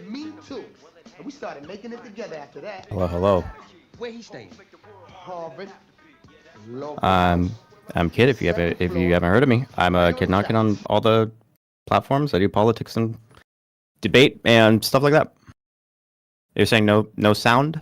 Me too. And we started making it together after that. Hello, hello. Where he staying? Harvard, local I'm house, I'm Kid. If you haven't heard of me, I'm a right on Kid the Knocking on tracks. all the platforms. I do politics and debate and stuff like that. You're saying no sound?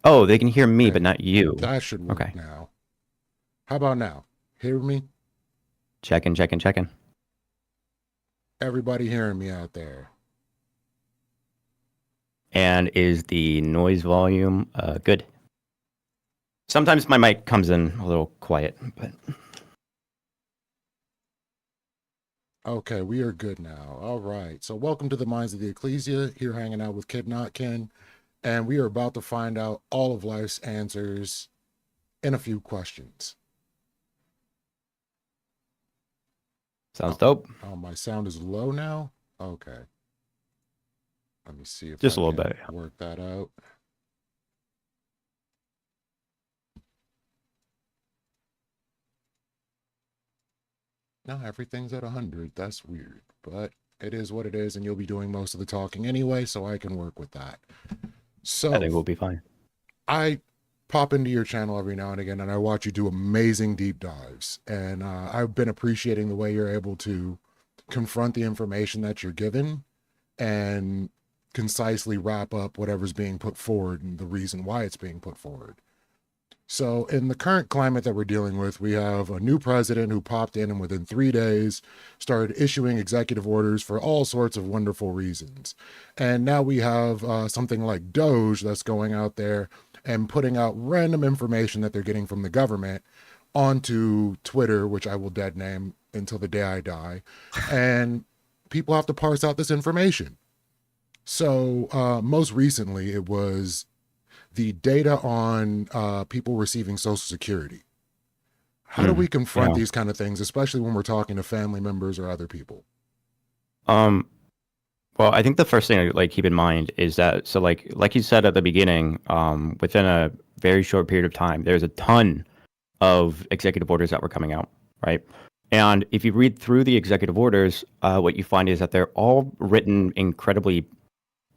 Oh, they can hear me, but Okay, not you. that should work Okay. now. How about now? Hear me? Checking. Everybody hearing me out there? And is the noise volume good? Sometimes my mic comes in a little quiet, but Okay, we are good now. All right. So welcome to the Minds of the Ecclesia, here hanging out with KIDNOTKIN, and we are about to find out all of life's answers in a few questions. sounds dope. Oh, my sound is low now? Okay. Let me see if Just I a little can bit. work that out. No, everything's at 100. That's weird, but it is what it is, and you'll be doing most of the talking anyway, so I can work with that. I So think we'll be fine. I pop into your channel every now and again, and I watch you do amazing deep dives, and I've been appreciating the way you're able to confront the information that you're given and concisely wrap up whatever's being put forward and the reason why it's being put forward. So in the current climate that we're dealing with, we have a new president who popped in and within 3 days started issuing executive orders for all sorts of wonderful reasons. And now we have something like Doge that's going out there and putting out random information that they're getting from the government onto Twitter, which I will dead name until the day I die. And people have to parse out this information. So most recently, it was the data on people receiving Social Security. How do we confront these kind of things, especially when we're talking to family members or other people? Well, I think the first thing to keep in mind is that like you said at the beginning, within a very short period of time, there's a ton of executive orders that were coming out, right? And if you read through the executive orders, what you find is that they're all written incredibly,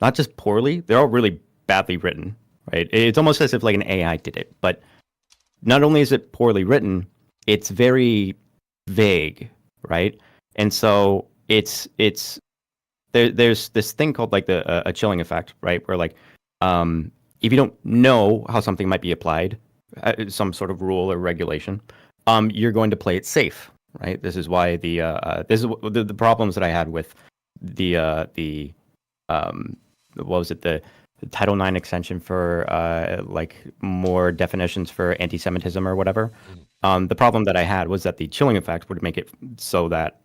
not just poorly, they're all really badly written, right? It's almost as if like an AI did it. But not only is it poorly written, it's very vague, right? And so there's this thing called like a chilling effect, right? Where if you don't know how something might be applied, some sort of rule or regulation, you're going to play it safe, right? This is why this is the problems that I had with the what was it, the Title IX extension for more definitions for anti-Semitism or whatever. The problem that I had was that the chilling effect would make it so that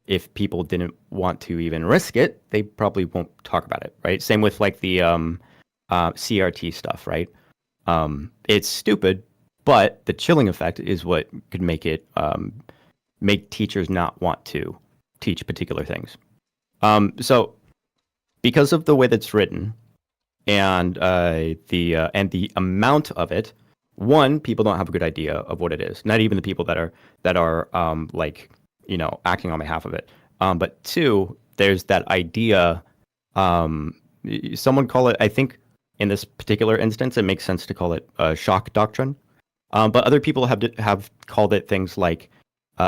if people didn't want to even risk it, they probably won't talk about it, right? Same with like the CRT stuff, right? It's stupid, but the chilling effect is what could make it make teachers not want to teach particular things. So because of the way that's written and the amount of it, one, people don't have a good idea of what it is. Not even the people that are acting on behalf of it. But two, there's that idea. Someone call it, I think, in this particular instance, it makes sense to call it shock doctrine. But other people have called it things like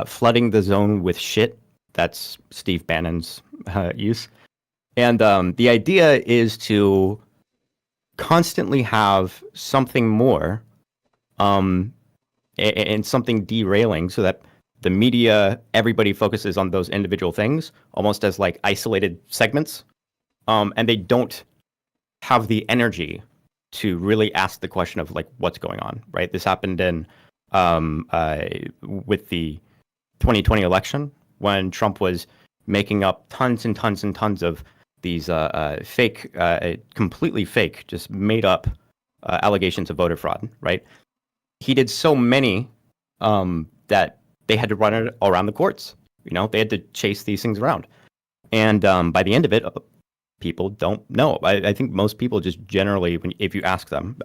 flooding the zone with shit. That's Steve Bannon's use. And the idea is to constantly have something more and something derailing so that the media, everybody focuses on those individual things almost as like isolated segments. And they don't have the energy to really ask the question of like what's going on, right? This happened in with the 2020 election when Trump was making up tons and tons and tons of these fake, completely fake, just made up allegations of voter fraud, right? he did so many that they had to run it around the courts. They had to chase these things around. And by the end of it, people don't know. I think most people just generally, if you ask them,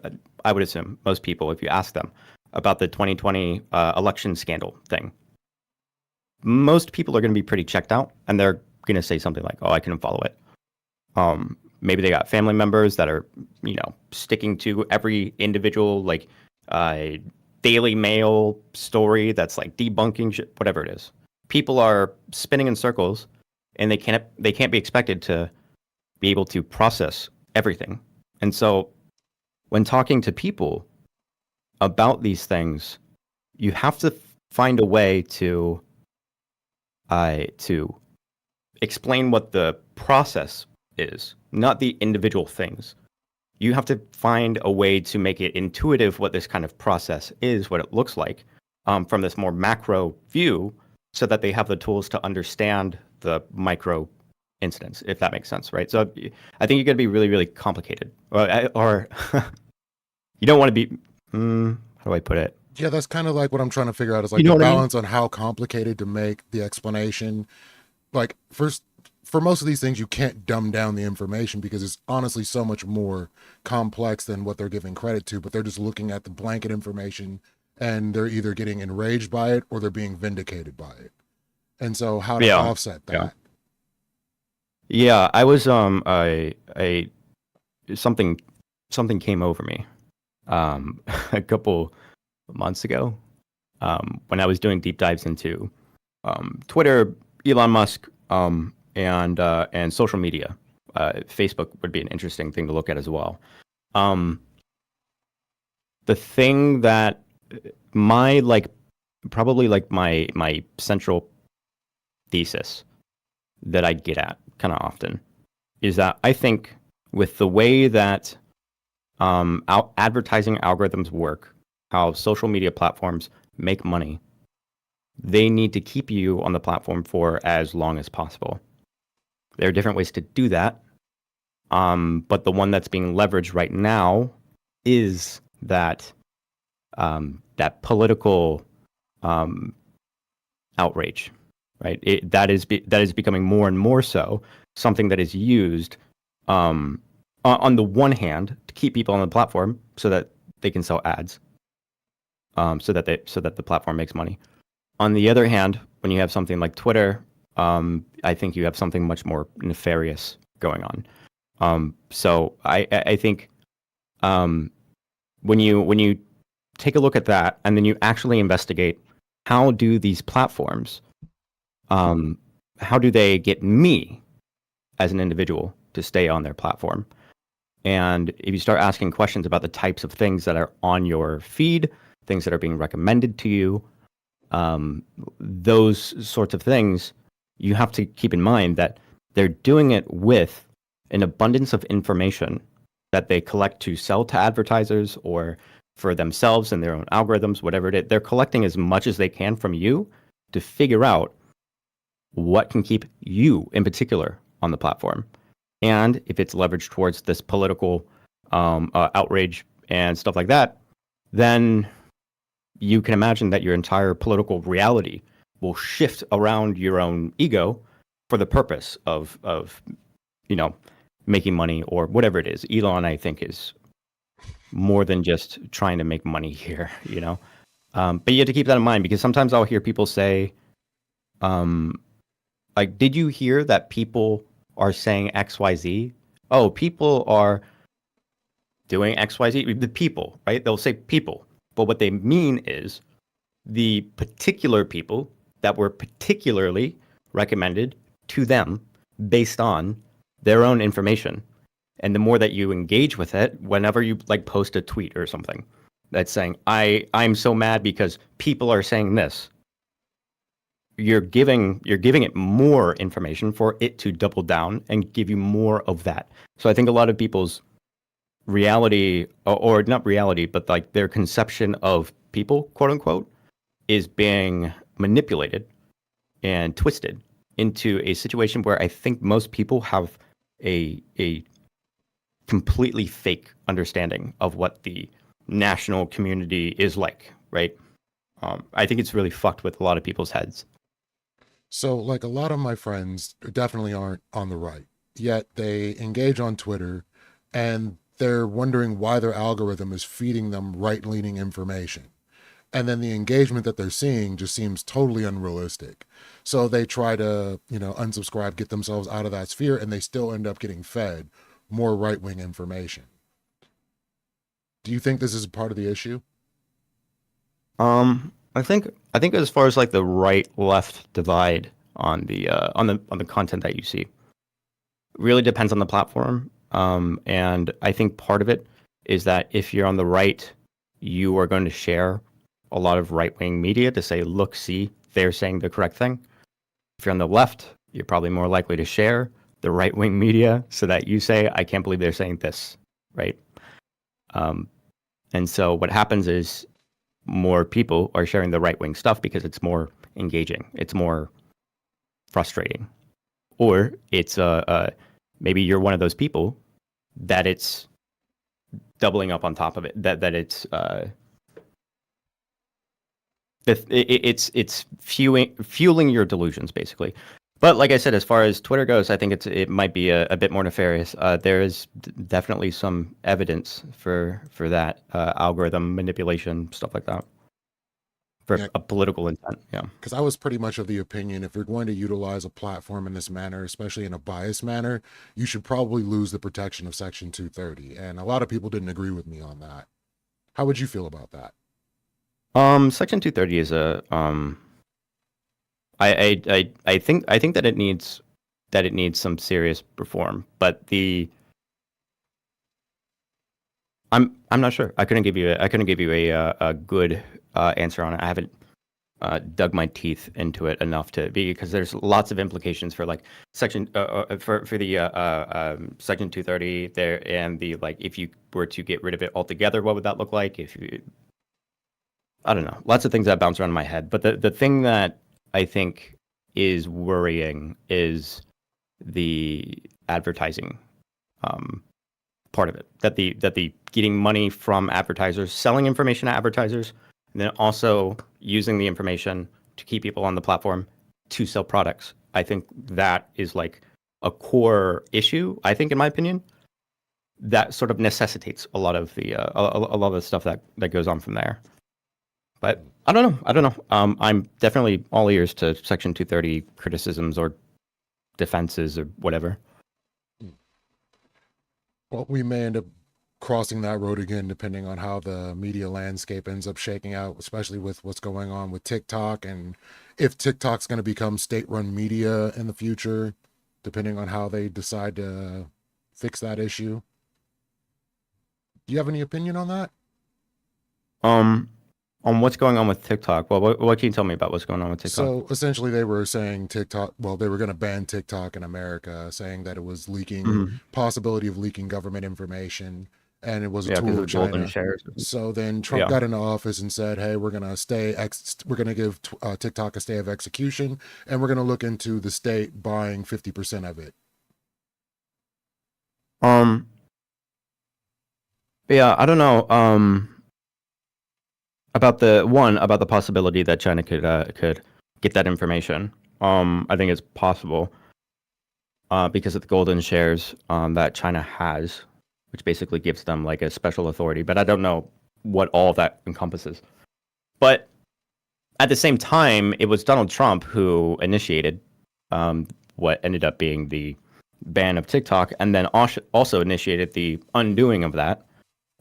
I would assume most people, if you ask them about the 2020 election scandal thing, most people are going to be pretty checked out, and they're going to say something like, "Oh, I couldn't follow it." Maybe they got family members that are, sticking to every individual Daily Mail story that's like debunking shit, whatever it is. People are spinning in circles, and they can't be expected to be able to process everything. And so, when talking to people about these things, you have to find a way to explain what the process is, not the individual things. You have to find a way to make it intuitive what this kind of process is, what it looks like, from this more macro view, so that they have the tools to understand the micro incidents, if that makes sense, right? So I think you got to be really, really complicated, or you don't want to be. How do I put it? Yeah, that's kind of like what I'm trying to figure out is like the balance on how complicated to make the explanation. Like for most of these things, you can't dumb down the information because it's honestly so much more complex than what they're giving credit to, but they're just looking at the blanket information and they're either getting enraged by it or they're being vindicated by it. And so how to offset that? Yeah, I was something came over me a couple months ago when I was doing deep dives into Twitter, Elon Musk, and social media. Facebook would be an interesting thing to look at as well. The thing that my central thesis that I get at kind of often is that I think with the way that advertising algorithms work, how social media platforms make money, they need to keep you on the platform for as long as possible. There are different ways to do that, but the one that's being leveraged right now is that political outrage, right? That is becoming more and more so something that is used on the one hand to keep people on the platform so that they can sell ads, so that the platform makes money. On the other hand, when you have something like Twitter, I think you have something much more nefarious going on. So I think when you take a look at that and then you actually investigate, how do these platforms, how do they get me as an individual to stay on their platform? And if you start asking questions about the types of things that are on your feed, things that are being recommended to you, those sorts of things, you have to keep in mind that they're doing it with an abundance of information that they collect to sell to advertisers or for themselves and their own algorithms, whatever it is. They're collecting as much as they can from you to figure out what can keep you in particular on the platform. And if it's leveraged towards this political outrage and stuff like that, then you can imagine that your entire political reality will shift around your own ego for the purpose of making money or whatever it is. Elon, I think, is more than just trying to make money here, But you have to keep that in mind because sometimes I'll hear people say, did you hear that people are saying XYZ? Oh, people are doing XYZ. The people, right? They'll say people. But what they mean is the particular people that were particularly recommended to them based on their own information. And the more that you engage with it, whenever you post a tweet or something that's saying, I'm so mad because people are saying this, you're giving it more information for it to double down and give you more of that. So I think a lot of people's reality, or not reality, but their conception of people, quote unquote, is being manipulated and twisted into a situation where I think most people have a completely fake understanding of what the national community is like, right? I think it's really fucked with a lot of people's heads. So, like, a lot of my friends definitely aren't on the right, yet they engage on Twitter and they're wondering why their algorithm is feeding them right-leaning information. And then the engagement that they're seeing just seems totally unrealistic. So they try to, unsubscribe, get themselves out of that sphere, and they still end up getting fed more right-wing information. Do you think this is part of the issue? I think as far as like the right left divide on the content that you see, really depends on the platform. And I think part of it is that if you're on the right, you are going to share a lot of right-wing media to say, look, see, they're saying the correct thing. If you're on the left, you're probably more likely to share the right-wing media so that you say, I can't believe they're saying this, right? And so what happens is more people are sharing the right-wing stuff because it's more engaging, it's more frustrating, or it's maybe you're one of those people that it's doubling up on top of it, that it's it's fueling your delusions, basically. But like I said, as far as Twitter goes, I think it might be a bit more nefarious. There is definitely some evidence for that algorithm manipulation, stuff like that, for a political intent. Yeah. Because I was pretty much of the opinion, if you're going to utilize a platform in this manner, especially in a biased manner, you should probably lose the protection of Section 230. And a lot of people didn't agree with me on that. How would you feel about that? Section 230 is a I think that it needs some serious reform, but I'm not sure. I couldn't give you a good answer on it. I haven't dug my teeth into it enough because there's lots of implications for like section for the Section 230 there, and the like, if you were to get rid of it altogether, what would that look like? I don't know. Lots of things that bounce around in my head, but the thing that I think is worrying is the advertising part of it. That the getting money from advertisers, selling information to advertisers, and then also using the information to keep people on the platform to sell products. I think that is like a core issue. I think, in my opinion, that sort of necessitates a lot of the stuff that goes on from there. But I don't know. I'm definitely all ears to Section 230 criticisms or defenses or whatever. Well, we may end up crossing that road again, depending on how the media landscape ends up shaking out, especially with what's going on with TikTok, and if TikTok's going to become state-run media in the future, depending on how they decide to fix that issue. Do you have any opinion on that? On what's going on with TikTok? Well, what can you tell me about what's going on with TikTok? So essentially they were saying TikTok, well, they were going to ban TikTok in America, saying that it was leaking, possibility of leaking government information, and it was a tool of China. So then Trump got into office and said, hey, we're going to give TikTok a stay of execution, and we're going to look into the state buying 50% of it. Yeah, I don't know. About the possibility that China could get that information. I think it's possible because of the golden shares that China has, which basically gives them like a special authority. But I don't know what all of that encompasses. But at the same time, it was Donald Trump who initiated what ended up being the ban of TikTok, and then also initiated the undoing of that,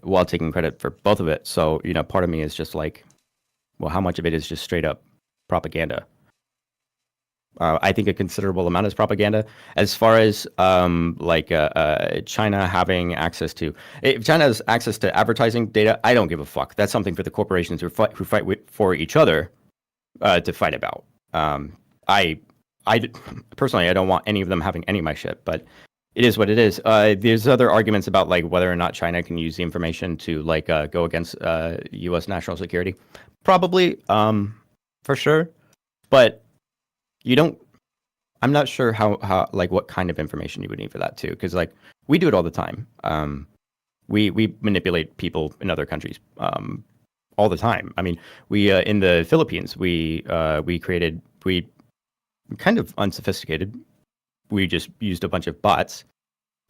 while taking credit for both of it. So, part of me is just like, well, how much of it is just straight up propaganda? I think a considerable amount is propaganda. As far as China having access to, if China has access to advertising data, I don't give a fuck. That's something for the corporations who fight for each other to fight about. I personally, I don't want any of them having any of my shit, but it is what it is. There's other arguments about like whether or not China can use the information to go against U.S. national security. Probably, for sure, but you don't. I'm not sure how what kind of information you would need for that too, because like we do it all the time. We manipulate people in other countries all the time. I mean, we in the Philippines we kind of unsophisticated. We just used a bunch of bots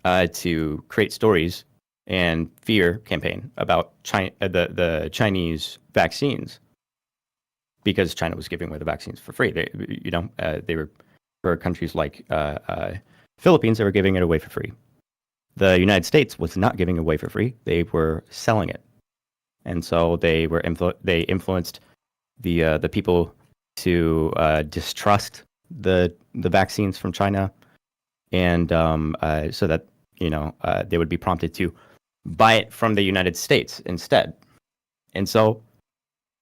to create stories and fear campaign about the Chinese vaccines, because China was giving away the vaccines for free. They were, for countries like Philippines, they were giving it away for free. The United States was not giving it away for free. They were selling it, and so they influenced the people to distrust the vaccines from China, and so that they would be prompted to buy it from the United States instead. And so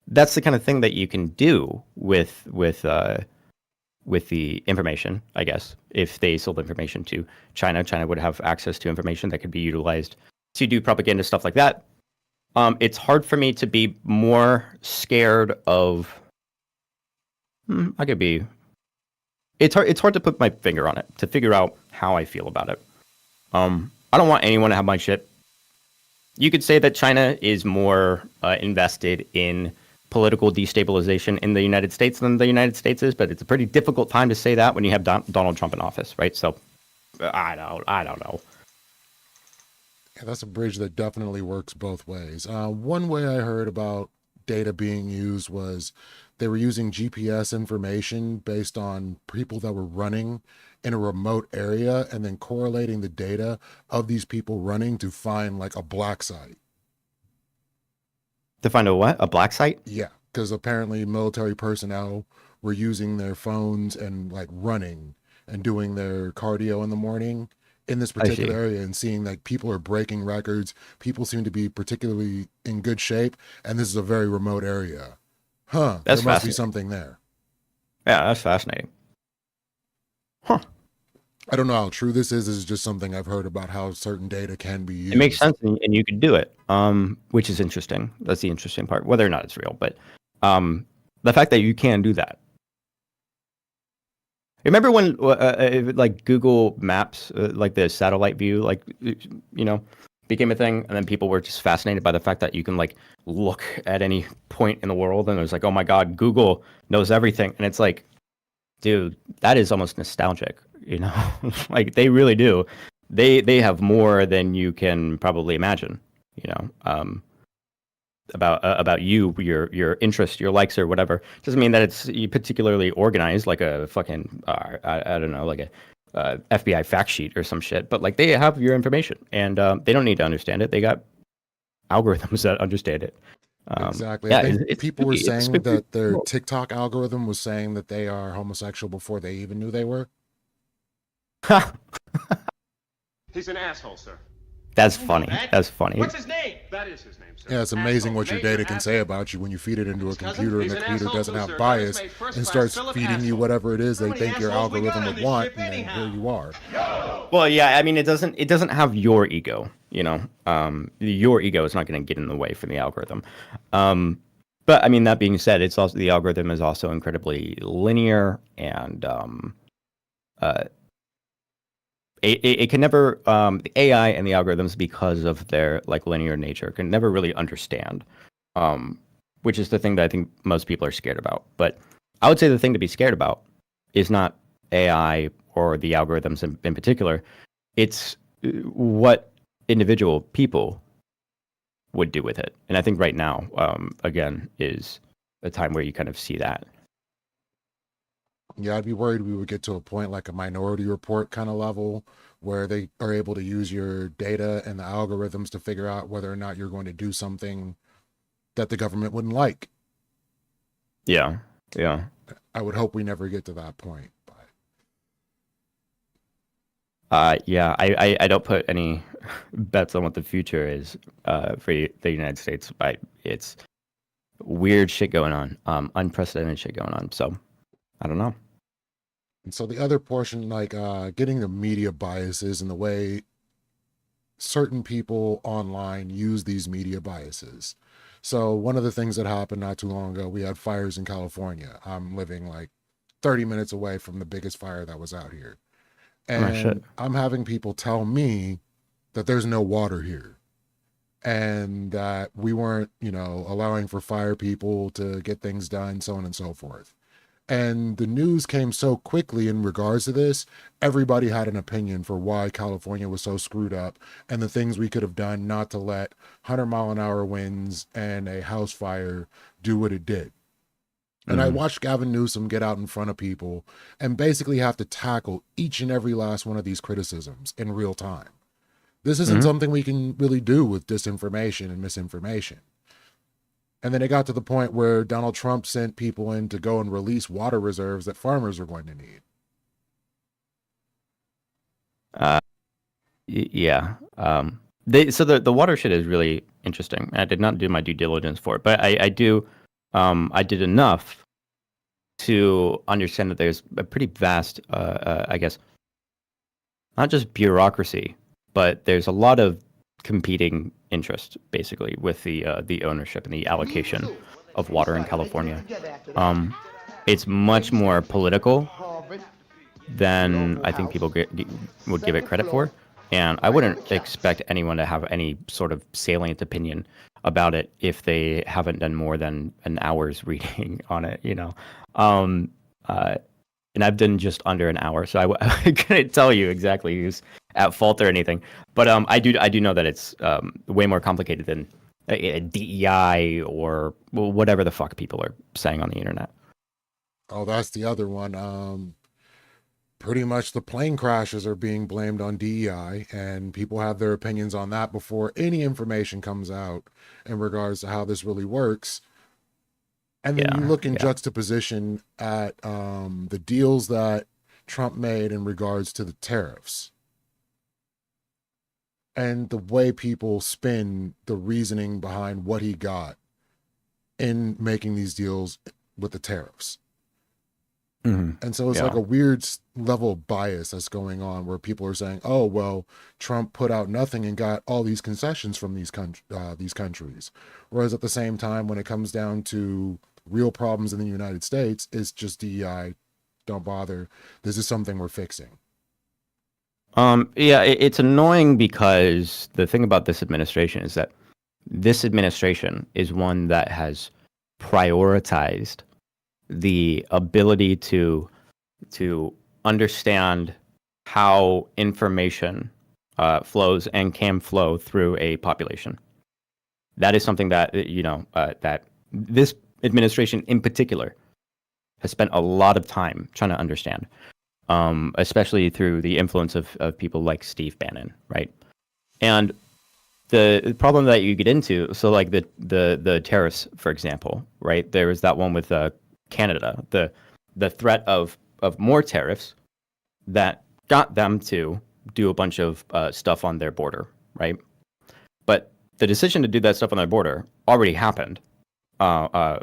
that's the kind of thing that you can do with the information, I guess. If they sold information to China, China would have access to information that could be utilized to do propaganda stuff like that. It's hard for me to be more scared of. It's hard to put my finger on it, to figure out how I feel about it. I don't want anyone to have my shit. You could say that China is more invested in political destabilization in the United States than the United States is, but it's a pretty difficult time to say that when you have Donald Trump in office, right? So I don't know. Yeah, that's a bridge that definitely works both ways. One way I heard about data being used was they were using GPS information based on people that were running in a remote area and then correlating the data of these people running to find like a black site. To find a what? A black site? Yeah, because apparently military personnel were using their phones and like running and doing their cardio in the morning in this particular area and seeing like people are breaking records. People seem to be particularly in good shape, and this is a very remote area. There must be something there. Yeah, that's fascinating. Huh. I don't know how true this is. This is just something I've heard about how certain data can be used. It makes sense, and you could do it, which is interesting. That's the interesting part, whether or not it's real. But the fact that you can do that. Remember when, like Google Maps, like the satellite view, became a thing, and then people were just fascinated by the fact that you can like look at any point in the world, and it was like, oh my god, Google knows everything, and it's like, dude, that is almost nostalgic, like they really do. They have more than you can probably imagine, about you, your interest, your likes, or whatever. Doesn't mean that it's particularly organized, like a fucking I don't know, like a FBI fact sheet or some shit. But like they have your information, and they don't need to understand it. They got algorithms that understand it. Exactly. I think people were saying that their TikTok algorithm was saying that they are homosexual before they even knew they were. He's an asshole, sir. That's funny. That's funny. What's his name? That is his name, sir. Yeah, it's amazing what your data can say about you when you feed it into a computer and the computer doesn't have bias and starts feeding you whatever it is they think your algorithm would want, and then here you are. Well, yeah, I mean, it doesn't have your ego, your ego is not going to get in the way for the algorithm. But I mean, that being said, it's also, the algorithm is also incredibly linear, and it can never, the AI and the algorithms, because of their like linear nature, can never really understand, which is the thing that I think most people are scared about. But I would say the thing to be scared about is not AI or the algorithms in particular. It's what individual people would do with it. And I think right now, again, is a time where you kind of see that. Yeah, I'd be worried we would get to a point like a Minority Report kind of level where they are able to use your data and the algorithms to figure out whether or not you're going to do something that the government wouldn't like. Yeah. I would hope we never get to that point. Yeah, I don't put any bets on what the future is for the United States. It's weird shit going on, unprecedented shit going on. So I don't know. And so the other portion, like getting the media biases and the way certain people online use these media biases. So one of the things that happened not too long ago, we had fires in California. I'm living like 30 minutes away from the biggest fire that was out here. And I'm having people tell me that there's no water here. and that we weren't, allowing for fire people to get things done, so on and so forth. And the news came so quickly in regards to this, everybody had an opinion for why California was so screwed up and the things we could have done not to let 100-mile-an-hour winds and a house fire do what it did. And I watched Gavin Newsom get out in front of people and basically have to tackle each and every last one of these criticisms in real time. This isn't something we can really do with disinformation and misinformation. And then it got to the point where Donald Trump sent people in to go and release water reserves that farmers are going to need. Yeah. So the water shit is really interesting. I did not do my due diligence for it, but I do. I did enough to understand that there's a pretty vast, I guess, not just bureaucracy, but there's a lot of competing interest, basically, with the ownership and the allocation of water in California. It's much more political than I think people would give it credit for. And I wouldn't expect anyone to have any sort of salient opinion about it if they haven't done more than an hour's reading on it, and I've done just under an hour, so I couldn't tell you exactly who's at fault or anything. But I do know that it's way more complicated than a DEI or whatever the fuck people are saying on the internet. Oh, that's the other one. Pretty much the plane crashes are being blamed on DEI, and people have their opinions on that before any information comes out in regards to how this really works. And then you look in juxtaposition at the deals that Trump made in regards to the tariffs and the way people spin the reasoning behind what he got in making these deals with the tariffs. And so it's like a weird level of bias that's going on where people are saying, oh, well, Trump put out nothing and got all these concessions from these countries. Whereas at the same time, when it comes down to real problems in the United States, it's just DEI, don't bother. This is something we're fixing. It's annoying because the thing about this administration is that this administration is one that has prioritized the ability to understand how information flows and can flow through a population. That is something that that this administration in particular has spent a lot of time trying to understand, especially through the influence of people like Steve Bannon, right? And the problem that you get into, so like the tariffs, for example, right? There was that one with Canada, the threat of more tariffs that got them to do a bunch of stuff on their border, right? But the decision to do that stuff on their border already happened a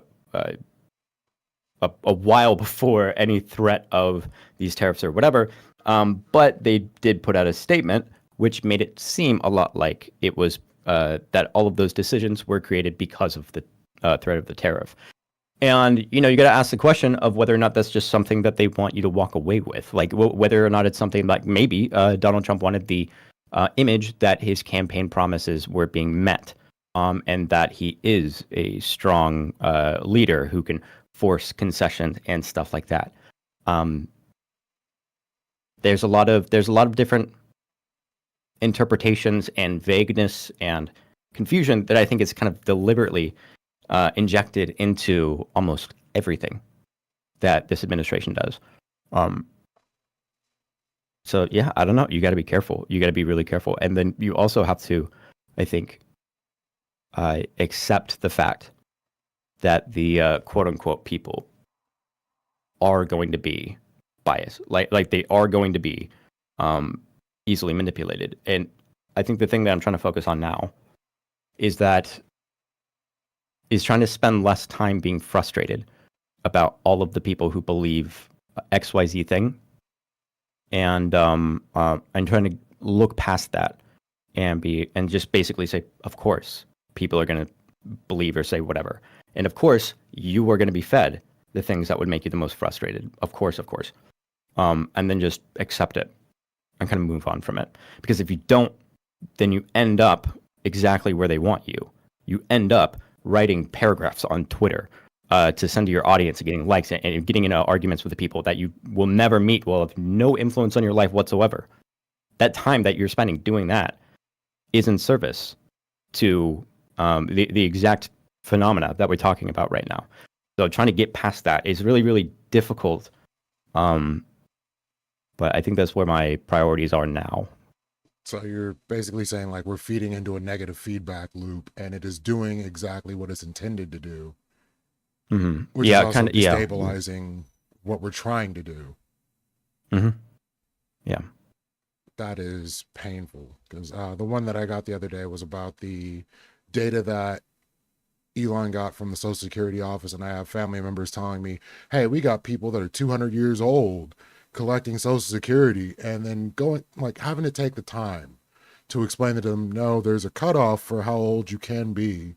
while before any threat of these tariffs or whatever. But they did put out a statement which made it seem a lot like it was that all of those decisions were created because of the threat of the tariff. And, you got to ask the question of whether or not that's just something that they want you to walk away with, like whether or not it's something like maybe Donald Trump wanted the image that his campaign promises were being met, and that he is a strong leader who can force concessions and stuff like that. There's a lot of different interpretations and vagueness and confusion that I think is kind of deliberately injected into almost everything that this administration does. So yeah, I don't know. You got to be careful. You got to be really careful. And then you also have to, I think, accept the fact that the quote unquote people are going to be biased. Like they are going to be easily manipulated. And I think the thing that I'm trying to focus on now is trying to spend less time being frustrated about all of the people who believe XYZ thing, and trying to look past that and just basically say, of course, people are going to believe or say whatever, and of course, you are going to be fed the things that would make you the most frustrated. Of course, and then just accept it and kind of move on from it. Because if you don't, then you end up exactly where they want you. You end up writing paragraphs on Twitter to send to your audience and getting likes and getting into arguments with the people that you will never meet, will have no influence on your life whatsoever. That time that you're spending doing that is in service to the exact phenomena that we're talking about right now. So trying to get past that is really, really difficult. But I think that's where my priorities are now. So you're basically saying like we're feeding into a negative feedback loop, and it is doing exactly what it's intended to do, which is also destabilizing what we're trying to do. Yeah. That is painful, because the one that I got the other day was about the data that Elon got from the Social Security office, and I have family members telling me, hey, we got people that are 200 years old collecting Social Security, and then going, like, having to take the time to explain to them, no, there's a cutoff for how old you can be.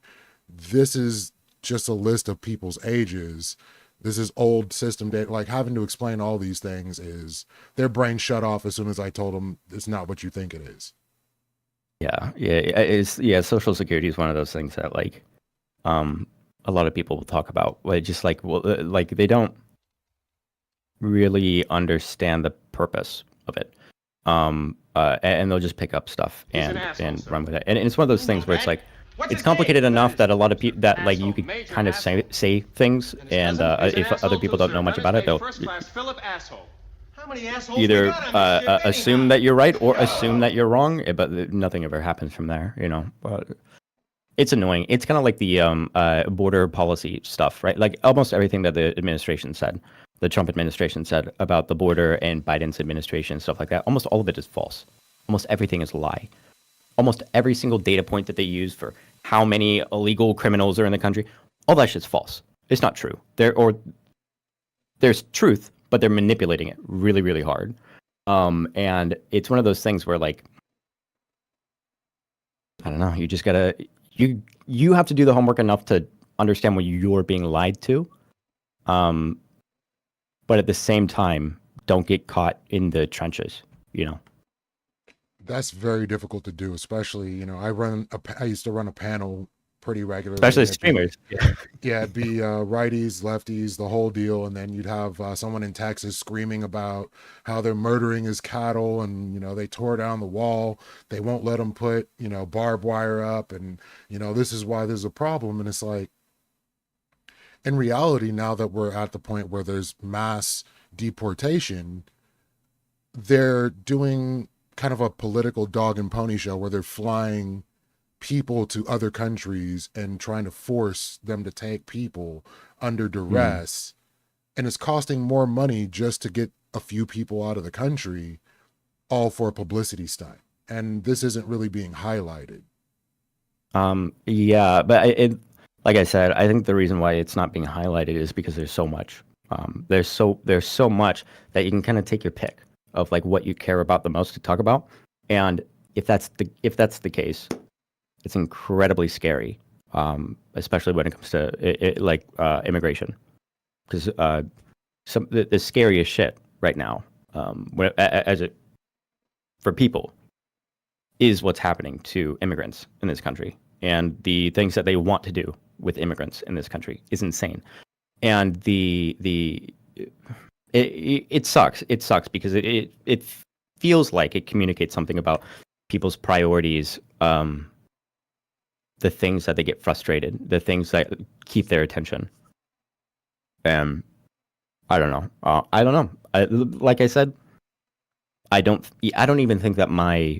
This is just a list of people's ages. This is old system data. Like, having to explain all these things is, their brain shut off as soon as I told them it's not what you think it is. Yeah. Social Security is one of those things that, like, a lot of people will talk about. Just like, like they don't really understand the purpose of it, and they'll just pick up stuff and run with it. And it's one of those things where it's like, it's complicated enough that a lot of people that, like, you could kind of say things, and if other people don't know much about it, they'll either assume that you're right or assume that you're wrong, but nothing ever happens from there, you know. But it's annoying. It's kind of like the border policy stuff, right? Like almost everything that the administration said, the Trump administration said about the border and Biden's administration, stuff like that, almost all of it is false. Almost everything is a lie. Almost every single data point that they use for how many illegal criminals are in the country, all that shit's false. It's not true. There's truth, but they're manipulating it really, really hard. And it's one of those things where, like, I don't know, you just gotta, you have to do the homework enough to understand when you're being lied to. But at the same time, don't get caught in the trenches, you know. That's very difficult to do, especially, you know, I used to run a panel pretty regularly. Especially streamers. Yeah, it'd be righties, lefties, the whole deal. And then you'd have someone in Texas screaming about how they're murdering his cattle, and, you know, they tore down the wall. They won't let them put, you know, barbed wire up. And, you know, this is why there's a problem. And it's like, in reality, now that we're at the point where there's mass deportation, they're doing kind of a political dog and pony show where they're flying people to other countries and trying to force them to take people under duress. And it's costing more money just to get a few people out of the country, all for a publicity stunt. And this isn't really being highlighted. Yeah, but like I said, I think the reason why it's not being highlighted is because there's so much. There's so much that you can kind of take your pick of, like, what you care about the most to talk about. And if that's the case, it's incredibly scary, especially when it comes to immigration, because the scariest shit right now, for people, is what's happening to immigrants in this country, and the things that they want to do with immigrants in this country is insane. And it sucks. It sucks because it feels like it communicates something about people's priorities, the things that they get frustrated, the things that keep their attention. I don't know. Like I said, I don't even think that my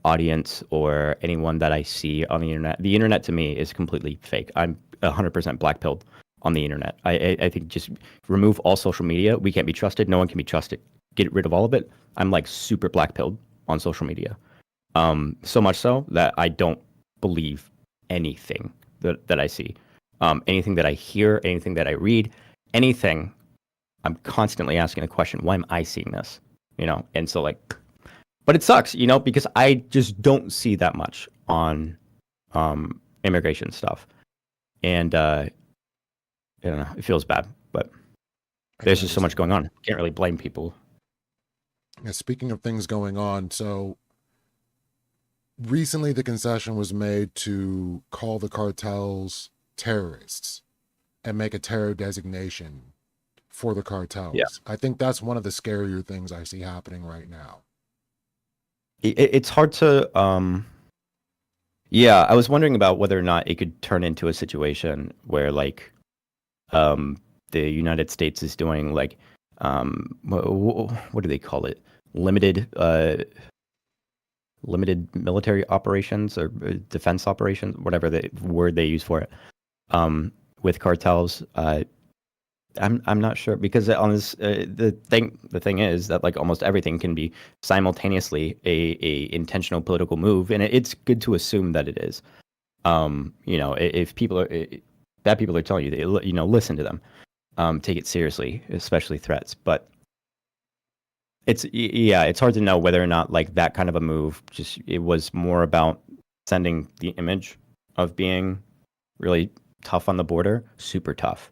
audience or anyone that I see on the internet to me is completely fake. I'm 100% black-pilled on the internet. I think just remove all social media. We can't be trusted. No one can be trusted. Get rid of all of it. I'm like super black-pilled on social media. So much so that I don't believe anything that I see. Anything that I hear, anything that I read, anything, I'm constantly asking the question, why am I seeing this? You know, and so, like, but it sucks, you know, because I just don't see that much on immigration stuff. And I don't know, it feels bad, but there's just so much going on. Can't really blame people. Yeah, speaking of things going on, so recently the concession was made to call the cartels terrorists and make a terror designation for the cartels. Yeah. I think that's one of the scarier things I see happening right now. It's hard to yeah, I was wondering about whether or not it could turn into a situation where like the United States is doing like what do they call it? Limited military operations or defense operations, whatever the word they use for it. With cartels, I'm not sure because on this the thing is that like almost everything can be simultaneously a intentional political move, and it's good to assume that it is. If bad people are telling you, listen to them, take it seriously, especially threats. But it's hard to know whether or not like that kind of a move it was more about sending the image of being really tough on the border, super tough.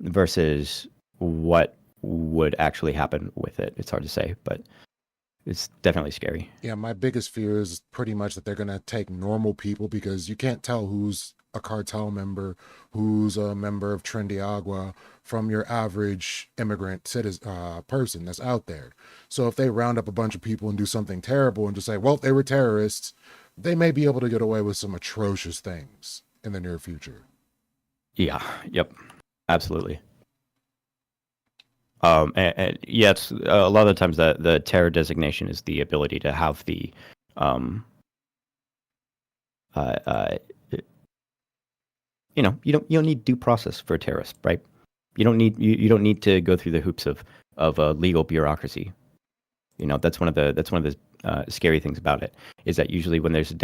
Versus what would actually happen with it. It's hard to say, but it's definitely scary. Yeah, my biggest fear is pretty much that they're going to take normal people, because you can't tell who's a cartel member, who's a member of Trendy Agua from your average immigrant citizen person that's out there. So if they round up a bunch of people and do something terrible and just say, well, they were terrorists, they may be able to get away with some atrocious things in the near future. Yeah. Yep. Absolutely. And yeah, it's a lot of the times the terror designation is the ability to have the you don't need due process for a terrorist, right? You don't need to go through the hoops of a legal bureaucracy. That's one of the scary things about it, is that usually when there's a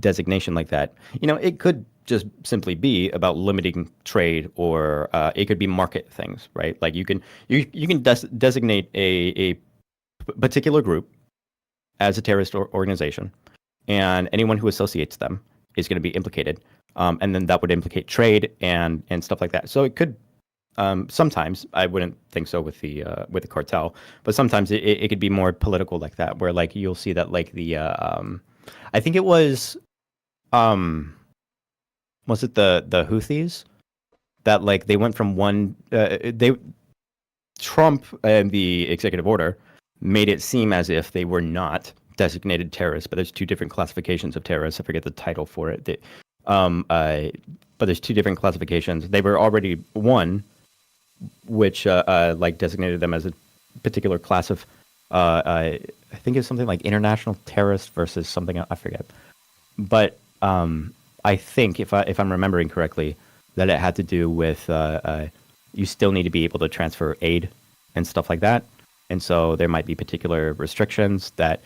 designation like that, it could just simply be about limiting trade, or it could be market things, right? Like you can designate a particular group as a terrorist organization, and anyone who associates them is going to be implicated, and then that would implicate trade and stuff like that. So it could. Sometimes I wouldn't think so with the cartel, but sometimes it could be more political like that, where like you'll see that like I think it was it the Houthis that like they went from Trump and the executive order made it seem as if they were not designated terrorists, but there's two different classifications of terrorists. I forget the title for it. But there's two different classifications. They were already one, which like designated them as a particular class of I think it's something like international terrorist versus something I forget. But I think if I'm remembering correctly, that it had to do with you still need to be able to transfer aid and stuff like that, and so there might be particular restrictions that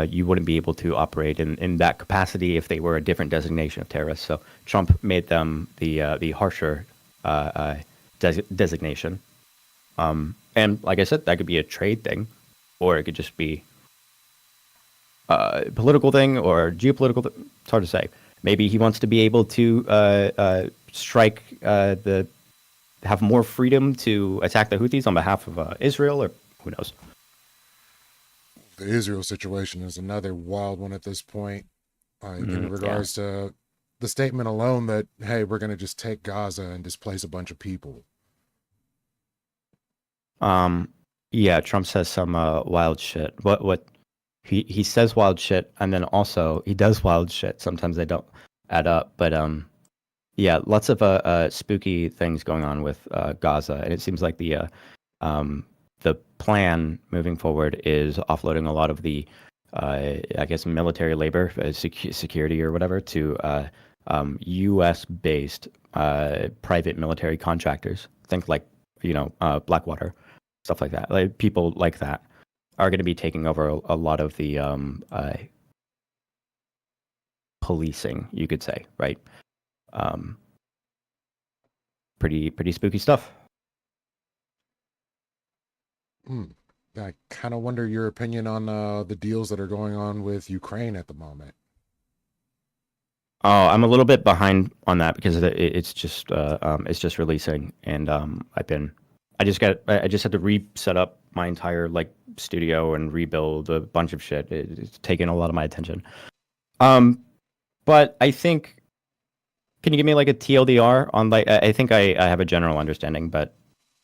you wouldn't be able to operate in that capacity if they were a different designation of terrorists. So Trump made them the harsher designation. And like I said, that could be a trade thing, or it could just be a political thing or geopolitical thing. It's hard to say. Maybe he wants to be able to strike have more freedom to attack the Houthis on behalf of Israel, or who knows. The Israel situation is another wild one at this point, in regards to the statement alone that, hey, we're going to just take Gaza and displace a bunch of people. Yeah, Trump says some wild shit. What he says wild shit, and then also he does wild shit. Sometimes they don't add up, but yeah, lots of spooky things going on with Gaza, and it seems like the plan moving forward is offloading a lot of the I guess military labor, security or whatever, to U.S. based private military contractors. Think like Blackwater, stuff like that. Like people like that are going to be taking over a lot of the policing, you could say, right? Pretty spooky stuff. I kind of wonder your opinion on the deals that are going on with Ukraine at the moment. Oh, I'm a little bit behind on that because it's just releasing, and I've been I just had to reset up my entire like studio and rebuild a bunch of shit. It's taken a lot of my attention. But I think, can you give me like a TLDR on like, I think I have a general understanding, but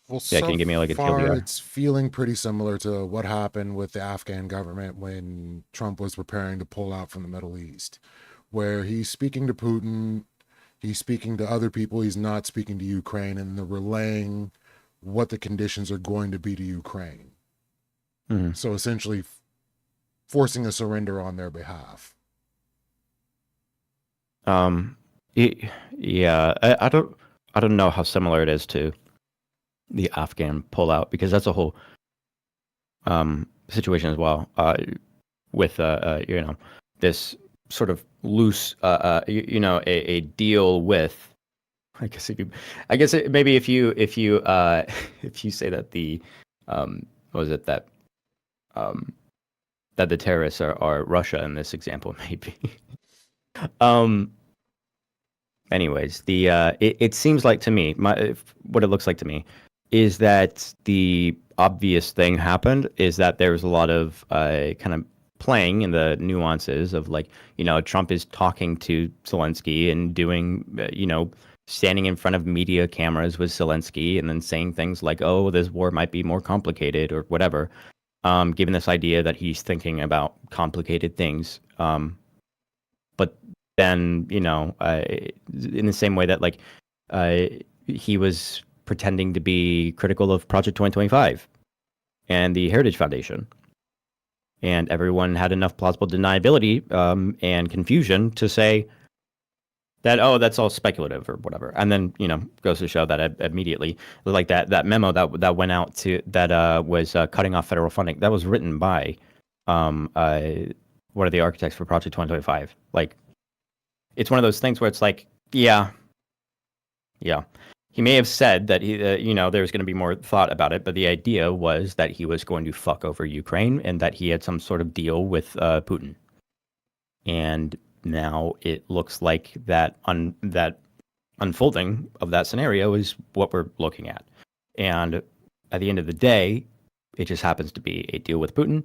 Well, yeah, so can you give me like a far TLDR? it's feeling pretty similar to what happened with the Afghan government when Trump was preparing to pull out from the Middle East, where he's speaking to Putin, he's speaking to other people, he's not speaking to Ukraine, and they're relaying what the conditions are going to be to Ukraine. Mhm. So essentially forcing a surrender on their behalf. Yeah, I don't know how similar it is to the Afghan pullout because that's a whole situation as well. With you know, this sort of loose you know, a deal with. I guess if you, I guess maybe if you if you say that the what was it that that the terrorists are Russia in this example, maybe. um Anyways, the it seems like to me, what it looks like to me is that the obvious thing happened is that there was a lot of kind of playing in the nuances of like, you know, Trump is talking to Zelensky and doing you know, standing in front of media cameras with Zelensky and then saying things like, oh, this war might be more complicated or whatever, given this idea that he's thinking about complicated things. But then, you know, in the same way that like he was pretending to be critical of Project 2025 and the Heritage Foundation, and everyone had enough plausible deniability and confusion to say that, oh, that's all speculative or whatever, and then, you know, goes to show that immediately, like that memo that went out to that was cutting off federal funding, that was written by one of the architects for Project 2025. Like, it's one of those things where it's like, yeah. He may have said that he, you know, there's going to be more thought about it, but the idea was that he was going to fuck over Ukraine and that he had some sort of deal with Putin. And now it looks like that that unfolding of that scenario is what we're looking at. And at the end of the day, it just happens to be a deal with Putin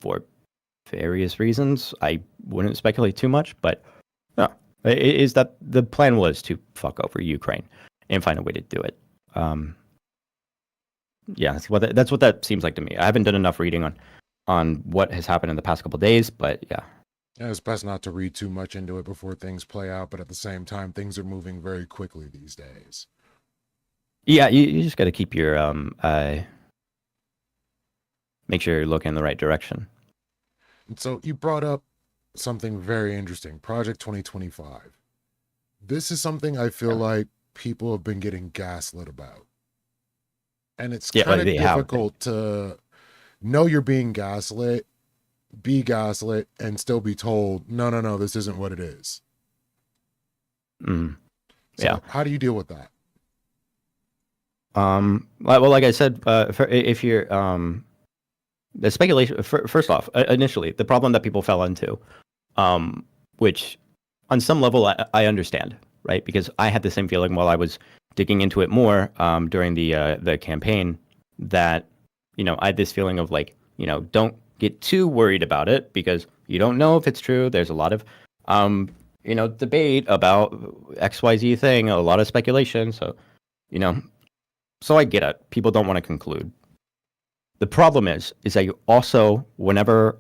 for various reasons. I wouldn't speculate too much, but no, is that the plan was to fuck over Ukraine and find a way to do it. Yeah, that's what that seems like to me. I haven't done enough reading on what has happened in the past couple of days, but yeah. Yeah, it's best not to read too much into it before things play out, but at the same time, things are moving very quickly these days. Yeah, you just got to keep your make sure you're looking in the right direction. And so you brought up something very interesting, Project 2025. This is something I feel like people have been getting gaslit about. And it's kind of difficult to know you're being gaslit, be gaslit, and still be told, no, this isn't what it is. Mm. So Yeah. how do you deal with that? Well, like I said, if you're the speculation, first off, initially, the problem that people fell into, which on some level I understand, right? Because I had the same feeling while I was digging into it more during the campaign, that, you know, I had this feeling of like, you know, don't get too worried about it because you don't know if it's true. There's a lot of, you know, debate about XYZ thing, a lot of speculation. So, you know, so I get it. People don't want to conclude. The problem is that you also, whenever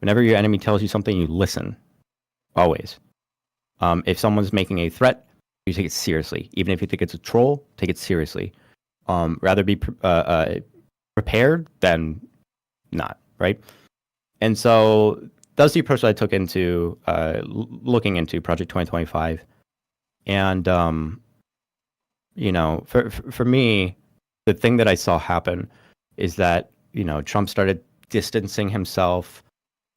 your enemy tells you something, you listen. Always. If someone's making a threat, you take it seriously. Even if you think it's a troll, take it seriously. Rather be prepared than not, right? And so that's the approach that I took into looking into Project 2025. And, you know, for me, the thing that I saw happen is that, you know, Trump started distancing himself,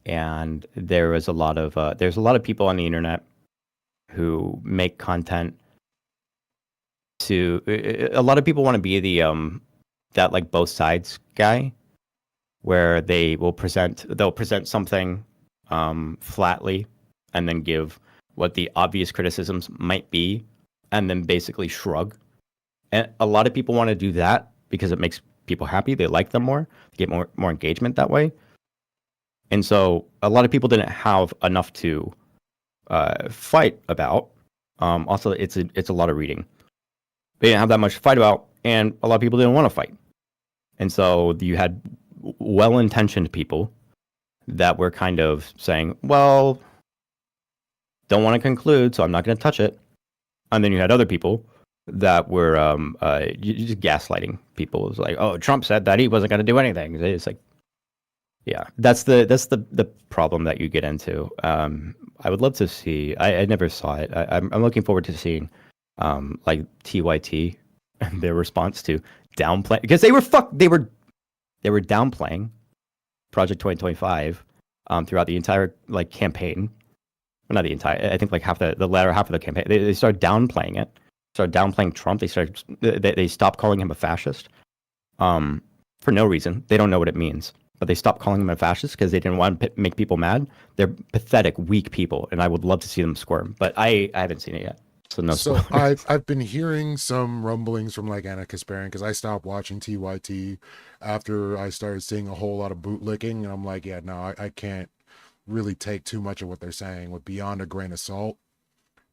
and there's a lot of people on the internet who make content a lot of people want to be the that like both sides guy, where they'll present something flatly and then give what the obvious criticisms might be and then basically shrug And a lot of people want to do that because it makes people happy. They like them more. They get more engagement that way. And so a lot of people didn't have enough to fight about. Also, it's a lot of reading. They didn't have that much to fight about, and a lot of people didn't want to fight. And so you had well-intentioned people that were kind of saying, well, don't want to conclude, so I'm not going to touch it. And then you had other people that were just gaslighting people. It was like, oh, Trump said that he wasn't going to do anything. It's like, yeah, that's the problem that you get into. I would love to see. I never saw it. I'm looking forward to seeing like TYT and their response to downplay, because they were downplaying Project 2025 throughout the entire like campaign. Well, not the entire. I think like the latter half of the campaign. They started downplaying it. Started downplaying Trump. They stopped calling him a fascist for no reason. They don't know what it means. But they stopped calling him a fascist because they didn't want to make people mad. They're pathetic, weak people, and I would love to see them squirm. But I haven't seen it yet, so no. So I've been hearing some rumblings from like Anna Kasparian, because I stopped watching TYT after I started seeing a whole lot of bootlicking, and I'm like, yeah, no, I can't really take too much of what they're saying with beyond a grain of salt.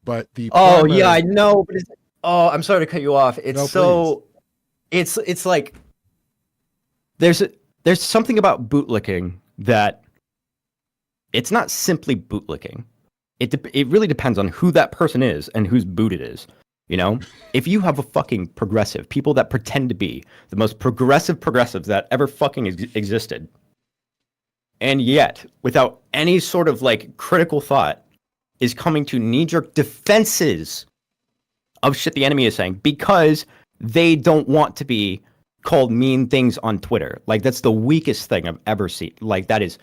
But yeah, I know. But I'm sorry to cut you off. It's no, it's like there's something about bootlicking that it's not simply bootlicking. It really depends on who that person is and whose boot it is. You know, if you have a fucking progressive, people that pretend to be the most progressives that ever fucking existed, and yet without any sort of like critical thought is coming to knee-jerk defenses of shit the enemy is saying because they don't want to be called mean things on Twitter. Like, that's the weakest thing I've ever seen. Like, that is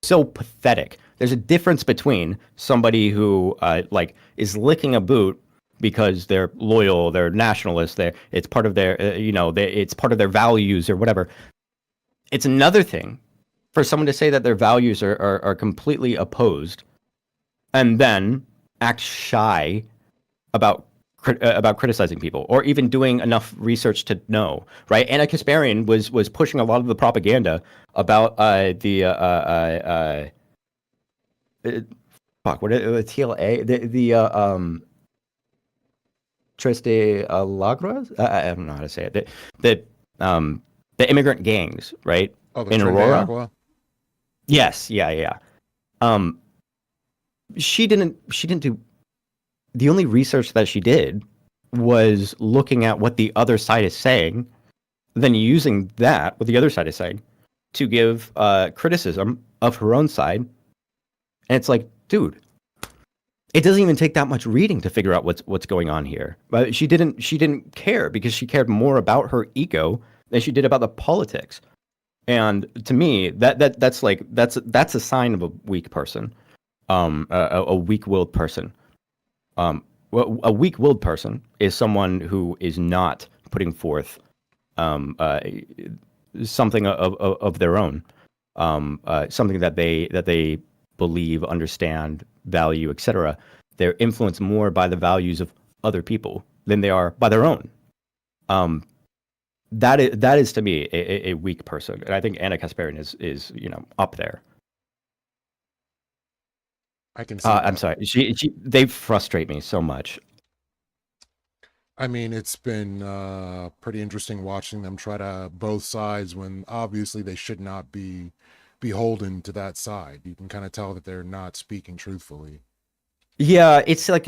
so pathetic. There's a difference between somebody who like is licking a boot because they're loyal, they're nationalists, it's part of their it's part of their values or whatever. It's another thing for someone to say that their values are completely opposed and then act shy about criticizing people or even doing enough research to know, right? Anna Kasparian was pushing a lot of the propaganda about the TLA, the Triste Lagras? I don't know how to say it. The immigrant gangs, right? Oh, the in Trinidad Aurora. Aqua? Yes, yeah. She didn't do. The only research that she did was looking at what the other side is saying, then using that, what the other side is saying, to give criticism of her own side. And it's like, dude, it doesn't even take that much reading to figure out what's going on here. But she didn't care because she cared more about her ego than she did about the politics. And to me, that's a sign of a weak person, a weak-willed person. A weak-willed person is someone who is not putting forth something of their own, something that they believe, understand, value, etc. They're influenced more by the values of other people than they are by their own. That is to me a weak person, and I think Anna Kasparian is up there. I can see I'm sorry. They frustrate me so much. I mean, it's been pretty interesting watching them try to both sides when obviously they should not be beholden to that side. You can kind of tell that they're not speaking truthfully. Yeah, it's like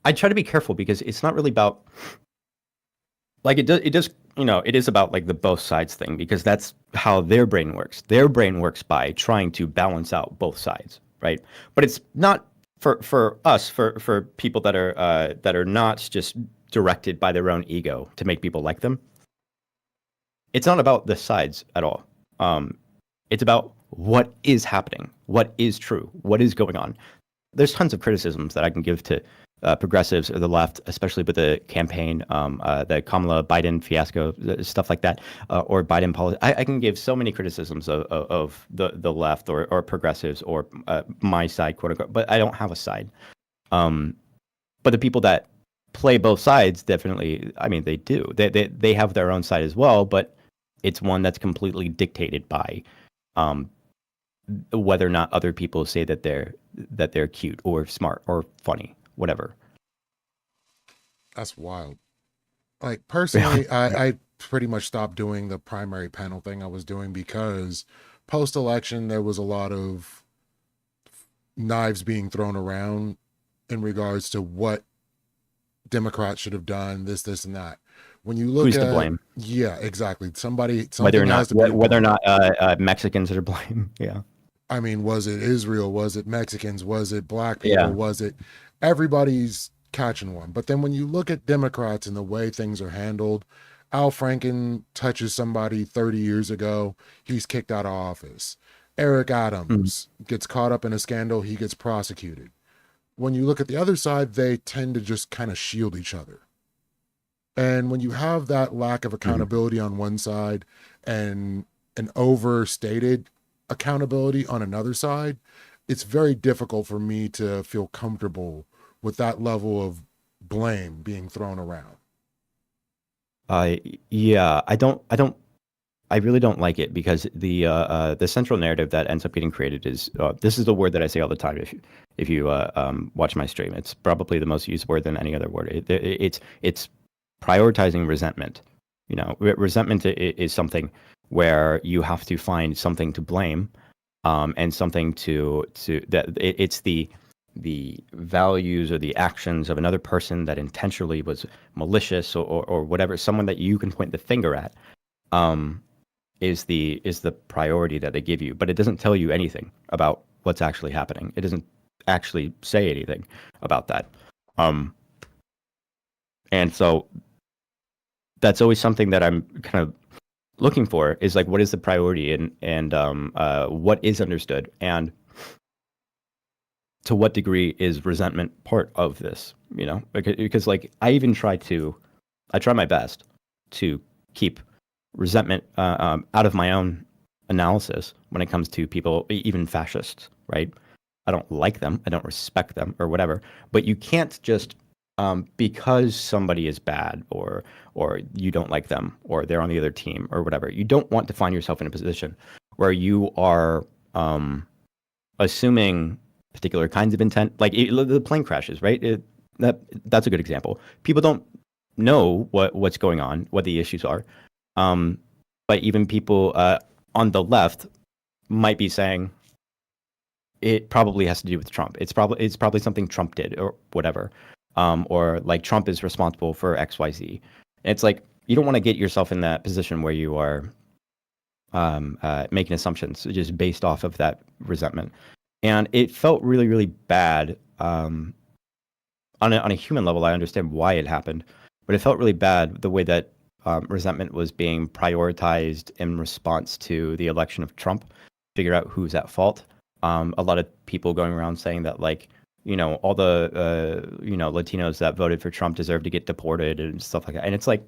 I try to be careful because it's not really about like it is about like the both sides thing, because that's how their brain works. Their brain works by trying to balance out both sides, right? But it's not for us, for people that are not just directed by their own ego to make people like them. It's not about the sides at all. It's about what is happening, what is true, what is going on. There's tons of criticisms that I can give to progressives or the left, especially with the campaign, the Kamala Biden fiasco, stuff like that, or Biden policy. I can give so many criticisms of the left or progressives or my side, quote unquote, but I don't have a side. But the people that play both sides, definitely. I mean, they do. They have their own side as well, but it's one that's completely dictated by um, whether or not other people say that they're cute or smart or funny, whatever. That's wild. Like personally, I pretty much stopped doing the primary panel thing I was doing because post-election there was a lot of knives being thrown around in regards to what Democrats should have done, this, and that. When you look Who's at, to blame? yeah, exactly. Whether Whether or something has not to be whether or blamed. not Mexicans are to blame. Yeah. I mean, was it Israel? Was it Mexicans? Was it black people? Yeah. Was it everybody's catching one? But then when you look at Democrats and the way things are handled, Al Franken touches somebody 30 years ago, he's kicked out of office. Eric Mm. Adams gets caught up in a scandal, he gets prosecuted. When you look at the other side, they tend to just kind of shield each other. And when you have that lack of accountability on one side and an overstated accountability on another side, it's very difficult for me to feel comfortable with that level of blame being thrown around. Yeah, I really don't like it because the central narrative that ends up getting created is this is the word that I say all the time. If you watch my stream, it's probably the most used word than any other word. It's prioritizing resentment. You know, resentment is something where you have to find something to blame, and something to that it's the values or the actions of another person that intentionally was malicious or whatever, someone that you can point the finger at, is the priority that they give you. But it doesn't tell you anything about what's actually happening. It doesn't actually say anything about that. And so that's always something that I'm kind of looking for, is like, what is the priority, and what is understood, and to what degree is resentment part of this, you know? Because like I try my best to keep resentment out of my own analysis when it comes to people, even fascists, right? I don't like them, I don't respect them or whatever, but you can't just because somebody is bad or you don't like them or they're on the other team or whatever, you don't want to find yourself in a position where you are assuming particular kinds of intent, like the plane crashes, right? That's a good example. People don't know what's going on, what the issues are, but even people on the left might be saying it probably has to do with Trump. It's probably something Trump did or whatever, or like Trump is responsible for XYZ. And it's like you don't want to get yourself in that position where you are making assumptions just based off of that resentment. And it felt really, really bad. On a human level, I understand why it happened, but it felt really bad the way that resentment was being prioritized in response to the election of Trump. Figure out who's at fault. A lot of people going around saying that, like, you know, all the Latinos that voted for Trump deserve to get deported and stuff like that. And it's like,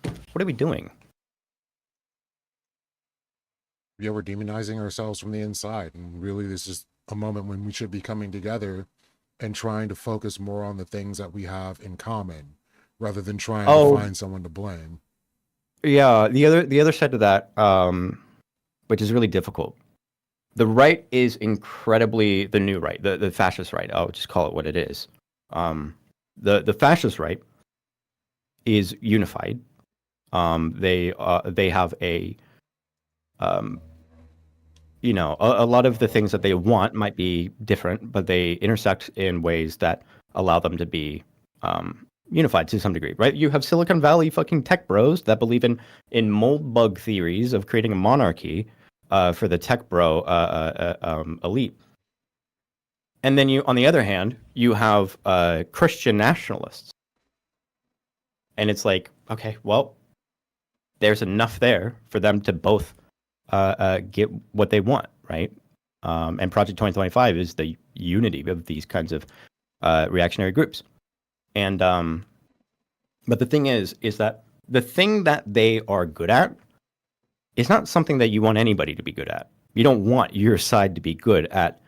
what are we doing? Yeah, we're demonizing ourselves from the inside, and really this is a moment when we should be coming together and trying to focus more on the things that we have in common rather than trying to find someone to blame. Yeah, the other side of that, which is really difficult. The right is incredibly, the new right, the fascist right. I'll just call it what it is. The fascist right is unified. They have a a lot of the things that they want might be different, but they intersect in ways that allow them to be unified to some degree, right? You have Silicon Valley fucking tech bros that believe in mold bug theories of creating a monarchy for the tech bro elite. And then on the other hand, you have Christian nationalists. And it's like, okay, well, there's enough there for them to both get what they want, right? And Project 2025 is the unity of these kinds of reactionary groups. And but the thing is that the thing that they are good at is not something that you want anybody to be good at. You don't want your side to be good at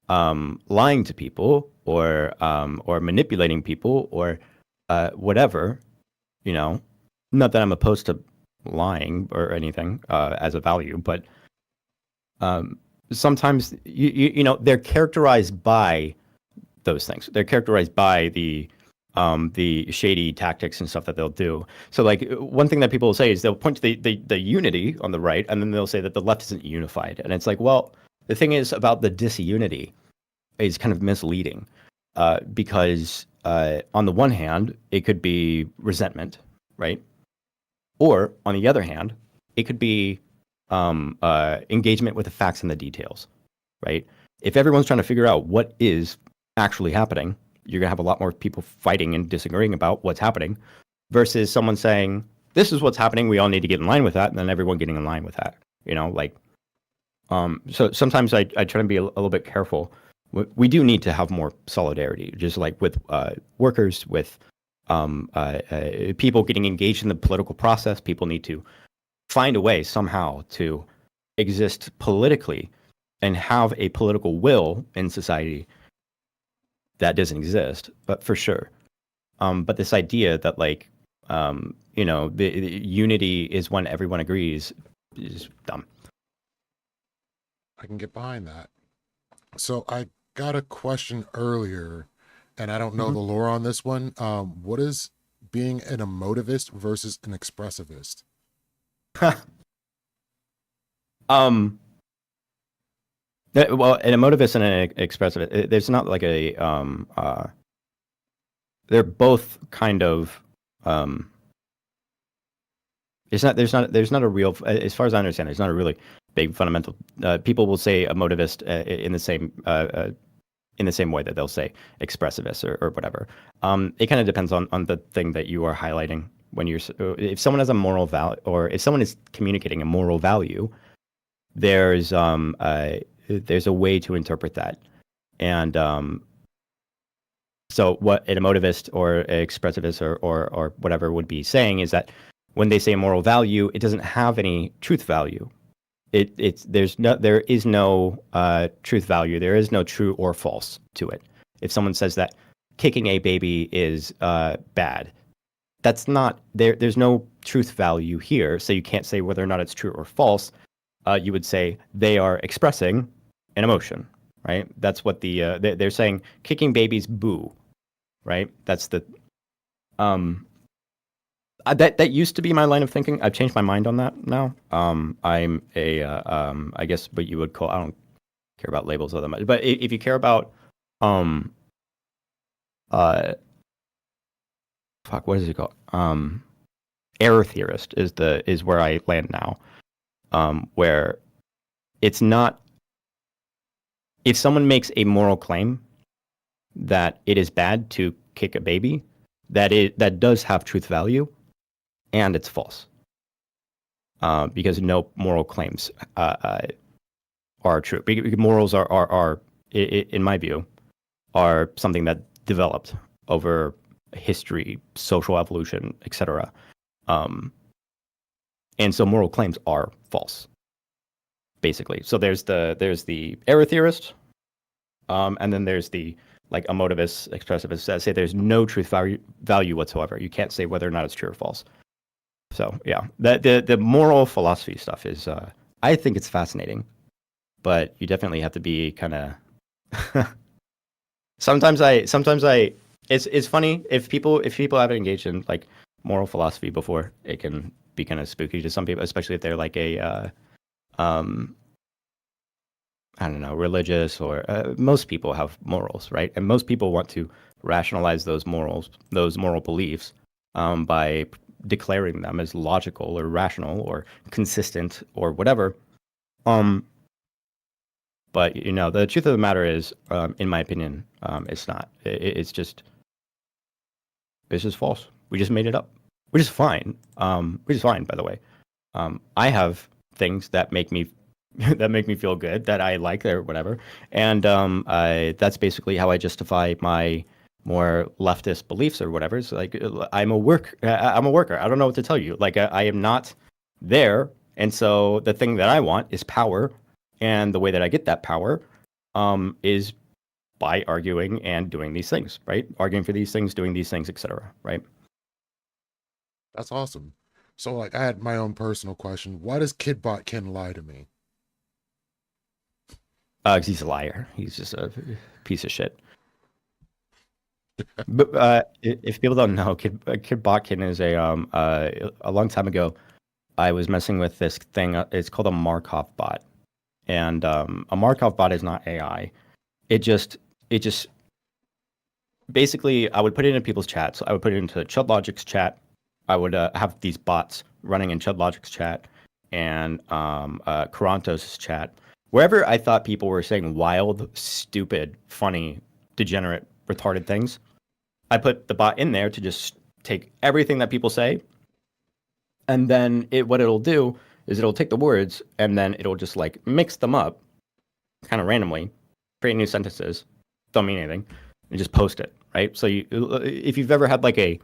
lying to people or manipulating people or whatever, you know, not that I'm opposed to lying or anything as a value, but sometimes you know they're characterized by those things. They're characterized by the shady tactics and stuff that they'll do. So like one thing that people will say is they'll point to the unity on the right, and then they'll say that the left isn't unified. And it's like, well, the thing is about the disunity is kind of misleading because on the one hand, it could be resentment, right? Or on the other hand, it could be engagement with the facts and the details, right? If everyone's trying to figure out what is actually happening, you're going to have a lot more people fighting and disagreeing about what's happening versus someone saying, this is what's happening, we all need to get in line with that, and then everyone getting in line with that, you know, like, so sometimes I try to be a little bit careful. We do need to have more solidarity, just like with workers, with people getting engaged in the political process. People need to find a way somehow to exist politically and have a political will in society that doesn't exist, but for sure. But this idea that like, you know, the unity is when everyone agrees is dumb. I can get behind that. So I got a question earlier, and I don't know the lore on this one. What is being an emotivist versus an expressivist? Well, an emotivist and an expressivist, there's not like a they're both kind of there's not a real, as far as I understand, there's not a really big fundamental. People will say emotivist in the same way that they'll say expressivist or whatever. It kind of depends on the thing that you are highlighting. When you're, if someone has a moral value, or if someone is communicating a moral value, there's a way to interpret that. And so what an emotivist or an expressivist or whatever would be saying is that when they say moral value, it doesn't have any truth value. There is no truth value. There is no true or false to it. If someone says that kicking a baby is bad, that's not there. There's no truth value here, so you can't say whether or not it's true or false. You would say they are expressing an emotion, right? That's what they're saying. Kicking babies, boo, right? That's the that used to be my line of thinking. I've changed my mind on that now. I'm a I guess what you would call, I don't care about labels all that much, but if you care about what is it called? Error theorist is where I land now. Where it's not, if someone makes a moral claim that it is bad to kick a baby, that does have truth value, and it's false. Because no moral claims are true. Because morals are, in my view, are something that developed over history, social evolution, etc. And so moral claims are false, basically. So there's the error theorist, and then there's the like emotivist, expressivist that say there's no truth value whatsoever. You can't say whether or not it's true or false. So yeah, the moral philosophy stuff is I think it's fascinating, but you definitely have to be kind of. Sometimes it's funny if people haven't engaged in like moral philosophy before, it can be kind of spooky to some people, especially if they're like a I don't know, religious, or most people have morals, right? And most people want to rationalize those moral beliefs by declaring them as logical or rational or consistent or whatever. But you know, the truth of the matter is, in my opinion, it's not. It's just false. We just made it up, which is fine. Which is fine, by the way. I have things that make me feel good, that I like or whatever, and that's basically how I justify my more leftist beliefs or whatever. It's like I'm a worker. I don't know what to tell you. Like I am not there, and so the thing that I want is power, and the way that I get that power is by arguing and doing these things, right? Arguing for these things, doing these things, etc. Right? That's awesome. So, like, I had my own personal question. Why does KidNotKin lie to me? 'Cause he's a liar. He's just a piece of shit. But if people don't know, KidNotkin is a long time ago. I was messing with this thing. It's called a Markov bot, and a Markov bot is not AI. It just basically I would put it into people's chats. I would put it into ChudLogic's chat. I would have these bots running in ChudLogic's chat and Karantos' chat. Wherever I thought people were saying wild, stupid, funny, degenerate, retarded things, I put the bot in there to just take everything that people say, and then what it'll do is it'll take the words and then it'll just like mix them up kind of randomly, create new sentences, don't mean anything, and just post it, right? So if you've ever had like a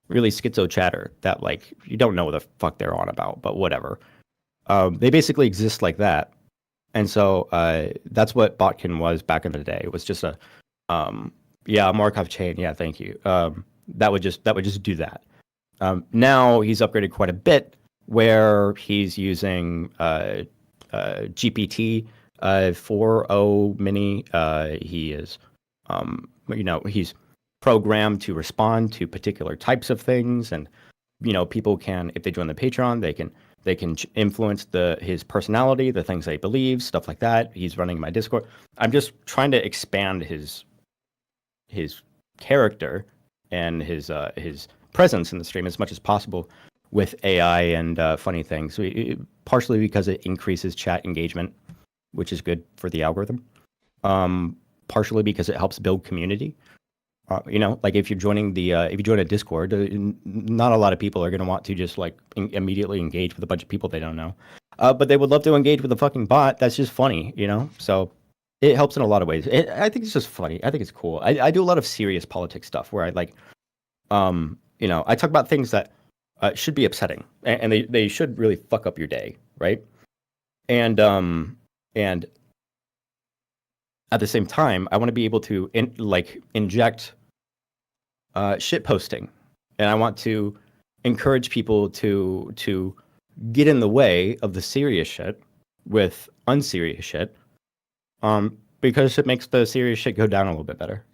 really schizo chatter that like you don't know what the fuck they're on about, but whatever, they basically exist like that. And so that's what Botkin was back in the day. It was just a Markov chain. Yeah, thank you. That would just do that. Now he's upgraded quite a bit, where he's using GPT 4.0 mini. He is, he's programmed to respond to particular types of things, and people can, if they join the Patreon, they can influence his personality, the things that he believes, stuff like that. He's running my Discord. I'm just trying to expand his character and his presence in the stream as much as possible with AI and funny things. Partially because it increases chat engagement, which is good for the algorithm. Partially because it helps build community. Like if you're joining if you join a Discord, not a lot of people are going to want to just like immediately engage with a bunch of people they don't know. But they would love to engage with a fucking bot that's just funny, So it helps in a lot of ways. I think it's just funny. I think it's cool. I do a lot of serious politics stuff where I like, I talk about things that should be upsetting and they should really fuck up your day, right? And at the same time, I want to be able to inject shit posting, and I want to encourage people to get in the way of the serious shit with unserious shit, because it makes the serious shit go down a little bit better,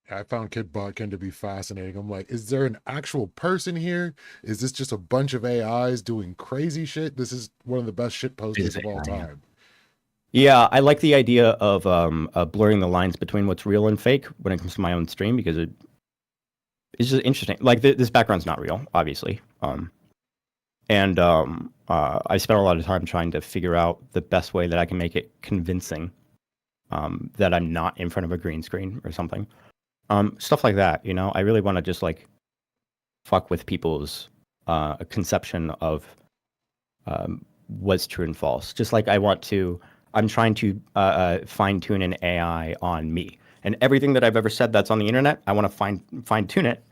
I found KidNotkin to be fascinating. I'm like, is there an actual person here? Is this just a bunch of AIs doing crazy shit? This is one of the best shit posters of all time. Yeah, I like the idea of blurring the lines between what's real and fake when it comes to my own stream, because it's just interesting. Like this background's not real, obviously, and I spent a lot of time trying to figure out the best way that I can make it convincing, that I'm not in front of a green screen or something, stuff like that. I really want to just like fuck with people's conception of what's true and false. Just like I'm trying to fine tune an AI on me, and everything that I've ever said that's on the internet, I want to fine tune it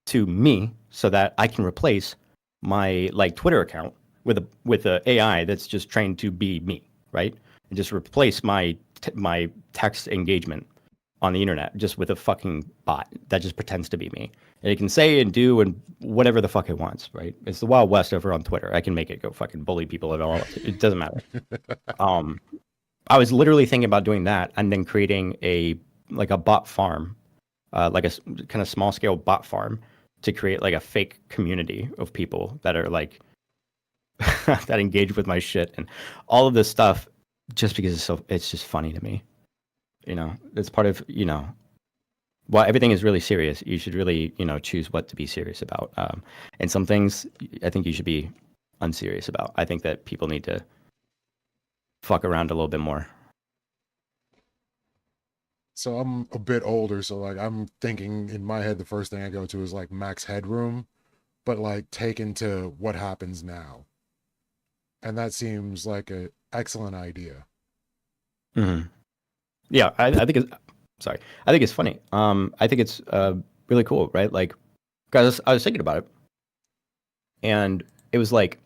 to me so that I can replace my Twitter account with a AI that's just trained to be me, right? And just replace my text engagement on the internet just with a fucking bot that just pretends to be me, and it can say and do and whatever the fuck it wants, right? It's the Wild West over on Twitter. I can make it go fucking bully people at all. It doesn't matter. I was literally thinking about doing that and then creating a bot farm, like a kind of small scale bot farm, to create like a fake community of people that are like that engage with my shit and all of this stuff, just because it's just funny to me. It's part of, while everything is really serious, you should really, choose what to be serious about. And some things I think you should be unserious about. I think that people need to fuck around a little bit more. So I'm a bit older, so like I'm thinking in my head, the first thing I go to is like Max Headroom, but like taken to what happens now. And that seems like an excellent idea. Mm-hmm. Yeah, I think it's I think it's funny. I think it's really cool, right? Like, guys, I was thinking about it, and it was like,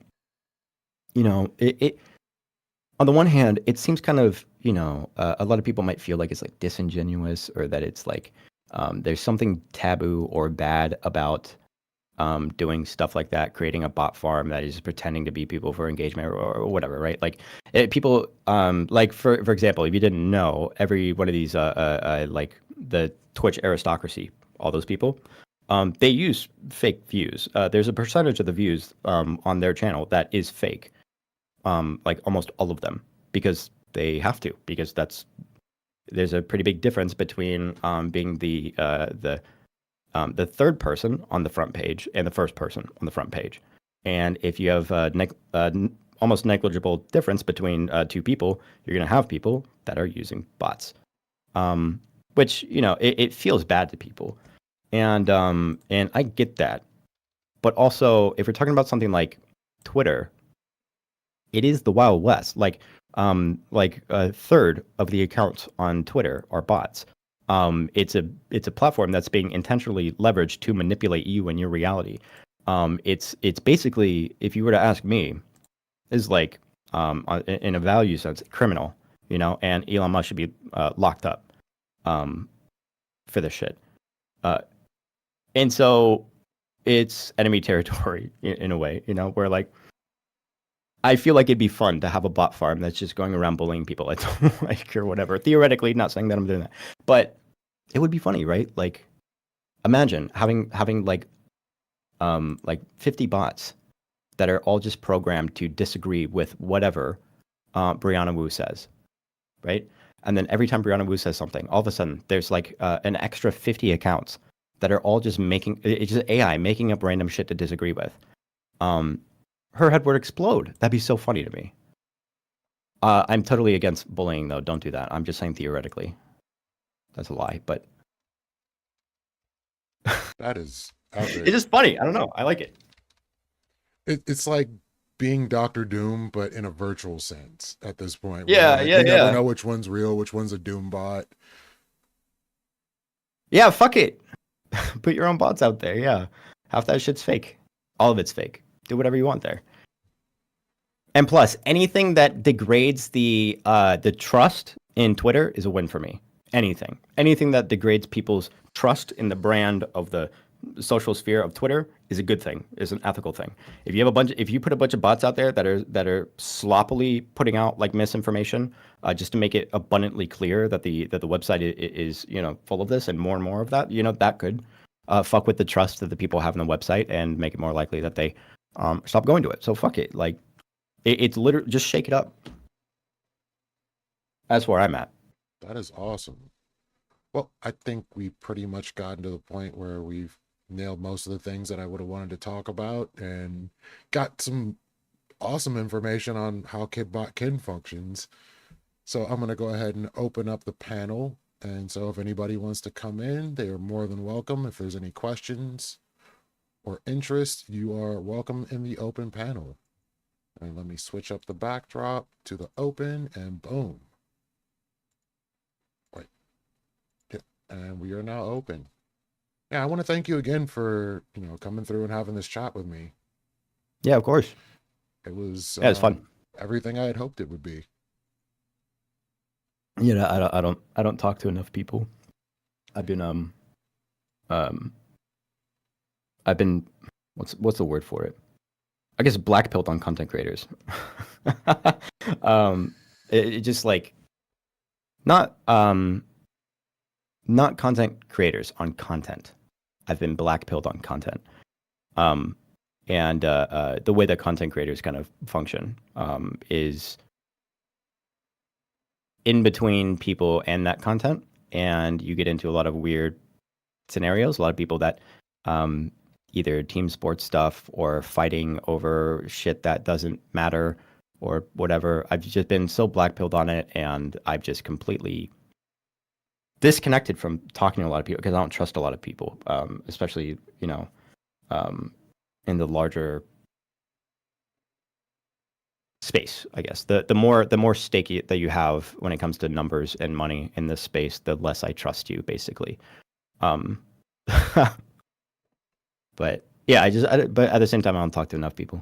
on the one hand, it seems kind of, a lot of people might feel like it's like disingenuous, or that it's like there's something taboo or bad about doing stuff like that, creating a bot farm that is pretending to be people for engagement, or whatever, right? Like people, like for example, if you didn't know, every one of these, like the Twitch aristocracy, all those people, they use fake views. There's a percentage of the views on their channel that is fake, like almost all of them, because they have to, because there's a pretty big difference between being the third person on the front page and the first person on the front page. And if you have almost negligible difference between two people, you're going to have people that are using bots, which, it feels bad to people. And I get that. But also, if we're talking about something like Twitter, it is the Wild West. Like a third of the accounts on Twitter are bots. It's a platform that's being intentionally leveraged to manipulate you and your reality. It's basically, if you were to ask me, is like in a value sense, criminal, and Elon Musk should be locked up for this shit. And so it's enemy territory in a way, where like I feel like it'd be fun to have a bot farm that's just going around bullying people I don't like or whatever. Theoretically, not saying that I'm doing that, but it would be funny, right? Like, imagine having like 50 bots that are all just programmed to disagree with whatever Brianna Wu says, right? And then every time Brianna Wu says something, all of a sudden there's like an extra 50 accounts that are all just it's just AI making up random shit to disagree with. Her head would explode. That'd be so funny to me. I'm totally against bullying, though. Don't do that. I'm just saying theoretically. That's a lie, but That is outrageous. it's just funny. I don't know. I like it. It's like being Doctor Doom, but in a virtual sense at this point. Yeah, Like, yeah, you never yeah. know which one's real, which one's a Doom bot. Yeah, fuck it. Put your own bots out there. Yeah, half that shit's fake. All of it's fake. Do whatever you want there. And plus, anything that degrades the trust in Twitter is a win for me. Anything that degrades people's trust in the brand of the social sphere of Twitter is a good thing. Is an ethical thing. If you put a bunch of bots out there that are sloppily putting out like misinformation, just to make it abundantly clear that the website is full of this and more of that, that could fuck with the trust that the people have in the website and make it more likely that they stop going to it. So fuck it. Like it's literally just shake it up. That's where I'm at. That is awesome. Well, I think we pretty much gotten to the point where we've nailed most of the things that I would have wanted to talk about and got some awesome information on how KIDNOTKIN functions. So I'm going to go ahead and open up the panel. And so if anybody wants to come in, they are more than welcome. If there's any questions or interest, you are welcome in the open panel. And let me switch up the backdrop to the open, and boom. Wait. Yeah, and we are now open. Yeah, I want to thank you again for, coming through and having this chat with me. Yeah, of course. It was it's fun. Everything I had hoped it would be. Yeah, I don't talk to enough people. I've been what's the word for it? I guess blackpilled on content creators. It just like not content creators on content. I've been blackpilled on content. And the way that content creators kind of function is in between people and that content, and you get into a lot of weird scenarios. A lot of people that either team sports stuff or fighting over shit that doesn't matter or whatever. I've just been so blackpilled on it, and I've just completely disconnected from talking to a lot of people because I don't trust a lot of people, especially in the larger space. I guess the more stake that you have when it comes to numbers and money in this space, the less I trust you, basically. But yeah, but at the same time, I don't talk to enough people.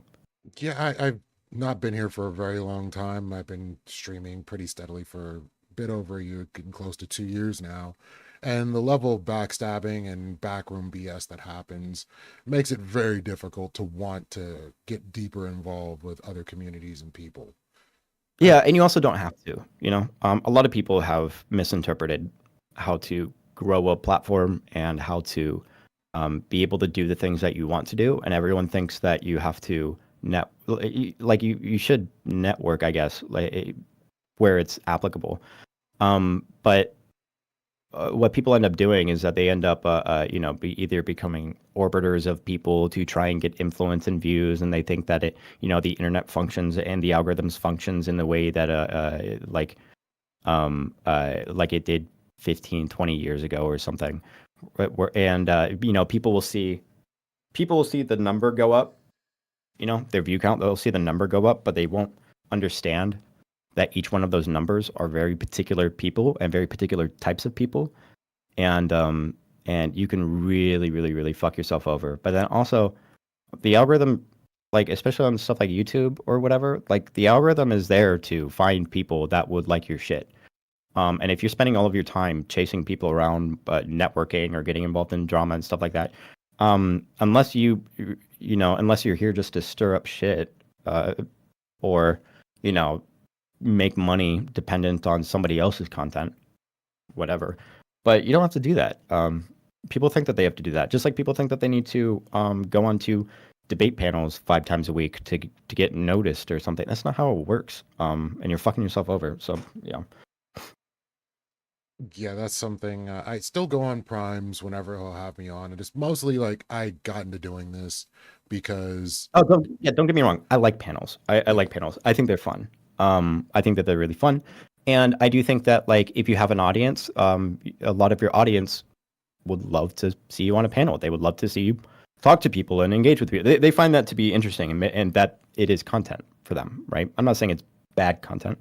Yeah, I've not been here for a very long time. I've been streaming pretty steadily for a bit over a year, getting close to 2 years now. And the level of backstabbing and backroom BS that happens makes it very difficult to want to get deeper involved with other communities and people. Yeah, and you also don't have to. A lot of people have misinterpreted how to grow a platform and how to be able to do the things that you want to do, and everyone thinks that you have to you should network, I guess, where it's applicable. But what people end up doing is that they end up, either becoming orbiters of people to try and get influence and views, and they think that the internet functions and the algorithms functions in the way that, like it did 15, 20 years ago or something. And people will see the number go up, their view count. They'll see the number go up, but they won't understand that each one of those numbers are very particular people and very particular types of people, and you can really, really, really fuck yourself over. But then also, the algorithm, like especially on stuff like YouTube or whatever, like the algorithm is there to find people that would like your shit. And if you're spending all of your time chasing people around, networking or getting involved in drama and stuff like that, unless unless you're here just to stir up shit, or make money dependent on somebody else's content, whatever. But you don't have to do that. People think that they have to do that, just like people think that they need to go onto debate panels 5 times a week to get noticed or something. That's not how it works. And you're fucking yourself over. So yeah. Yeah, that's something. I still go on primes whenever he'll have me on. And it's mostly like I got into doing this because. Oh, don't get me wrong. I like panels. I like panels. I think they're fun. I think that they're really fun. And I do think that, like, if you have an audience, a lot of your audience would love to see you on a panel. They would love to see you talk to people and engage with people. They find that to be interesting, and that it is content for them, right? I'm not saying it's bad content.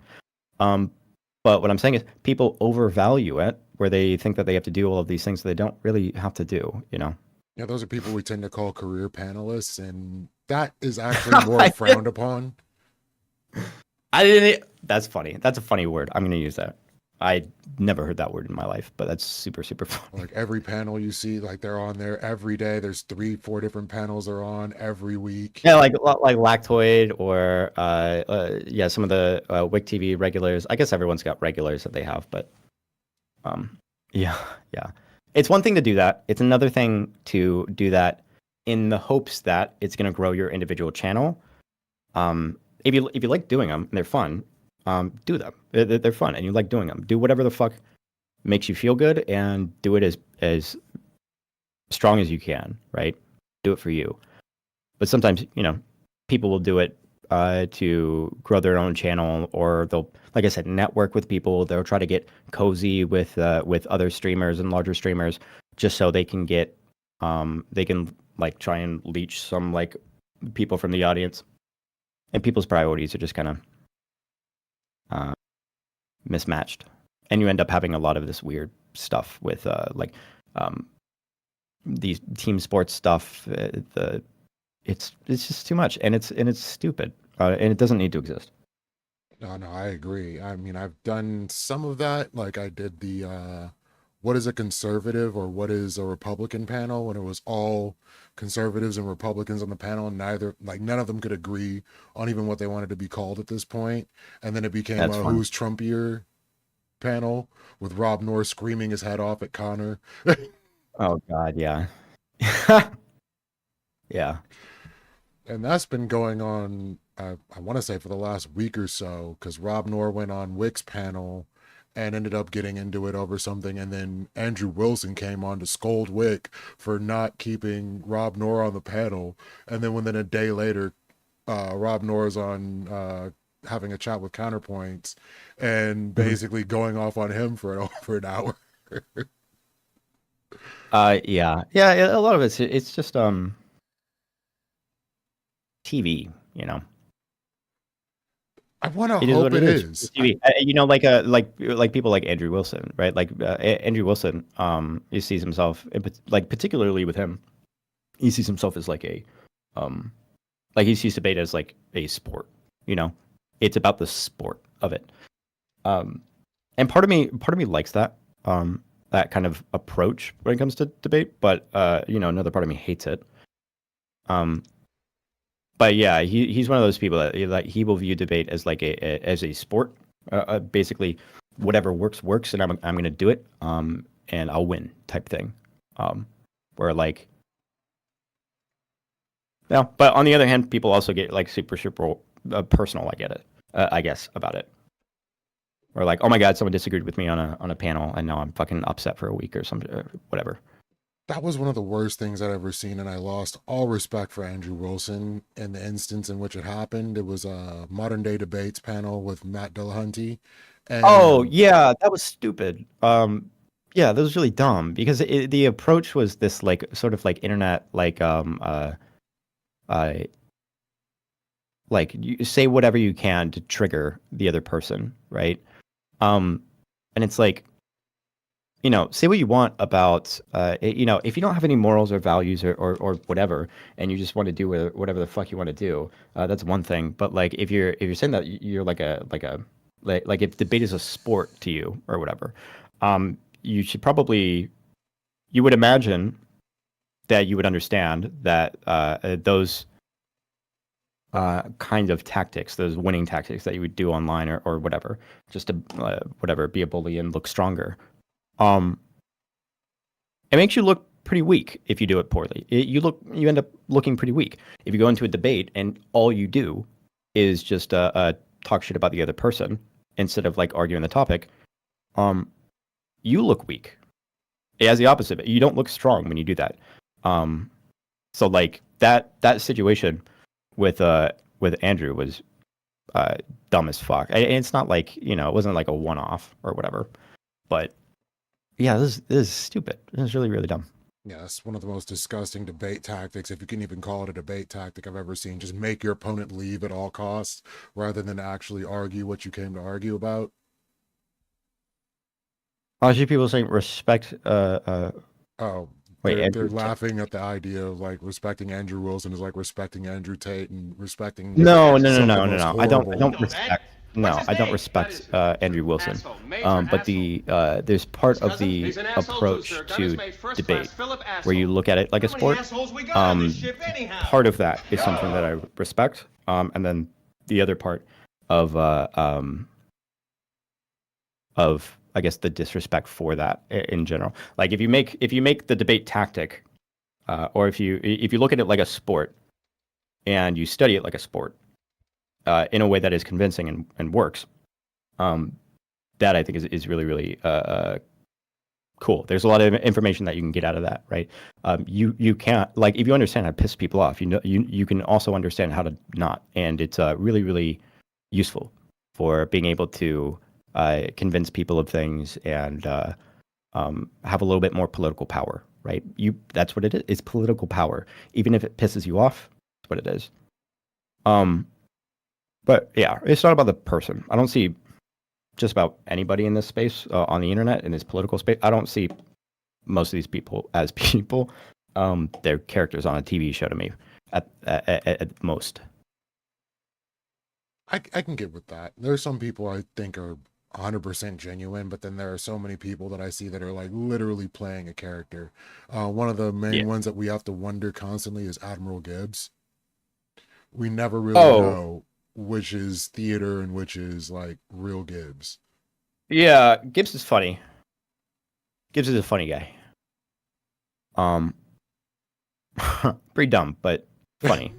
But what I'm saying is people overvalue it, where they think that they have to do all of these things that they don't really have to do, Yeah, those are people we tend to call career panelists, and that is actually more frowned upon. That's funny. That's a funny word. I'm going to use that. I never heard that word in my life, but that's super, super funny. Like every panel you see, like they're on there every day. There's 3-4 different panels they're on every week. Yeah, like Lactoid or some of the WIC TV regulars. I guess everyone's got regulars that they have, but yeah. It's one thing to do that. It's another thing to do that in the hopes that it's going to grow your individual channel. If you like doing them and they're fun, do them. They're fun and you like doing them. Do whatever the fuck makes you feel good and do it as strong as you can, right? Do it for you. But sometimes, people will do it to grow their own channel, or they'll, like I said, network with people. They'll try to get cozy with other streamers and larger streamers just so they can get, they can like try and leech some like people from the audience. And people's priorities are just kind of mismatched. And you end up having a lot of this weird stuff with these team sports stuff. It's just too much, and it's stupid, and it doesn't need to exist. No, I agree. I mean, I've done some of that. Like I did the what is a conservative or what is a Republican panel, when it was all conservatives and Republicans on the panel, and none of them could agree on even what they wanted to be called at this point. And then it became a who's Trumpier panel with Rob North screaming his head off at Connor. Oh God, yeah. Yeah. And that's been going on, I want to say, for the last week or so, because Rob Noor went on Wick's panel and ended up getting into it over something, and then Andrew Wilson came on to scold Wick for not keeping Rob Noor on the panel, and then within a day later, Rob Noor's on having a chat with Counterpoints and basically going off on him for an hour. Yeah, a lot of it's just TV, I want to hope it is. TV. Like people like Andrew Wilson, right? Like Andrew Wilson, he sees himself, like particularly with him, he sees himself as like a, like he sees debate as like a sport, You know, it's about the sport of it. And part of me likes that that kind of approach when it comes to debate, but another part of me hates it. But yeah, he's one of those people that like he will view debate as like as a sport. Basically, whatever works, and I'm going to do it. And I'll win type thing. Where like, yeah. But on the other hand, people also get like super personal. I guess about it. Or like, oh my God, someone disagreed with me on a panel, and now I'm fucking upset for a week or something, or whatever. That was one of the worst things I'd ever seen, and I lost all respect for Andrew Wilson in the instance in which it happened. It was a modern day debates panel with Matt Dillahunty. And Oh yeah, that was stupid. Yeah, that was really dumb because the approach was this like sort of like internet like you say whatever you can to trigger the other person, right? And it's like, say what you want about, if you don't have any morals or values or whatever, and you just want to do whatever the fuck you want to do, that's one thing. But like, if you're saying that you're like if debate is a sport to you or whatever, you should probably, you would imagine that you would understand that those kind of tactics, those winning tactics that you would do online or whatever, just to be a bully and look stronger. It makes you look pretty weak if you do it poorly. You end up looking pretty weak if you go into a debate and all you do is just talk shit about the other person instead of like arguing the topic. You look weak. It has the opposite. You don't look strong when you do that. So like that situation with Andrew was dumb as fuck. And it's not like, it wasn't like a one-off or whatever. But yeah, this is stupid. This is really, really dumb. yeah, it's one of the most disgusting debate tactics, if you can even call it a debate tactic, I've ever seen. Just make your opponent leave at all costs rather than actually argue what you came to argue about. I see people saying respect. Oh, wait, they're laughing at the idea of like respecting Andrew Wilson is like respecting Andrew Tate and respecting. No. something I most don't horrible. respect. No, I don't respect Andrew Wilson. But there's part of the approach to debate where you look at it like a sport. Part of that is something that I respect. And then the other part of I guess the disrespect for that in general. Like if you make the debate tactic, or if you look at it like a sport, and you study it like a sport, in a way that is convincing and works, that I think is really, really cool. There's a lot of information that you can get out of that, right? You can't, like, if you understand how to piss people off, you can also understand how to not, and it's really, really useful for being able to convince people of things and have a little bit more political power, right? That's what it is. It's political power, even if it pisses you off. That's what it is. But yeah, it's not about the person. I don't see just about anybody in this space on the internet, in this political space. I don't see most of these people as people. They're characters on a TV show to me at most. I can get with that. There's some people I think are 100% genuine, but then there are so many people that I see that are like literally playing a character. One of the main ones that we have to wonder constantly is Admiral Gibbs. We never really know which is theater and which is like real Gibbs. Yeah, Gibbs is funny. Gibbs is a funny guy. Pretty dumb, but funny.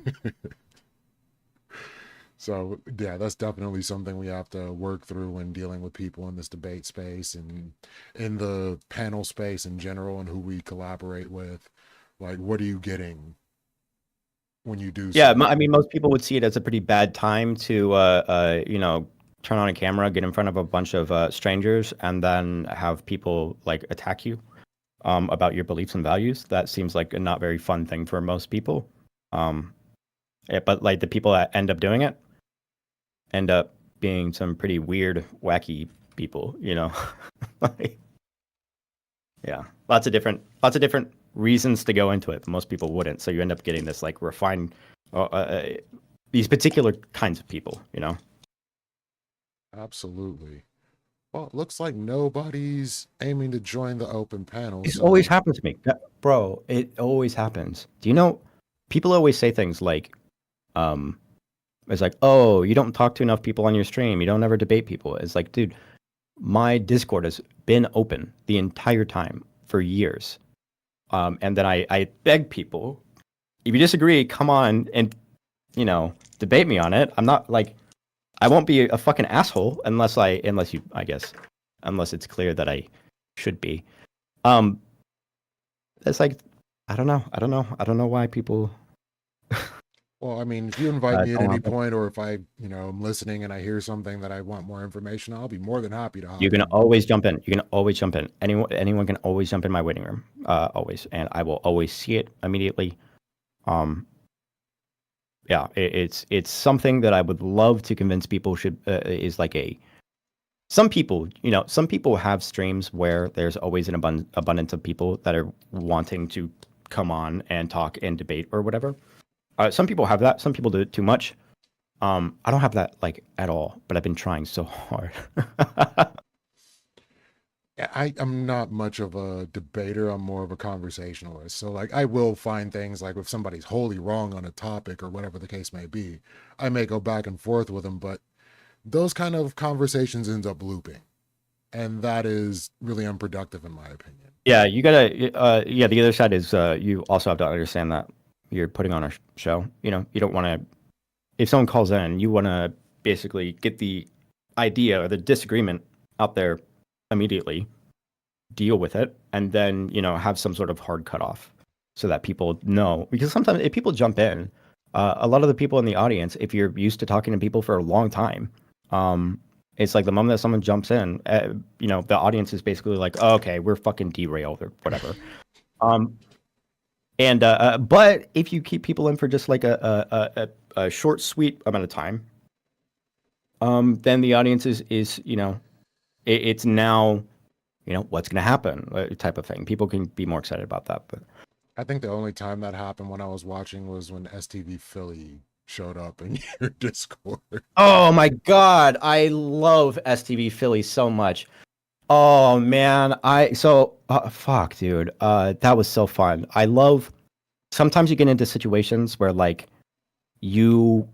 So yeah, that's definitely something we have to work through when dealing with people in this debate space and in the panel space in general, and who we collaborate with. Like, what are you getting when you do? Yeah, I mean, most people would see it as a pretty bad time to, turn on a camera, get in front of a bunch of strangers, and then have people like attack you about your beliefs and values. That seems like a not very fun thing for most people. But like the people that end up doing it end up being some pretty weird, wacky people, Like, yeah, lots of different reasons to go into it, but most people wouldn't. So you end up getting this like refined, these particular kinds of people, you know. Absolutely. Well, it looks like nobody's aiming to join the open panel. It So, always happens to me, bro. It always happens. Do you know? People always say things like, it's like, oh, you don't talk to enough people on your stream. You don't ever debate people. It's like, dude, my Discord has been open the entire time for years. And then I beg people, if you disagree, come on and, you know, debate me on it. I'm not like, I won't be a fucking asshole unless it's clear that I should be. It's like, I don't know why people. well, I mean, if you invite me at don't any want to- point, or if I, am listening and I hear something that I want more information, I'll be more than happy to hop You can in. always jump in. You can always jump in. Anyone can always jump in my waiting room. Always, and I will always see it immediately. Yeah, it's something that I would love to convince people should is like a. Some people have streams where there's always an abundance of people that are wanting to come on and talk and debate or whatever. Some people have that. Some people do it too much. I don't have that like at all, but I've been trying so hard. I'm not much of a debater. I'm more of a conversationalist. So, like, I will find things like if somebody's wholly wrong on a topic or whatever the case may be, I may go back and forth with them, but those kind of conversations end up looping. And that is really unproductive, in my opinion. Yeah, you gotta. The other side is you also have to understand that you're putting on a show. You know, you don't want to. If someone calls in, you want to basically get the idea or the disagreement out there immediately, deal with it, and then have some sort of hard cutoff so that people know. Because sometimes if people jump in, a lot of the people in the audience, if you're used to talking to people for a long time, it's like the moment that someone jumps in, the audience is basically like, oh, okay, we're fucking derailed or whatever. But if you keep people in for just like a short, sweet amount of time, then the audience is it's now, what's going to happen type of thing. People can be more excited about that. But I think the only time that happened when I was watching was when STV Philly showed up in your Discord. Oh my God, I love STV Philly so much. Oh man, fuck, dude. That was so fun. I love. Sometimes you get into situations where like you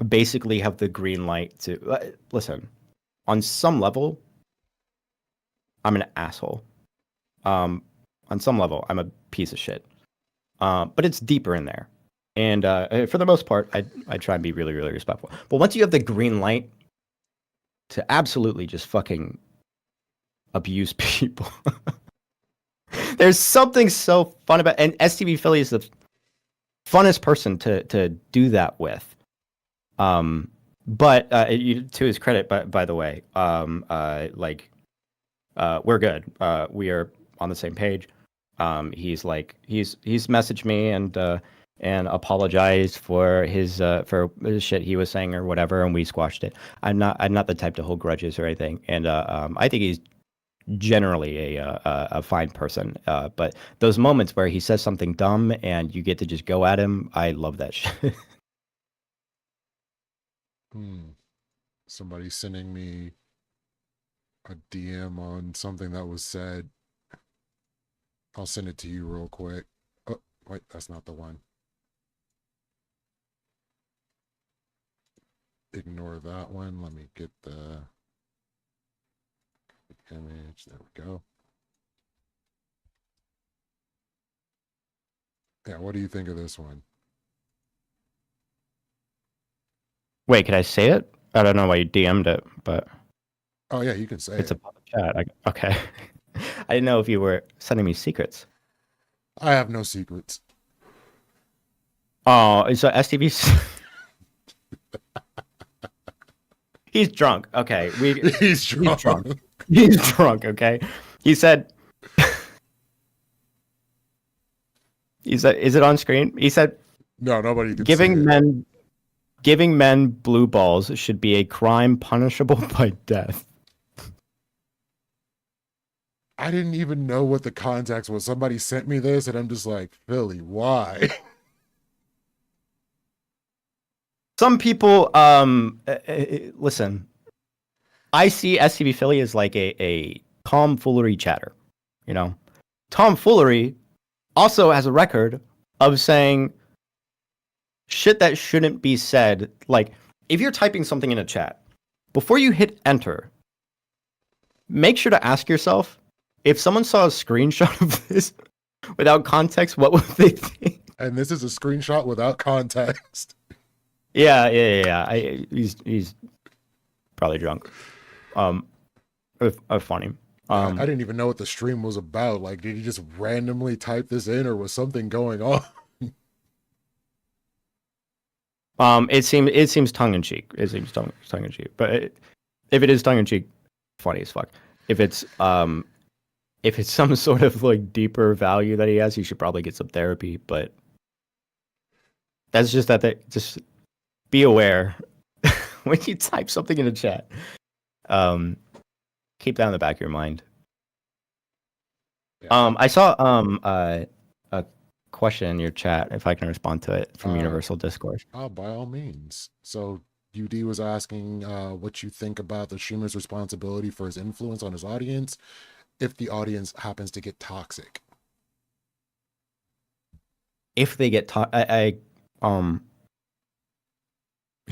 basically have the green light to listen. On some level, I'm an asshole. On some level, I'm a piece of shit. But it's deeper in there. And for the most part, I try and be really, really respectful. But once you have the green light to absolutely just fucking abuse people, there's something so fun about. And STV Philly is the funnest person to do that with. But to his credit, by the way, we're good. We are on the same page. He's messaged me and apologized for his shit he was saying or whatever, and we squashed it. I'm not the type to hold grudges or anything, and I think he's generally a fine person. But those moments where he says something dumb and you get to just go at him, I love that shit. Somebody sending me a DM on something that was said. I'll send it to you real quick. Oh, wait, that's not the one. Ignore that one. Let me get the image. There we go. Yeah, what do you think of this one? Wait, can I say it? I don't know why you DM'd it, but Oh yeah, you can say it's it. a public chat. Okay. I didn't know if you were sending me secrets. I have no secrets. Oh, so STV's he's drunk. Okay, He's drunk. He's drunk. Okay, he said. He said, "Is it on screen?" He said, No, nobody can Giving men blue balls should be a crime punishable by death." I didn't even know what the context was. Somebody sent me this, and I'm just like, Philly, why? Some people, listen. I see SCV Philly as like a tomfoolery chatter. You know, tomfoolery also has a record of saying shit that shouldn't be said. Like, if you're typing something in a chat, before you hit enter, make sure to ask yourself, if someone saw a screenshot of this without context, what would they think? And this is a screenshot without context. Yeah. He's probably drunk. Funny. I didn't even know what the stream was about. Like, did he just randomly type this in, or was something going on? It seems tongue in cheek. It seems tongue in cheek. But if it is tongue in cheek, funny as fuck. If it's some sort of like deeper value that he has, he should probably get some therapy. But that's just just be aware when you type something in the chat. Keep that in the back of your mind. Yeah. I saw a question in your chat, if I can respond to it, from Universal Discourse. Oh, by all means. So UD was asking what you think about the streamer's responsibility for his influence on his audience if the audience happens to get toxic. If they get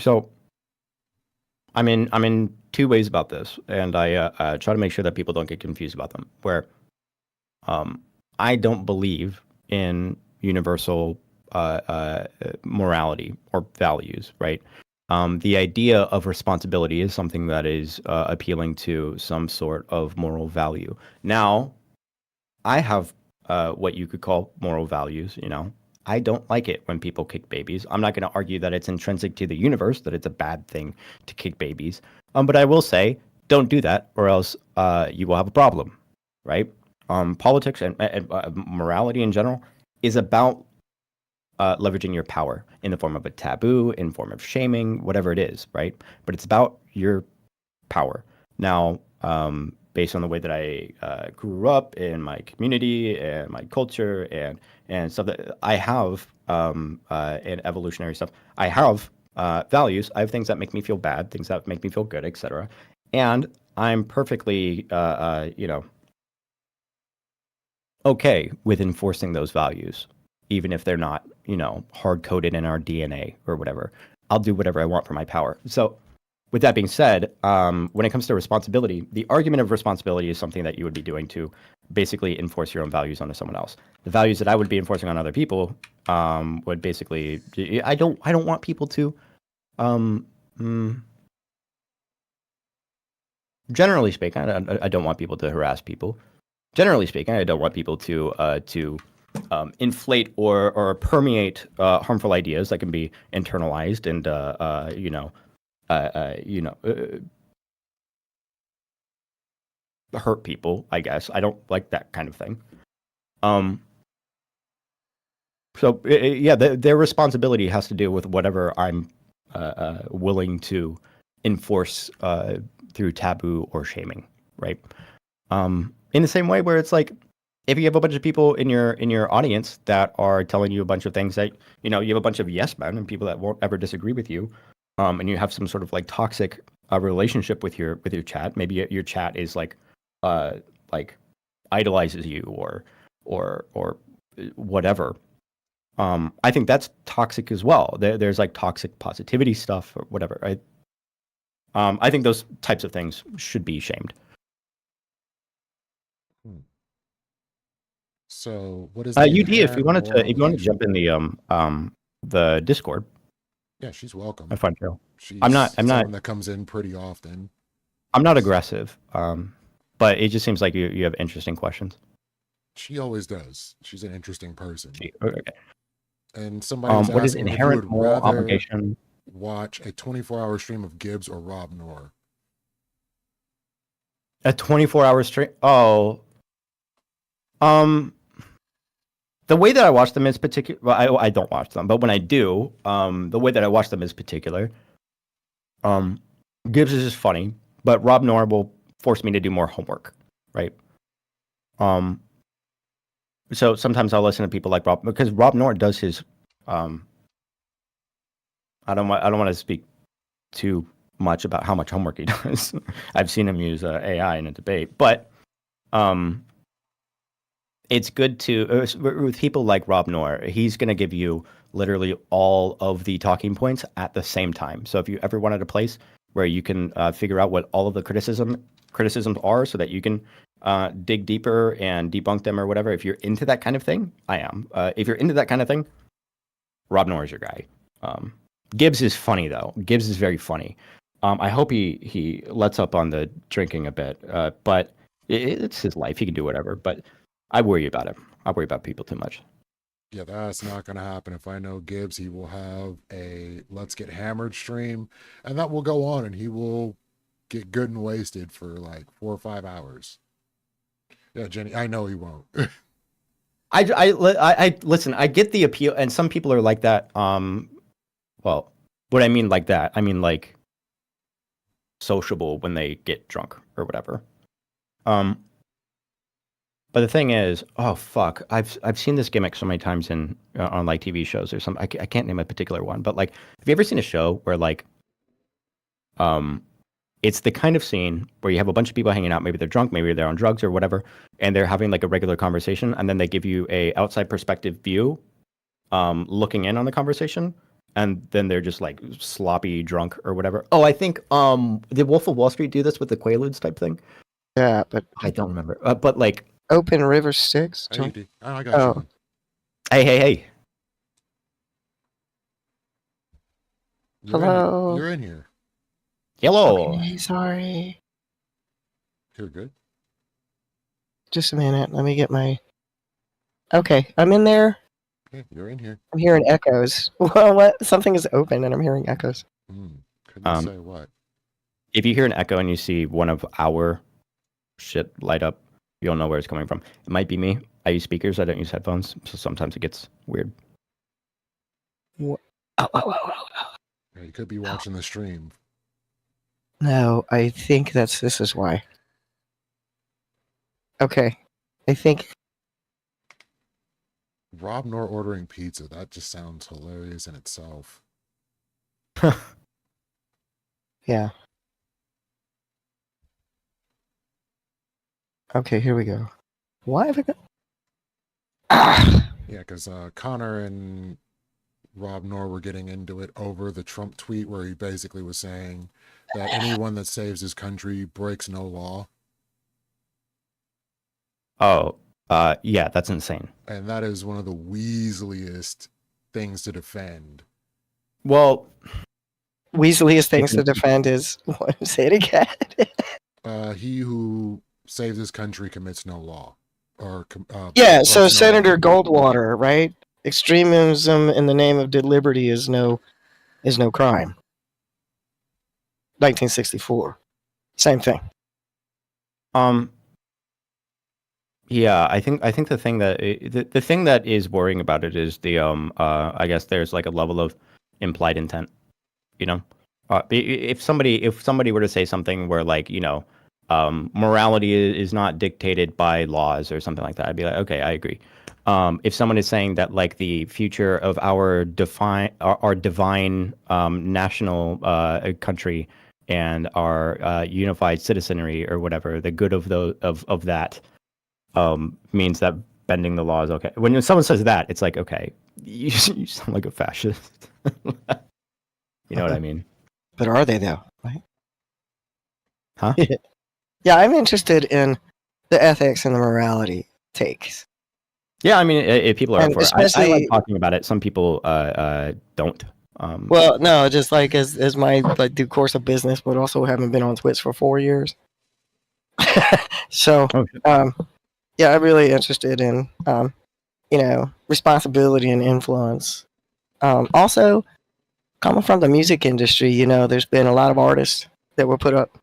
so I'm in two ways about this, and I try to make sure that people don't get confused about them. Where I don't believe in universal morality or values, right? The idea of responsibility is something that is appealing to some sort of moral value. Now, I have what you could call moral values, you know. I don't like it when people kick babies. I'm not going to argue that it's intrinsic to the universe, that it's a bad thing to kick babies. But I will say, don't do that, or else you will have a problem, right? Politics and morality in general is about leveraging your power in the form of a taboo, in form of shaming, whatever it is, right? But it's about your power. Now, based on the way that I grew up in my community and my culture and stuff that I have, and evolutionary stuff, I have values. I have things that make me feel bad, things that make me feel good, etc. And I'm perfectly, okay with enforcing those values, even if they're not, hard coded in our DNA or whatever. I'll do whatever I want for my power. So, with that being said, when it comes to responsibility, the argument of responsibility is something that you would be doing to basically enforce your own values onto someone else. The values that I would be enforcing on other people would basically, I don't want people to, generally speaking, I don't want people to harass people. Generally speaking, I don't want people to inflate or permeate harmful ideas that can be internalized and hurt people, I guess. I don't like that kind of thing. So their responsibility has to do with whatever I'm willing to enforce through taboo or shaming, right? In the same way where it's like, if you have a bunch of people in your audience that are telling you a bunch of things that, you have a bunch of yes men and people that won't ever disagree with you, and you have some sort of like toxic relationship with your chat. Maybe your chat is like idolizes you or whatever. I think that's toxic as well. There's like toxic positivity stuff or whatever, right? I think those types of things should be shamed. So what is UD? If you wanted to jump in the Discord. Yeah, she's welcome. I find you. I'm not someone that comes in pretty often. I'm not aggressive, but it just seems like you have interesting questions. She always does. She's an interesting person. Okay. And somebody was what is asking inherent if you would moral rather obligation? watch a 24-hour stream of Gibbs or Rob Noor. A 24-hour stream? Oh. The way that I watch them is particular. Well, I don't watch them, but when I do, the way that I watch them is particular. Gibbs is just funny, but Rob Noor will force me to do more homework, right? So sometimes I'll listen to people like Rob, because Rob Noor does his I don't want to speak too much about how much homework he does. I've seen him use AI in a debate, but it's good to with people like Rob Noor. He's going to give you literally all of the talking points at the same time. So if you ever wanted a place where you can figure out what all of the criticisms are, so that you can dig deeper and debunk them or whatever. If you're into that kind of thing, I am. If you're into that kind of thing, Rob Noor is your guy. Gibbs is funny though. Gibbs is very funny. I hope he lets up on the drinking a bit, but it's his life. He can do whatever. But I worry about him. I worry about people too much. Yeah, that's not going to happen. If I know Gibbs, he will have a Let's Get Hammered stream, and that will go on, and he will get good and wasted for like 4 or 5 hours. Yeah, Jenny, I know he won't. I listen. I get the appeal, and some people are like that. Well, what I mean like that, I mean like sociable when they get drunk or whatever. But the thing is, oh fuck, I've seen this gimmick so many times in on like TV shows or something. I can't name a particular one, but like, have you ever seen a show where like, it's the kind of scene where you have a bunch of people hanging out, maybe they're drunk, maybe they're on drugs or whatever, and they're having like a regular conversation, and then they give you a outside perspective view, looking in on the conversation, and then they're just like sloppy drunk or whatever. Oh, I think did Wolf of Wall Street do this with the Quaaludes type thing? Yeah, but I don't remember. But like, Open River Sticks. Hey, I got you. hey. Hello. You're in here. Hello. Okay, sorry. You're good. Just a minute. Let me get my. Okay, I'm in there. Okay, you're in here. I'm hearing echoes. Well, what? Something is open, and I'm hearing echoes. Couldn't say what. If you hear an echo and you see one of our shit light up, you'll know where it's coming from. It might be me. I use speakers. I don't use headphones, so sometimes it gets weird. Oh. Yeah, you could be watching the stream. No, I think this is why. Okay, I think. Rob Noor ordering pizza. That just sounds hilarious in itself. Yeah. Okay, here we go. Why have I got? Yeah, because Connor and Rob Noor were getting into it over the Trump tweet where he basically was saying that anyone that saves his country breaks no law. Oh, yeah, that's insane. And that is one of the weaseliest things to defend. Well, Weasley's things to defend is what? Say it again. He who saves his country commits no law. Or Yeah, so breaks no Senator law. Goldwater, right? Extremism in the name of liberty is no crime. 1964. Same thing. yeah, I think the thing that the thing that is worrying about it is the I guess there's like a level of implied intent, you know. If somebody were to say something where like, you know, morality is not dictated by laws or something like that, I'd be like, okay, I agree. If someone is saying that like the future of our divine national country and our unified citizenry or whatever, the good of that means that bending the law is okay. When someone says that, it's like, okay, you sound like a fascist. You know what I mean? But are they though? Right? Huh? Yeah, I'm interested in the ethics and the morality takes. Yeah, I mean, if people are And up for it, I like talking about it. Some people don't. Well, no, just like as my like do course of business, but also haven't been on Twitch for 4 years. So, yeah, I'm really interested in you know, responsibility and influence. Also, coming from the music industry, you know, there's been a lot of artists that were put up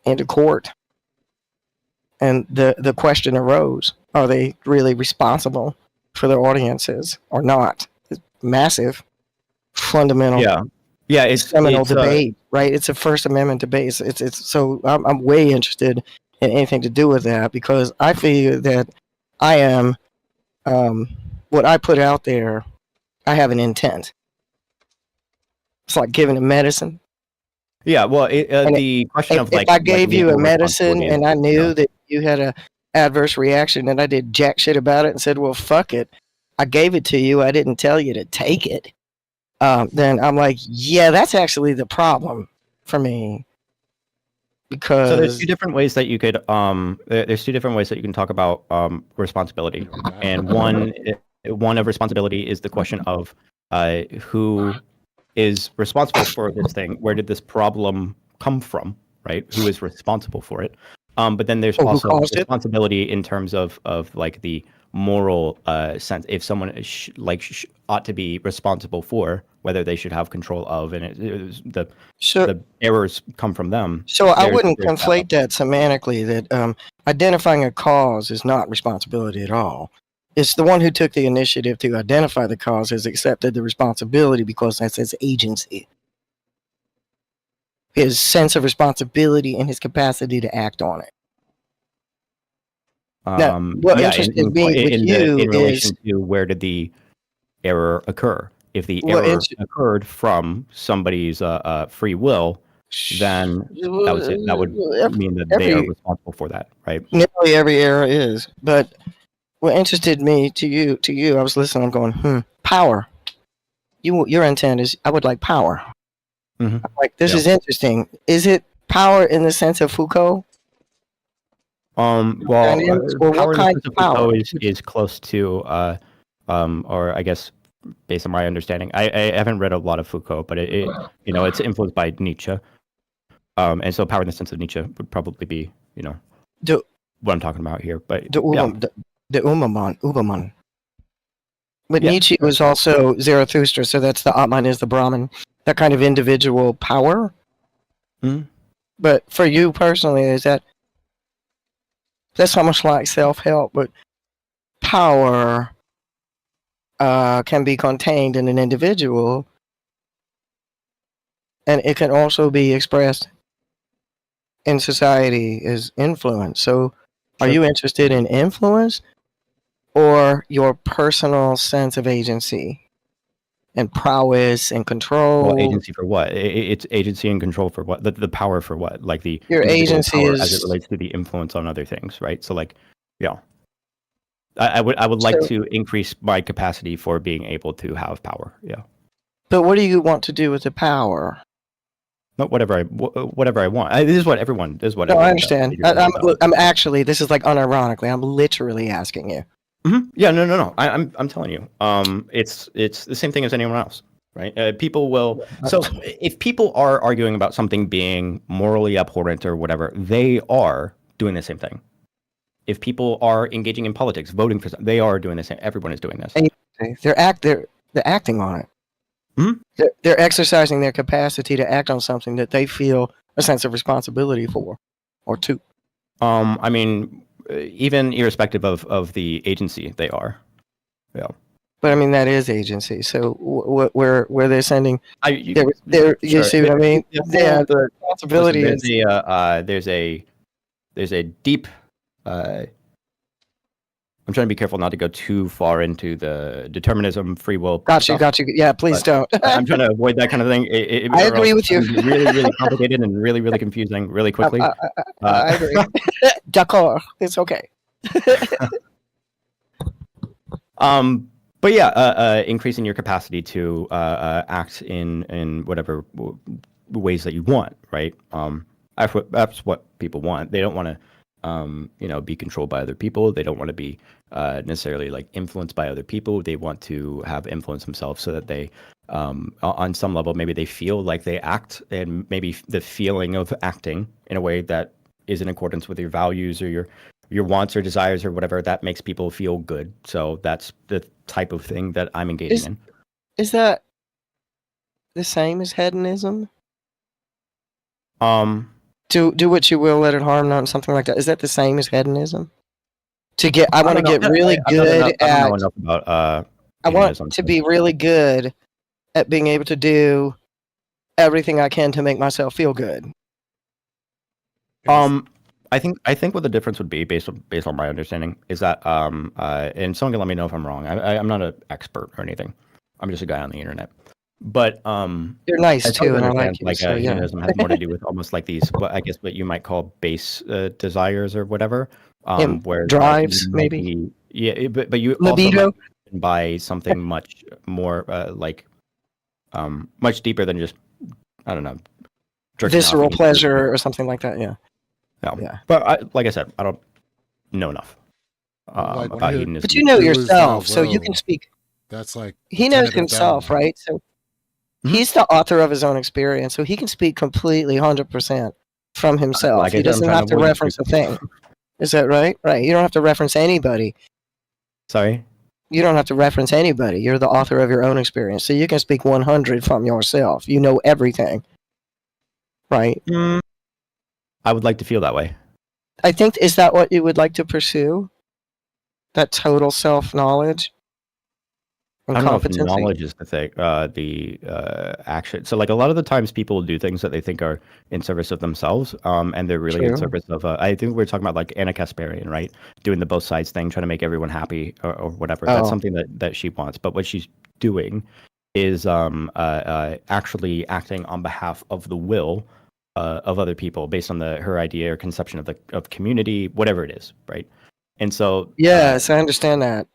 into court, and the question arose: are they really responsible for their audiences or not? It's massive, fundamental. Yeah, it's seminal debate, right? It's a First Amendment debate. It's so I'm way interested in anything to do with that, because I feel that I am what I put out there. I have an intent, It's like giving a medicine. Yeah, well, And the question of if I gave you a medicine and I knew that you had a adverse reaction and I did jack shit about it and said, well, fuck it, I gave it to you, I didn't tell you to take it, then I'm like, yeah, that's actually the problem for me. Because so there's two different ways that you could there's two different ways that you can talk about responsibility, and one of responsibility is the question of who is responsible for this thing. Where did this problem come from, right? Who is responsible for it? But then there's also responsibility in terms of like the moral sense. If someone ought to be responsible for, whether they should have control of, and the errors come from them. So I wouldn't conflate that semantically, that identifying a cause is not responsibility at all. It's the one who took the initiative to identify the cause has accepted the responsibility because that's his agency. His sense of responsibility and his capacity to act on it. Now, what interested me with you in relation to where did the error occur? If the error occurred from somebody's free will, then that was it. That would mean that they are responsible for that, right? Nearly every error is. But what interested me to you, I was listening, I'm going, power. Your intent is, I would like power. Mm-hmm. Like, this is interesting. Is it power in the sense of Foucault? Well, power in the sense of Foucault is close to, or I guess, based on my understanding, I haven't read a lot of Foucault, but it's influenced by Nietzsche, and so power in the sense of Nietzsche would probably be, what I'm talking about here. But the Uberman. But Nietzsche was also Zarathustra, so that's the Atman is the Brahman, that kind of individual power. Mm-hmm. But for you personally, that's not much like self-help, but power can be contained in an individual, and it can also be expressed in society as influence. So are you interested in influence or your personal sense of agency and prowess and control? Well, agency for what? It's agency and control for what? The power for what? Like your agency is as it relates to the influence on other things, right? So like, I would like to increase my capacity for being able to have power. Yeah. But what do you want to do with the power? Not whatever I want. This is what everyone does. No, I understand. I'm actually, this is like unironically, I'm literally asking you. Mm-hmm. Yeah, no. I'm telling you. It's the same thing as anyone else, right? People will. So if people are arguing about something being morally abhorrent or whatever, they are doing the same thing. If people are engaging in politics, voting for something, they are doing the same. Everyone is doing this. They're acting on it. Mm-hmm. They're exercising their capacity to act on something that they feel a sense of responsibility for, or to. I mean, even irrespective of the agency, they are. Yeah. But I mean, that is agency. So where they're sending, you sure. see what I mean? Yeah, the responsibility is. There's a deep. I'm trying to be careful not to go too far into the determinism, free will. Got you. Yeah, please don't. I'm trying to avoid that kind of thing. I agree with you. Really, really complicated and really, really confusing really quickly. I agree. D'accord. It's okay. But yeah, increasing your capacity to act in whatever ways that you want, right? That's what people want. They don't want to, be controlled by other people. They don't want to be necessarily like influenced by other people. They want to have influence themselves so that they, on some level, maybe they feel like they act, and maybe the feeling of acting in a way that is in accordance with your values or your wants or desires or whatever, that makes people feel good. So that's the type of thing that I'm engaging in. Is that the same as hedonism? Do what you will, let it harm not, something like that. Is that the same as hedonism? I want to get really good at. I want to be really good at being able to do everything I can to make myself feel good. I think what the difference would be, based on my understanding, is that and someone can let me know if I'm wrong. I'm not an expert or anything. I'm just a guy on the internet. But You're nice I too, totally and I understand. like you. Like, So yeah, hedonism has more to do with almost like these, what I guess, what you might call base desires or whatever. and Where like you drives might maybe be, yeah, but you also might libido, be driven by something much more much deeper than just, I don't know, jerking off. visceral pleasure, or something like that. Yeah, Yeah. yeah. But like I said, I don't know enough Like when I about hear hedonism. But you know "Do as thou yourself, so you can will," speak. that's like the He knows tenet of himself, Dharma. right? So Mhm. he's the author of his own experience, so he can speak completely 100% from himself. Like I He said, I'm doesn't trying to have to avoid this reference a people. thing. Is that right? Right. You don't have to reference anybody. Sorry. You don't have to reference anybody. You're the author of your own experience, so you can speak 100 from yourself. You know everything, right? I would like to feel that way. I think, is that what you would like to pursue? That total self-knowledge and I don't know if competency? knowledge is the thing, the action. So, like a lot of the times, people will do things that they think are in service of themselves, and they're really in True. service of. I think we are talking about like Anna Kasparian, right? Doing the both sides thing, trying to make everyone happy or whatever. That's Oh, something that she wants. But what she's doing is actually acting on behalf of the will of other people, based on her idea or conception of community, whatever it is, right? And so, yes, I understand that.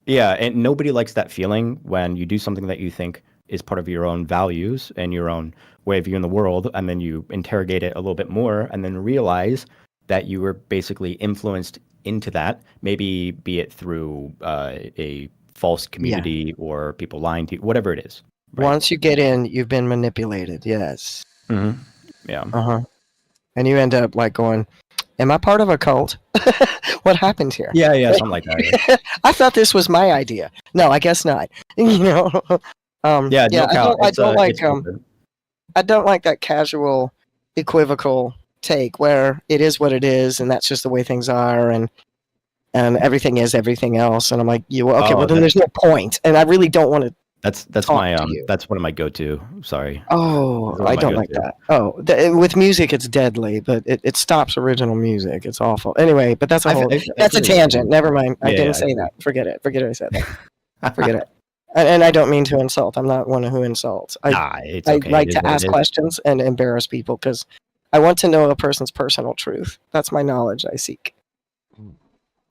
yeah, and nobody likes that feeling when you do something that you think is part of your own values and your own way of viewing the world, and then you interrogate it a little bit more, and then realize that you were basically influenced into that, maybe be it through a false Yeah. community or people lying to you, whatever it is, right? Once you get in, you've been manipulated. Yes. Mm-hmm. Yeah. Uh-huh. And you end up like going, am I part of a cult? What happened here? Yeah, something like that. Yeah. I thought this was my idea. No, I guess not. You know. Yeah, Yeah, no count. I don't like It's stupid. I don't like that casual, equivocal take where it is what it is, and that's just the way things are, and everything is everything else. And I'm like, okay, Oh, well then there's no point, and I really don't want to That's talk my to you. that's one of my go-to. Sorry. Oh, Those are I my don't like go-to. that. Oh, with music, it's deadly, but it stops original music. It's awful. Anyway, but that's a whole. That's a tangent. Never mind. I Yeah, didn't yeah, say that. Forget it. Forget I said that. Forget it. And I don't mean to insult. I'm not one who insults. Nah, it's I okay. like It is to what it ask is. questions and embarrass people because I want to know a person's personal truth. That's my knowledge I seek.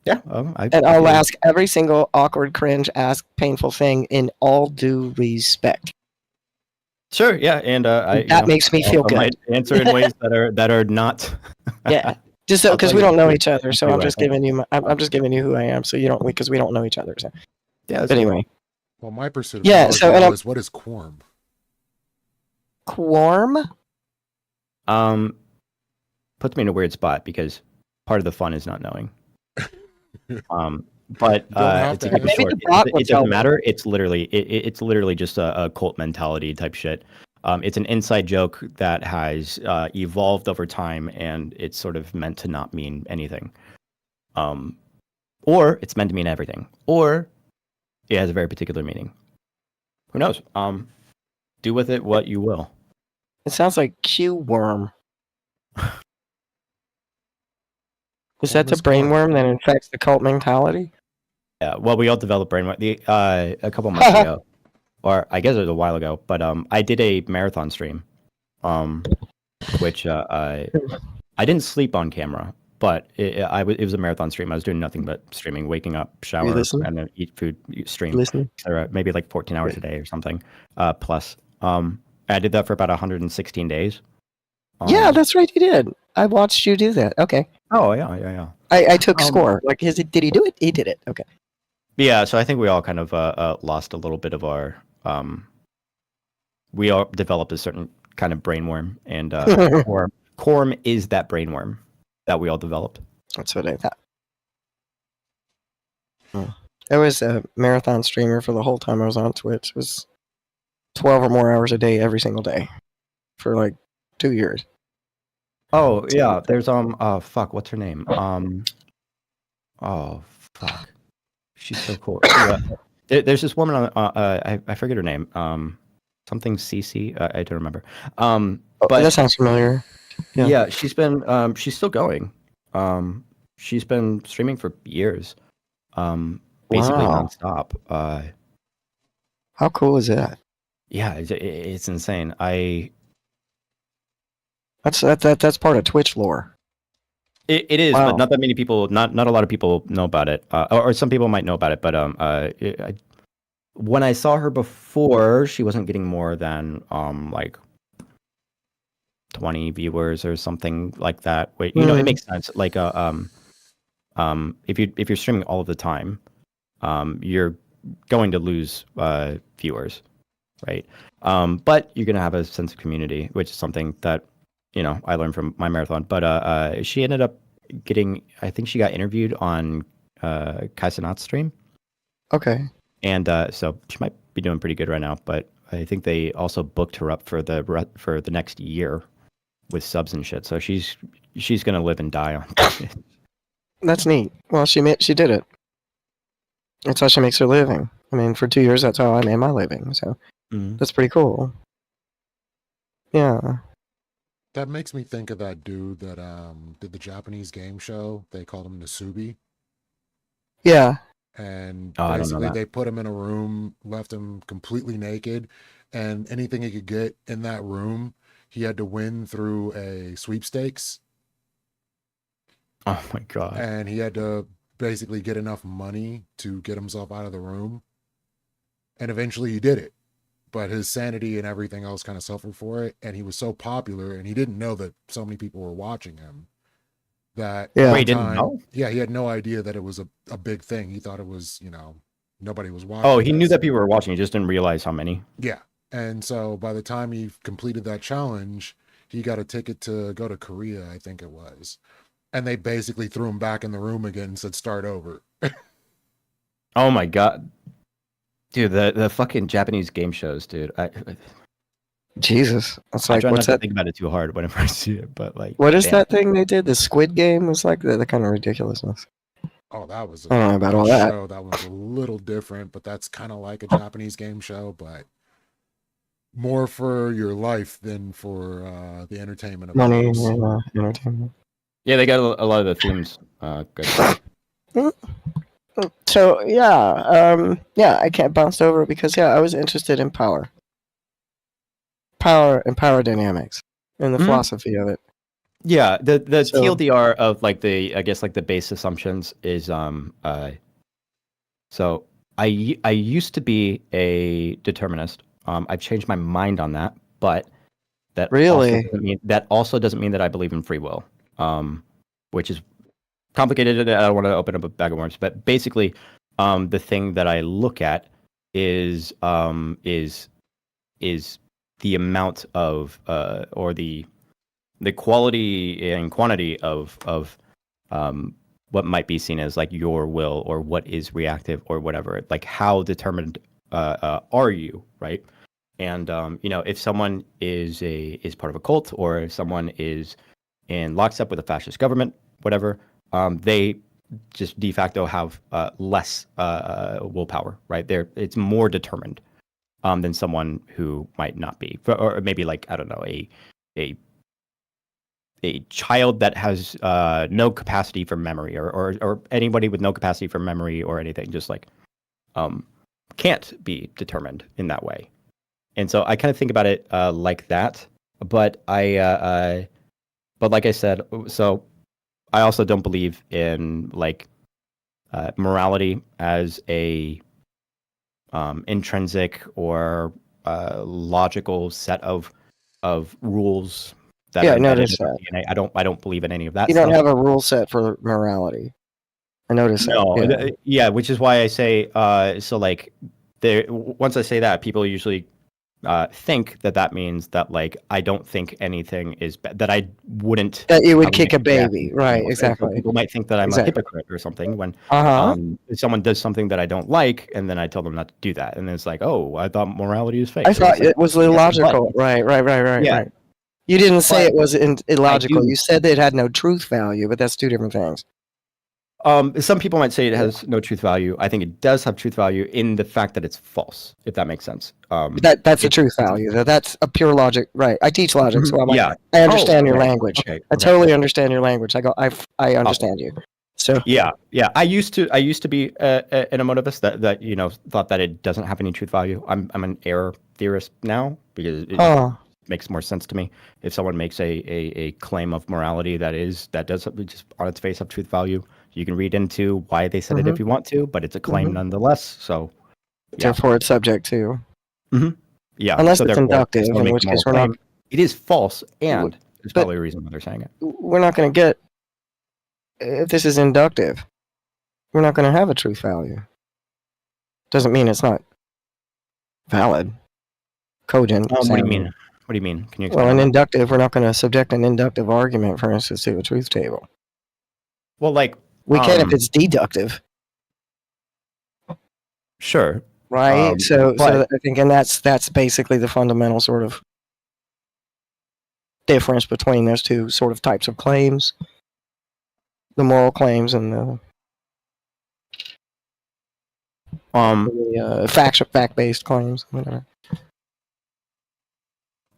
Yeah, And I'll ask every single awkward, cringe, ask painful thing in all due respect. Sure, yeah, and That makes me feel I might good. answer in ways that are not. Yeah, just I'll because tell we you don't the know truth. each other, so I'll I'm tell you just giving you. I'm just giving you who I am, so you don't, because we don't know each other. So. Yeah, But anyway, Well, my pursuit of Yeah, knowledge so, and now I'm- is what is quorum? quorum. Puts me in a weird spot because part of the fun is not knowing. But You don't have it's to a good answer. Maybe short. the bot It would tell doesn't me. matter. It's literally just a cult mentality type shit. It's an inside joke that has evolved over time, and it's sort of meant to not mean anything. Or it's meant to mean everything, or it has a very particular meaning. Who knows? Do with it what you will. It sounds like Q worm. Is that the Quorum is quorum. brainworm that infects the cult mentality? Yeah, well, we all developed brainwash a couple months ago, or I guess it was a while ago. But I did a marathon stream, which I didn't sleep on camera, but it was a marathon stream. I was doing nothing but streaming, waking up, shower, listening? and then eat food, stream, Listening. or maybe like 14 hours a day or something. Plus, I did that for about 116 days. Yeah, that's right. You did. I watched you do that. Okay. Oh yeah. I took score. Like, did he do it? He did it. Okay. Yeah, so I think we all kind of lost a little bit of our. We all developed a certain kind of brainworm, and quorum is that brainworm that we all developed. That's what I thought. I was a marathon streamer for the whole time I was on Twitch. It was 12 or more hours a day every single day for like 2 years. Oh yeah, there's fuck, what's her name? Oh fuck, she's so cool. Yeah. There's this woman on I forget her name. Something CC. I don't remember. But that sounds familiar. Yeah, she's still going. She's been streaming for years. Basically Wow. nonstop. How cool is that? yeah, it's insane. That's part of Twitch lore. It is, Wow. but not that many people, not a lot of people know about it, or some people might know about it. But when I saw her before, she wasn't getting more than like 20 viewers or something like that. Wait, you know, it makes sense. Like if you're streaming all of the time, you're going to lose viewers, right? But you're gonna have a sense of community, which is something that I learned from my marathon. But she ended up getting, I think she got interviewed on KIDNOTKIN's stream. Okay. And so she might be doing pretty good right now. But I think they also booked her up for the next year with subs and shit. So she's gonna live and die on it. That's neat. Well, she did it. That's how she makes her living. I mean, for 2 years, that's how I made my living. So that's pretty cool. Yeah. That makes me think of that dude that did the Japanese game show. They called him Nasubi. Yeah. And I don't know basically that. they put him in a room, left him completely naked, and anything he could get in that room, he had to win through a sweepstakes. Oh my god. And he had to basically get enough money to get himself out of the room. And eventually he did it. But his sanity and everything else kind of suffered for it. And he was so popular, and he didn't know that so many people were watching him. That Yeah. Wait, he didn't know? Yeah, he had no idea that it was a big thing. He thought it was, nobody was watching. Oh, he knew this. that people were watching. He just didn't realize how many. Yeah. And so by the time he completed that challenge, he got a ticket to go to Korea, I think it was. And they basically threw him back in the room again and said, start over. Oh my god. Dude, the fucking Japanese game shows, dude. Jesus. That's I like, try not what's to that? think about it too hard whenever I see it, but like, What is damn. that thing they did? The Squid Game was like that kind of ridiculousness. Oh, that was I don't know about all that. show. That was a little different, but that's kind of like a Japanese game show, but more for your life than for the entertainment of Money, others. entertainment. Yeah, they got a lot of the themes good. So yeah, I can't bounce over it because I was interested in power and power dynamics and the philosophy of it. Yeah, the So- TLDR of like I guess like the base assumptions is so I used to be a determinist. I've changed my mind on that, but that Really? also doesn't mean that I believe in free will. Which is complicated. I don't want to open up a bag of worms, but basically, the thing that I look at is the amount of or the quality and quantity of what might be seen as like your will or what is reactive or whatever. Like how determined are you, right? And if someone is part of a cult, or if someone is in lockstep with a fascist government, whatever, they just de facto have less willpower, right? It's more determined than someone who might not be, or maybe like, I don't know, a child that has no capacity for memory, or anybody with no capacity for memory or anything, just like can't be determined in that way. And so I kind of think about it like that, but but like I said, so I also don't believe in like morality as a intrinsic or logical set of rules. That Yeah, are embedded notice in our that. DNA. I don't believe in any of that. You don't stuff. have a rule set for morality. I noticed No, that. yeah, which is why I say so. Like, once I say that, people usually think that means that like I don't think anything is that I wouldn't That you would have kick a negative baby, reaction. right? So Exactly. people might think that I'm a Exactly. hypocrite or something when if someone does something that I don't like, and then I tell them not to do that, and then it's like, oh, I thought morality is fake. I So thought it's like, it was yes, illogical. but- Right. Yeah. Right. You didn't say But it was illogical. do- You said that it had no truth value, but that's two different things. Some people might say it has no truth value. I think it does have truth value in the fact that it's false, if that makes sense. That's a truth value. That's a pure logic. Right. I teach logic, so I'm like, Yeah. I understand your right. language. Okay. I totally understand your language. I understand you. So Yeah, yeah. I used to be an emotivist that thought that it doesn't have any truth value. I'm an error theorist now because it oh, makes more sense to me. If someone makes a claim of morality that does just on its face have truth value, you can read into why they said it if you want to, but it's a claim nonetheless. So yeah, therefore it's subject to, yeah. unless So it's therefore, if inductive, someone in makes which a case moral we're not. claim, it is false, and there's But probably a reason why they're saying it. we're not going to get, if this is inductive, we're not going to have a truth value. Doesn't mean it's not valid, cogent. What do you sounding. mean? What do you mean? Can you Well, explain an that? inductive, we're not going to subject an inductive argument, for instance, to a truth table. Well, like We can if it's deductive, sure, right? So but I think, and that's basically the fundamental sort of difference between those two sort of types of claims: the moral claims and the fact-based claims. Whatever.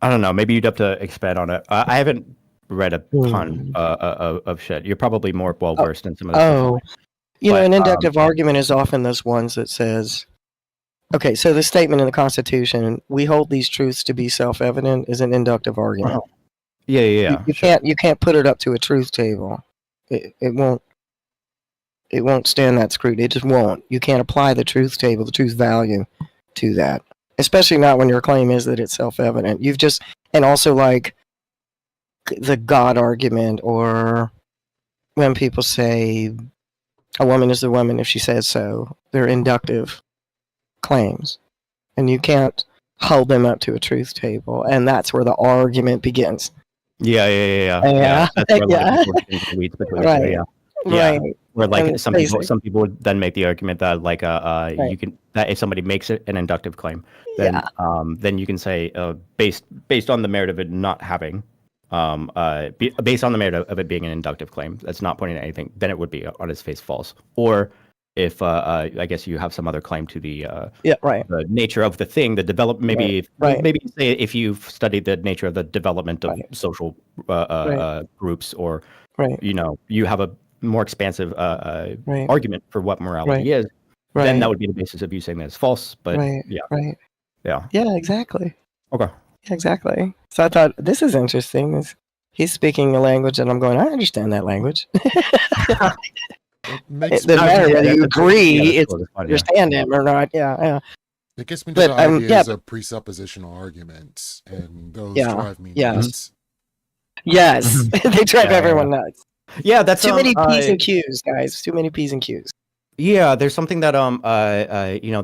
I don't know. Maybe you'd have to expand on it. I haven't read a ton Hmm. of shit. You're probably more well versed in some of this stuff. Oh, But, an inductive argument is often those ones that says, okay, so the statement in the Constitution, "We hold these truths to be self-evident," is an inductive argument. Yeah, You sure. can't put it up to a truth table. It won't stand that scrutiny. It just won't. You can't apply the truth table, the truth value to that. Especially not when your claim is that it's self-evident. And also like the God argument, or when people say a woman is a woman if she says so, they're inductive claims. And you can't hold them up to a truth table. And that's where the argument begins. Yeah. Yeah. That's where a lot Yeah. of people are getting the weeds between the two. Right. Yeah. Right. Where like And some people would then make the argument that like you can that if somebody makes it an inductive claim, then then you can say based on the merit of it not having based on the merit of it being an inductive claim that's not pointing to anything, then it would be on its face false. Or if I guess you have some other claim to the the nature of the thing, the develop maybe maybe say if you've studied the nature of the development of social groups, or you have a more expansive argument for what morality is, then that would be the basis of you saying that it's false. But yeah, exactly. Okay. Exactly. So I thought, this is interesting. He's speaking a language and I'm going, I understand that language. Makes It doesn't matter whether you agree, that's understand him or not. Yeah. It gets me to the ideas of presuppositional arguments, and those drive me nuts. Yes, they drive everyone nuts. Yeah, that's too many P's and Q's, guys. Too many P's and Q's. Yeah, there's something that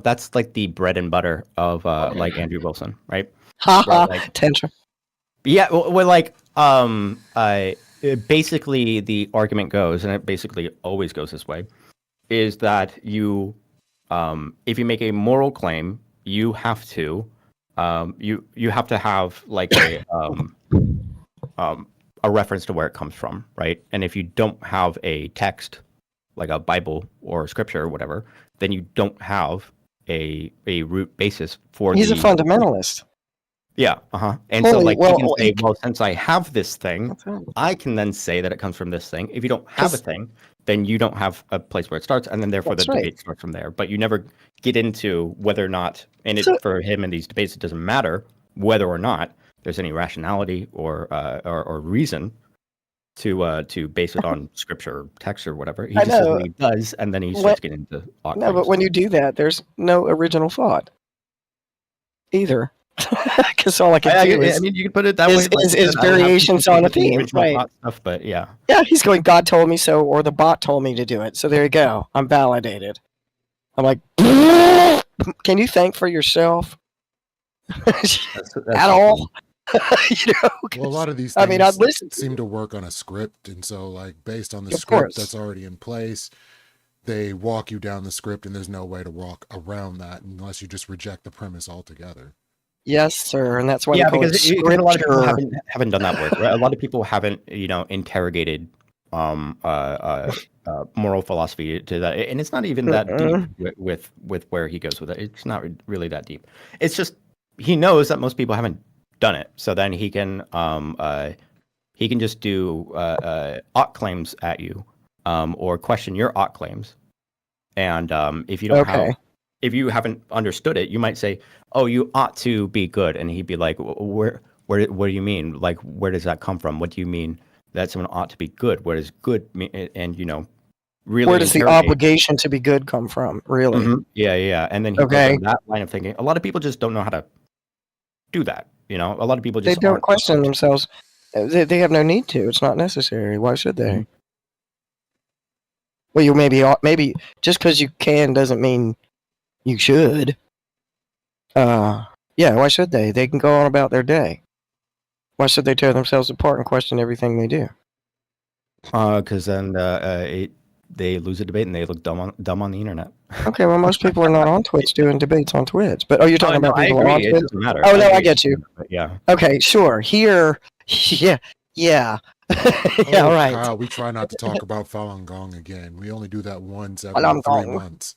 that's like the bread and butter of like Andrew Wilson, right? Tantrum. Yeah, well, like basically the argument goes, and it basically always goes this way, is that you if you make a moral claim, you have to you have to have like a reference to where it comes from, right? And if you don't have a text like a Bible or scripture or whatever, then you don't have a root basis for. He's a fundamentalist. Yeah, and so like you can say, well, since I have this thing, I can then say that it comes from this thing. If you don't have a thing, then you don't have a place where it starts, and then therefore the debate starts from there. But you never get into whether or not, and for him in these debates, it doesn't matter whether or not there's any rationality or reason to base it on scripture or text or whatever. He just says what he does, and then he starts getting into No, but when you do that, there's no original thought either. Because all I can do is, I mean, you can put it that way. Is variations on a theme, right? Stuff, but yeah, he's going, God told me so, or the bot told me to do it. So there you go. I'm validated. I'm like, can you thank for yourself? that's at all? Well, a lot of these things seem to work on a script, and so like based on the script that's already in place, they walk you down the script, and there's no way to walk around that unless you just reject the premise altogether. Yes, sir, and that's why because a lot of people haven't done that work. Right? A lot of people haven't, interrogated moral philosophy to that, and it's not even that deep with where he goes with it. It's not really that deep. It's just he knows that most people haven't done it, so then he can just do claims at you or question your ought claims. And if you don't Okay. if you haven't understood it, you might say, "Oh, you ought to be good," and he'd be like, "Where? What do you mean? Like, where does that come from? What do you mean that someone ought to be good? What does good mean?" And really Where does the interrogate. obligation to be good come from? Really? Yeah. And then he goes Okay. on that line of thinking. A lot of people just don't know how to do that. A lot of people They just don't aren't question equipped. themselves. They have no need to. It's not necessary. Why should they? Mhm. Well, you maybe just because you can doesn't mean you should. Yeah. Why should they? They can go on about their day. Why should they tear themselves apart and question everything they do? Because then they lose a debate and they look dumb on the internet. Okay, well, most people are not on Twitch doing debates on Twitch. But you're talking No, about I people agree. on It Twitch? doesn't matter. Oh, no, I agree. get you. But yeah. Okay, sure. Here, yeah. Yeah, Oh, all right. Kyle, we try not to talk about Falun Gong again. We only do that once every Falun 3 Gong. months.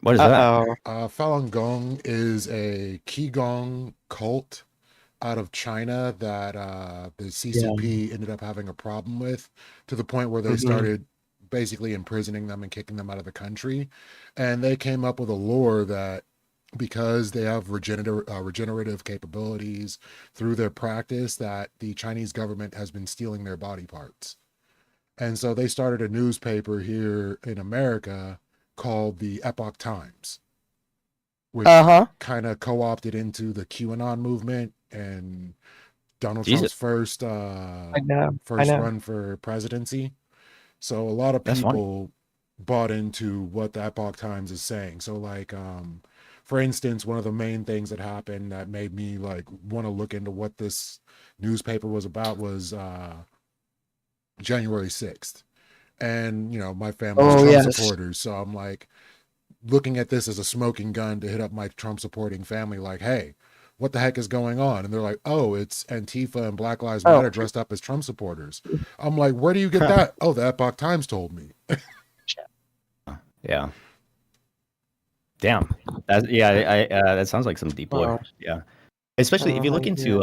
What is that? Uh-oh. Falun Gong is a Qigong cult out of China that the CCP ended up having a problem with, to the point where they started basically imprisoning them and kicking them out of the country. And they came up with a lore that because they have regenerative capabilities through their practice, that the Chinese government has been stealing their body parts. And so they started a newspaper here in America called the Epoch Times, which kind of co-opted into the QAnon movement and Donald Trump's first run for presidency. So a lot of people bought into what the Epoch Times is saying. So like, for instance, one of the main things that happened that made me like want to look into what this newspaper was about was January 6th. And, my family's Trump supporters. So I'm like looking at this as a smoking gun to hit up my Trump supporting family like, hey, what the heck is going on? And they're like, oh, it's Antifa and Black Lives Matter dressed up as Trump supporters. I'm like, where do you get that? Oh, the Epoch Times told me. Yeah. Damn. That sounds like some deep lore. Yeah. Especially if you look into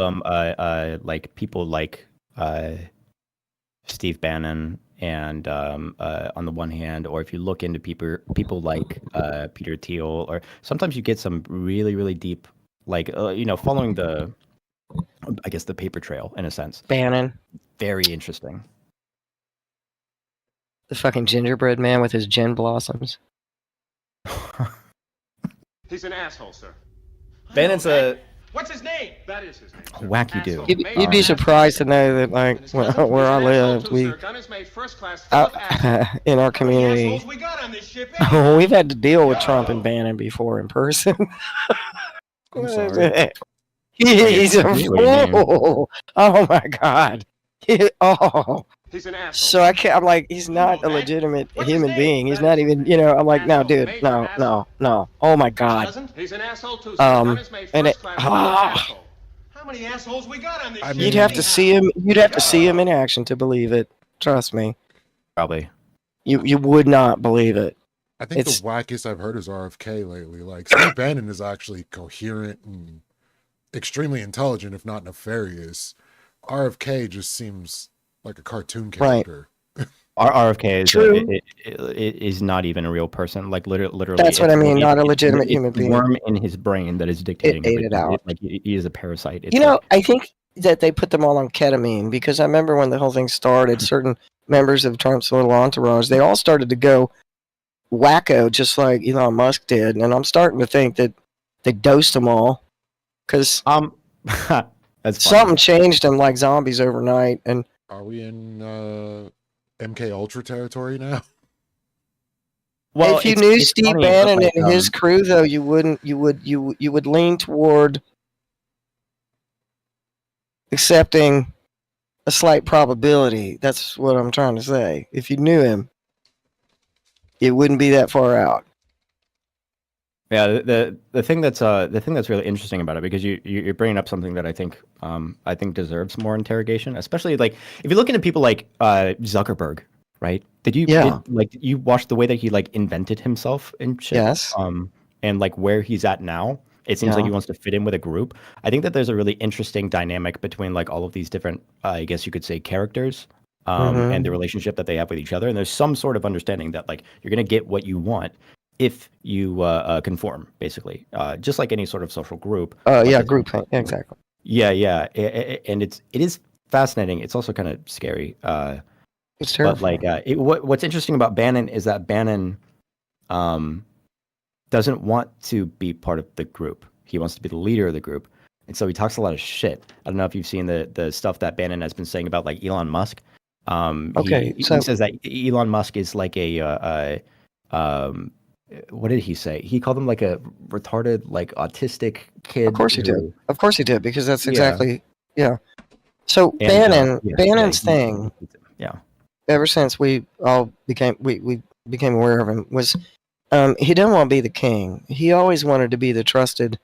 like people like Steve Bannon and on the one hand, or if you look into people like Peter Thiel, or sometimes you get some really, really deep, like following the paper trail in a sense. Bannon. Very interesting. The fucking gingerbread man with his gin blossoms. He's an asshole, sir. Bannon's What's his name? That is his name. Sir. Wacky dude. You'd be surprised to know that, like, where I lived, in our community, we've had to deal with Trump and Bannon before in person. I'm sorry. He's a fool. Oh my God. He's an asshole. So I'm like, he's not a legitimate human being. He's not even, I'm like, no, dude, no. Oh my God. He's an asshole too. And how many assholes we got on this? You'd have to see him. You'd have to see him in action to believe it. Trust me. Probably. You would not believe it. I think the wackest I've heard is RFK lately. Like, Steve Bannon is actually coherent and extremely intelligent, if not nefarious. RFK just seems like a cartoon character. Right. RFK is not even a real person. Like literally. That's what I mean. Not a legitimate human being. Worm in his brain that is dictating. It out. Like he is a parasite. I think that they put them all on ketamine, because I remember when the whole thing started, certain members of Trump's little entourage, they all started to go wacko, just like Elon Musk did. And I'm starting to think that they dosed them all, because that's something changed them like zombies overnight. And are we in MK Ultra territory now? Well, if you knew Steve Bannon and his crew, though, you would lean toward accepting a slight probability. That's what I'm trying to say. If you knew him, it wouldn't be that far out. Yeah, the thing that's really interesting about it, because you're bringing up something that I think deserves more interrogation, especially like if you look into people like Zuckerberg, right? You watch the way that he like invented himself and shit? Yes. And like where he's at now, it seems like he wants to fit in with a group. I think that there's a really interesting dynamic between like all of these different, I guess you could say, characters and the relationship that they have with each other. And there's some sort of understanding that like you're going to get what you want if you conform, basically, just like any sort of social group. Yeah, group thing. Yeah, exactly. Yeah. And it is fascinating. It's also kind of scary. It's terrible. But like, what's interesting about Bannon is that Bannon doesn't want to be part of the group. He wants to be the leader of the group. And so he talks a lot of shit. I don't know if you've seen the stuff that Bannon has been saying about like Elon Musk. He says that Elon Musk is like what did he say? He called him like a retarded, like autistic kid. Of course he did. Of course he did, because that's exactly So Bannon's thing. Yeah. Ever since we all became aware of him was he didn't want to be the king. He always wanted to be the trusted,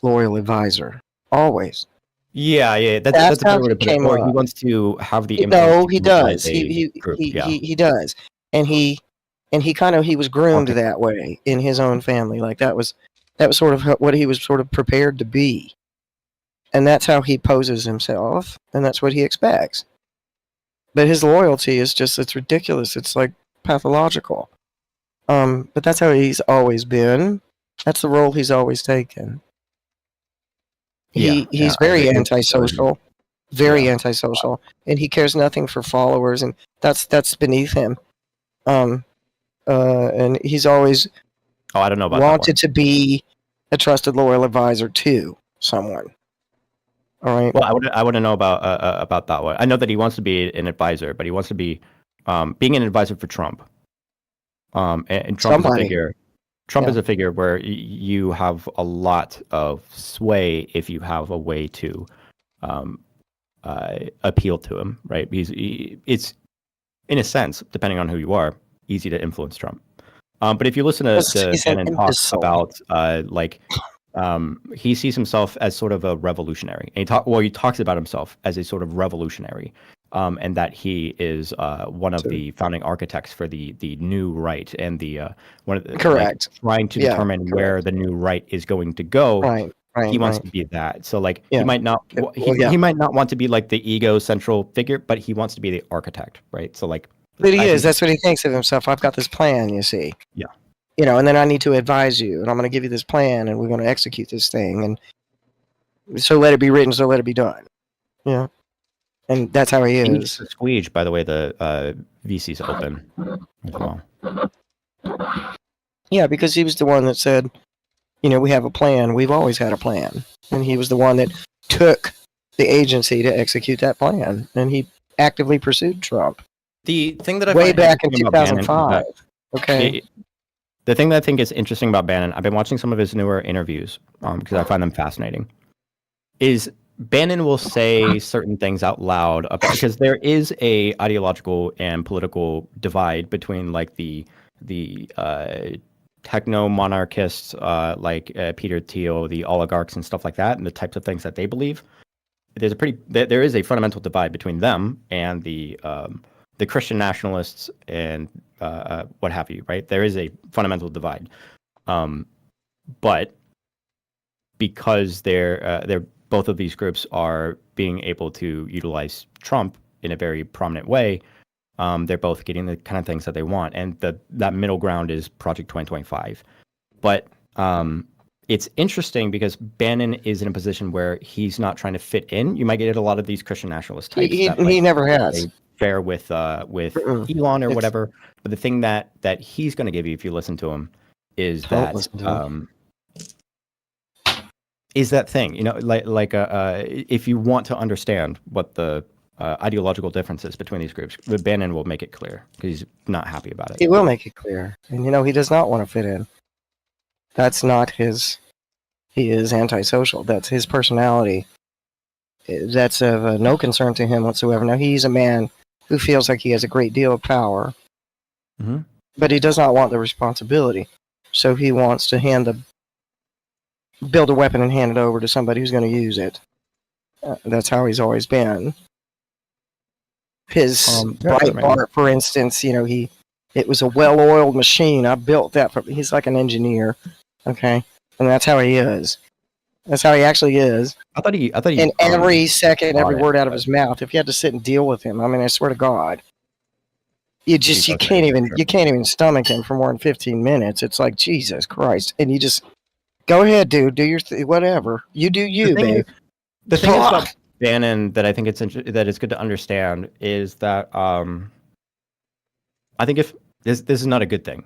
loyal advisor. Always. Yeah. That's a better way to put it. Or he wants to have the influence. No, he does. He does. And he was groomed that way in his own family. Like that was sort of what he was sort of prepared to be. And that's how he poses himself, and that's what he expects. But his loyalty is it's ridiculous. It's like pathological. But that's how he's always been. That's the role he's always taken. He's very antisocial. Very antisocial. And he cares nothing for followers, and that's beneath him. And he's always I don't know about wanted to be a trusted, loyal advisor to someone. All right. Well, I wouldn't know about that one. I know that he wants to be an advisor, but he wants to be being an advisor for Trump. And Trump is a figure. Trump is a figure where you have a lot of sway if you have a way to appeal to him, right? It's in a sense, depending on who you are, easy to influence Trump. But if you listen to Bannon talk about he sees himself as sort of a revolutionary, and he talks about himself as a sort of revolutionary, and that he is one of the founding architects for the new right, and the one of the trying to determine where the new right is going to go. Right. He wants to be that. So he might not he might not want to be like the ego central figure, but he wants to be the architect, right? So but he is. That's what he thinks of himself. I've got this plan, you see. Yeah. And then I need to advise you, and I'm going to give you this plan, and we're going to execute this thing, and so let it be written, so let it be done. Yeah. And that's how he is. Squeege, by the way, the VC's open as well. Yeah, because he was the one that said, we have a plan. We've always had a plan. And he was the one that took the agency to execute that plan. And he actively pursued Trump. The thing that I way back in 2005. Okay. The thing that I think is interesting about Bannon, I've been watching some of his newer interviews because I find them fascinating, is Bannon will say certain things out loud because there is a ideological and political divide between the techno-monarchists like Peter Thiel, the oligarchs and stuff like that, and the types of things that they believe. There is a fundamental divide between them and the Christian nationalists and what have you, right? There is a fundamental divide, but because they're both of these groups are being able to utilize Trump in a very prominent way, they're both getting the kind of things that they want, and that middle ground is Project 2025. But it's interesting because Bannon is in a position where he's not trying to fit in. You might get a lot of these Christian nationalist types. He never has. Fair with Elon or whatever, but the thing that he's going to give you if you listen to him is that thing, if you want to understand what the ideological differences between these groups, Bannon will make it clear because he's not happy about it. He will make it clear, and he does not want to fit in. That's not his. He is antisocial. That's his personality. That's of no concern to him whatsoever. Now, he's a man who feels like he has a great deal of power, but he does not want the responsibility. So he wants to build a weapon and hand it over to somebody who's going to use it. That's how he's always been. His Breitbart, for instance, it was a well-oiled machine. I built that. He's like an engineer, okay? And that's how he is. That's how he actually is. I thought he. And every second, every got it, word out of but- his mouth. If you had to sit and deal with him, I mean, I swear to God, you does can't that, even sure. you can't even stomach him for more than 15 minutes. It's like Jesus Christ, and you just go ahead, dude, do your whatever. You do you, babe. The thing is Fuck. about Bannon that I think that it's good to understand is that I think if this is not a good thing,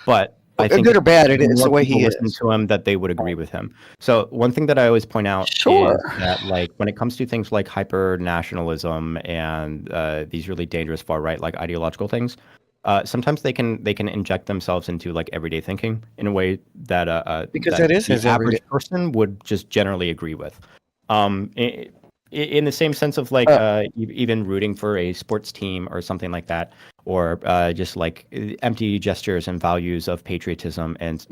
but I think Good or bad, it the is more the way people he listen is. to him, that they would agree with him. So one thing that I always point out Sure. is that, like, when it comes to things like hyper nationalism and these really dangerous far right like ideological things, sometimes they can inject themselves into like everyday thinking in a way that Because that that is the his average everyday. person would just generally agree with. In the same sense of like even rooting for a sports team or something like that, or just like empty gestures and values of patriotism and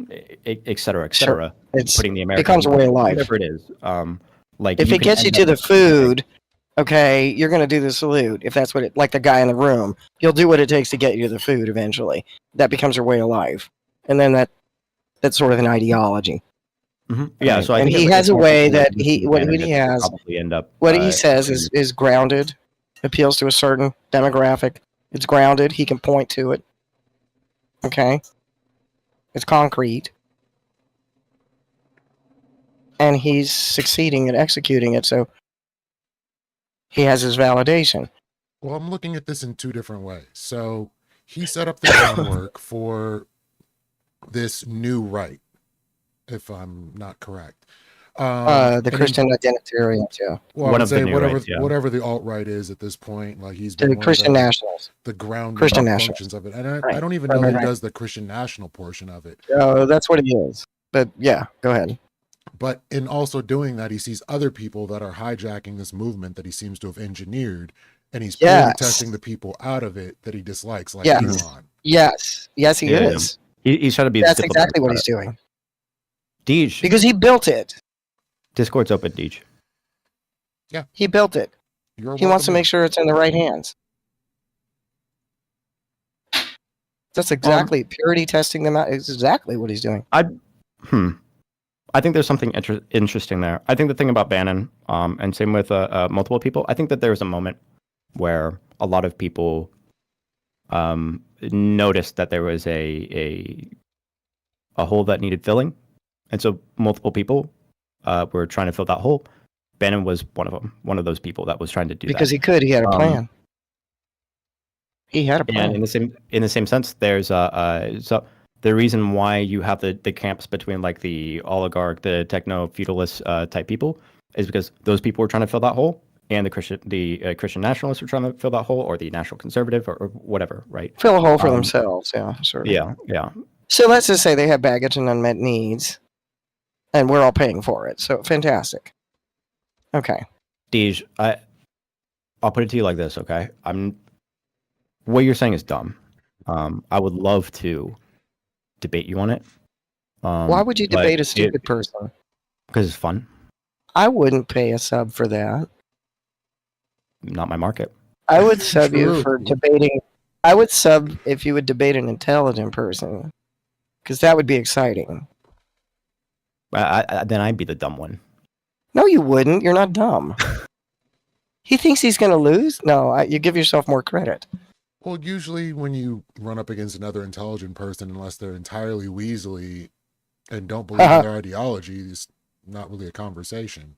et cetera, et Sure. cetera. It's Putting the American becomes a way of people, life. whatever it is. Like If you it can gets you end to up the with something. food, okay, you're gonna do the salute. If that's what it, like the guy in the room, you'll do what it takes to get you to the food eventually. That becomes your way of life, and then that's sort of an ideology. Mhm. Yeah, so I And think he if has a more way people that listen to what Bannon, he it would has, probably end up. what he says is grounded, appeals to a certain demographic. It's grounded. He can point to it. Okay, it's concrete, and he's succeeding at executing it. So he has his validation. Well, I'm looking at this in two different ways. So he set up the groundwork for this new right, if I'm not correct. The and Christian identitarians, yeah. well, I One would of the say new whatever rights, yeah. whatever the alt right is at this point, like he's been The one Christian of nationals. the grounding Christian nationals. functions of it, and I Right. don't even Right, know right, that he right. does the Christian national portion of it. That's what he is. But yeah, go ahead. But in also doing that, he sees other people that are hijacking this movement that he seems to have engineered, and he's purely Yes. testing the people out of it that he dislikes, like Yes. Elon. Yes, he Yeah, is. He's trying to be. That's diplomatic exactly what about he's it. doing Deej, because he built it. Discord's open, Deej. He built it. You're He wants to welcome make in. sure it's in the right hands. That's exactly purity testing them out. Is exactly what he's doing. I think there's something interesting there. I think the thing about Bannon, and same with multiple people, I think that there was a moment where a lot of people noticed that there was a hole that needed filling, and so multiple people were trying to fill that hole. Bannon was one of them, one of those people that was trying to do Because that. he could. He had a plan. He had a And plan. in the same sense, there's so the reason why you have the camps between like the oligarch, the techno feudalist type people, is because those people were trying to fill that hole, and the Christian nationalists were trying to fill that hole, or the national conservative, or whatever, right? Fill a hole for themselves. Yeah, sure. Yeah. So let's just say they have baggage and unmet needs, and we're all paying for it. So fantastic. Okay. Deej, I'll put it to you like this, okay? What you're saying is dumb. I would love to debate you on it. Why would you but debate a stupid person? Because it's fun. I wouldn't pay a sub for that. Not my market. I would sub you True. for debating. I would sub if you would debate an intelligent person, because that would be exciting. Then I'd be the dumb one. No, you wouldn't. You're not dumb. He thinks he's going to lose? No, you give yourself more credit. Well, usually when you run up against another intelligent person, unless they're entirely weaselly and don't believe in their ideology, it's not really a conversation.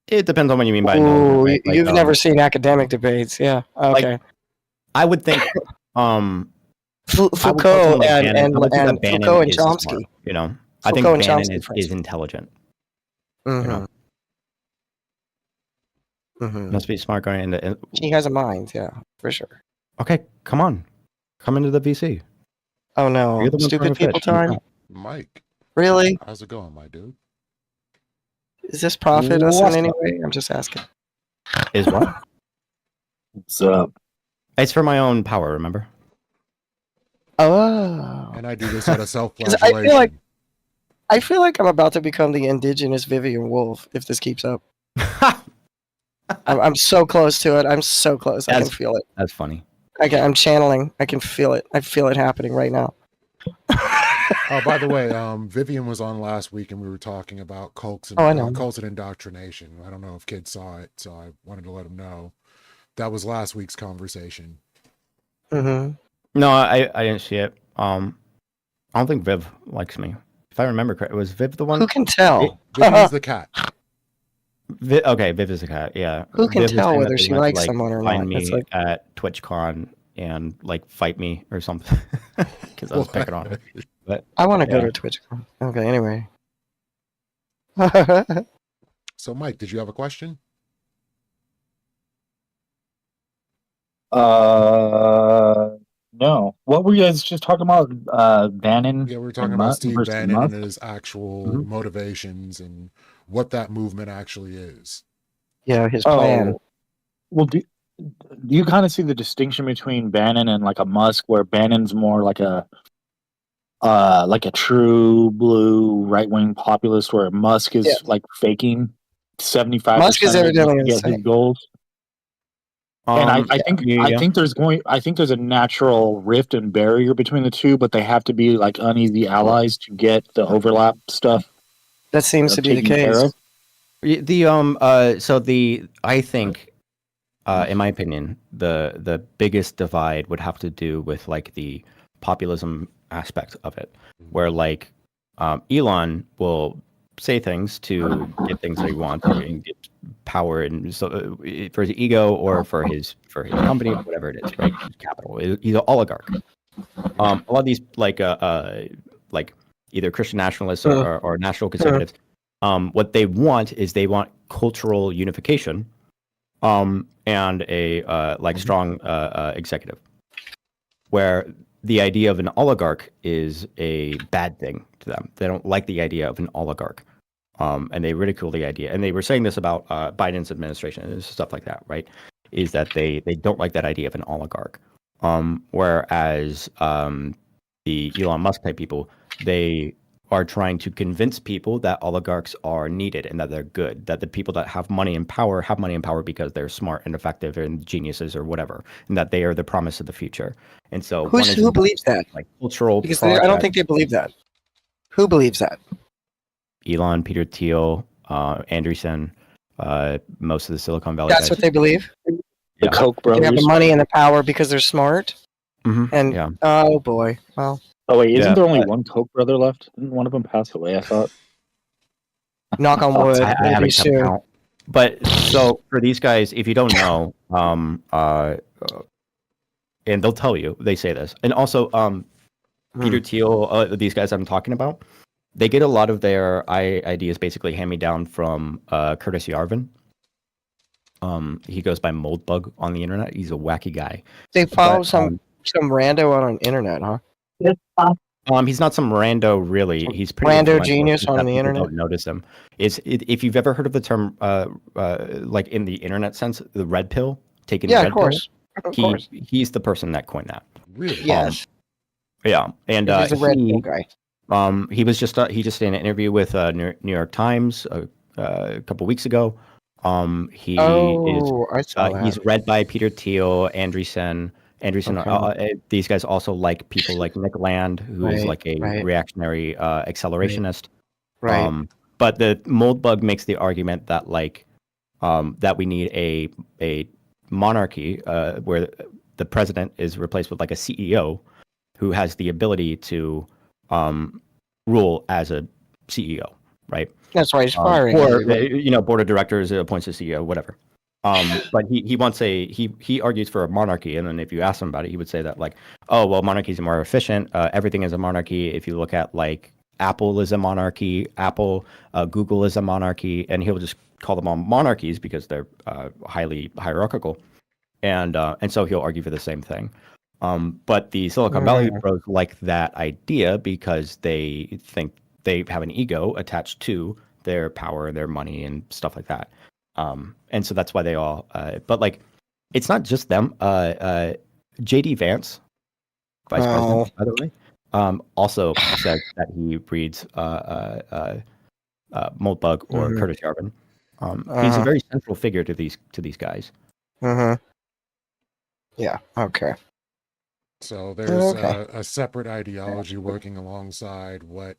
It depends on what you mean by Ooh, intelligent, right? Like, you've never seen academic debates. Yeah. Okay. I would think Foucault and Foucault and Chomsky. Chomsky. You know, I think Foucault and Bannon Chomsky, for is instance. intelligent. Mhm. know. Mhm. Must be smart going into. He has a mind, yeah, for sure. Okay, come on, come into the VC. Oh no, You're the one stupid throwing a people fish. time. Mike, Really? how's it going, my dude? Is this profit us in What's any up? way? I'm just asking. Is what? What's up? It's for my own power. Remember? Oh, And I do this out of 'Cause self-flagellation. I feel like I'm about to become the indigenous Vivian Wolf if this keeps up. I'm so close to it. I'm so close. I can That's- feel it. That's funny. I'm channeling. I can feel it. I feel it happening right now. Oh, by the way, Vivian was on last week, and we were talking about Oh, I know. cults and indoctrination. I don't know if kids saw it, so I wanted to let them know that was last week's conversation. Mm-hmm. No, I didn't see it. I don't think Viv likes me. If I remember correctly, was Viv the one? Who can tell? Vivian's the cat. Okay, Viv is a cat. Yeah. Who can Viv was tell saying that whether they she went to, likes like, someone or find not? me It's like, at TwitchCon and like fight me or something because I was picking on her. But I want to go yeah. to Twitch. Okay, anyway. So, Mike, did you have a question? No. What were you guys just talking about? Bannon Yeah, we were talking and about Musk Steve versus Bannon Musk? and his actual Mhm. motivations and what that movement actually is. Yeah, his plan. Oh, well, do you kind of see the distinction between Bannon and like a Musk, where Bannon's more like a true blue right wing populist, where Musk is Yeah. like faking 75% Musk is of it just evidently to get his insane. goals. And I think yeah. I think there's a natural rift and barrier between the two, but they have to be like uneasy allies to get the overlap stuff That seems to be the taken care case. of. I think in my opinion the biggest divide would have to do with like the populism aspect of it, where like Elon will say things to get things that he wants and get power, and so for his ego or for his company, whatever it is, right? Capital. He's an oligarch. A lot of these like either Christian nationalists or national conservatives, what they want is they want cultural unification, and a like strong executive, where the idea of an oligarch is a bad thing to them. They don't like the idea of an oligarch, and they ridicule the idea. And they were saying this about Biden's administration and stuff like that, right? Is that they don't like that idea of an oligarch. Whereas the Elon Musk type people, they are trying to convince people that oligarchs are needed and that they're good, that the people that have money and power because they're smart and effective and geniuses or whatever, and that they are the promise of the future. And so Who believes that? like cultural Because I don't think they believe that. Who believes that? Elon, Peter Thiel, Andreessen, most of the Silicon Valley That's guys. what they believe? The Yeah. Koch They have the brothers. money and the power because they're smart? Mhm, And, yeah. oh boy. Well, Oh wait, isn't Yeah, there only one Koch brother left? Didn't one of them pass away? I thought. knock on wood. I It'll be haven't kept soon. count. But so for these guys, if you don't know, and they'll tell you, they say this, and also Peter Thiel, these guys I'm talking about, they get a lot of their ideas basically hand me down from Curtis Yarvin. He goes by Moldbug on the internet. He's a wacky guy. They follow But, some rando on the internet, huh? He's not some rando, really. He's pretty Rando influential. genius It's just on that the people internet? don't notice him. If you've ever heard of the term, like in the internet sense, the red pill, taking the Yeah, red of course. Of pill, course. he's the person that coined that. Really? Yes. Yeah, and He's a red pill guy. he just did an interview with New York Times a couple weeks ago. He I saw that. he's read by Peter Thiel, Andreessen. These guys also like people like Nick Land, who is like a reactionary accelerationist. Right. But the Moldbug makes the argument that like that we need a monarchy where the president is replaced with like a CEO who has the ability to rule as a CEO, right? That's why he's firing. Or everybody. board of directors appoints a CEO, whatever. But he wants he argues for a monarchy, and then if you ask him about it, he would say that like, oh well, monarchies are more efficient. Everything is a monarchy. If you look at like Apple is a monarchy, Google is a monarchy, and he'll just call them all monarchies because they're highly hierarchical, and so he'll argue for the same thing. But the Silicon Valley bros like that idea because they think they have an ego attached to their power and their money and stuff like that. And so that's why they all, but like, it's not just them. JD Vance, vice president, by the way, also said that he reads Moldbug or Curtis Yarvin. He's a very central figure to these guys. Yeah. Okay. So there's Okay. a separate ideology working alongside what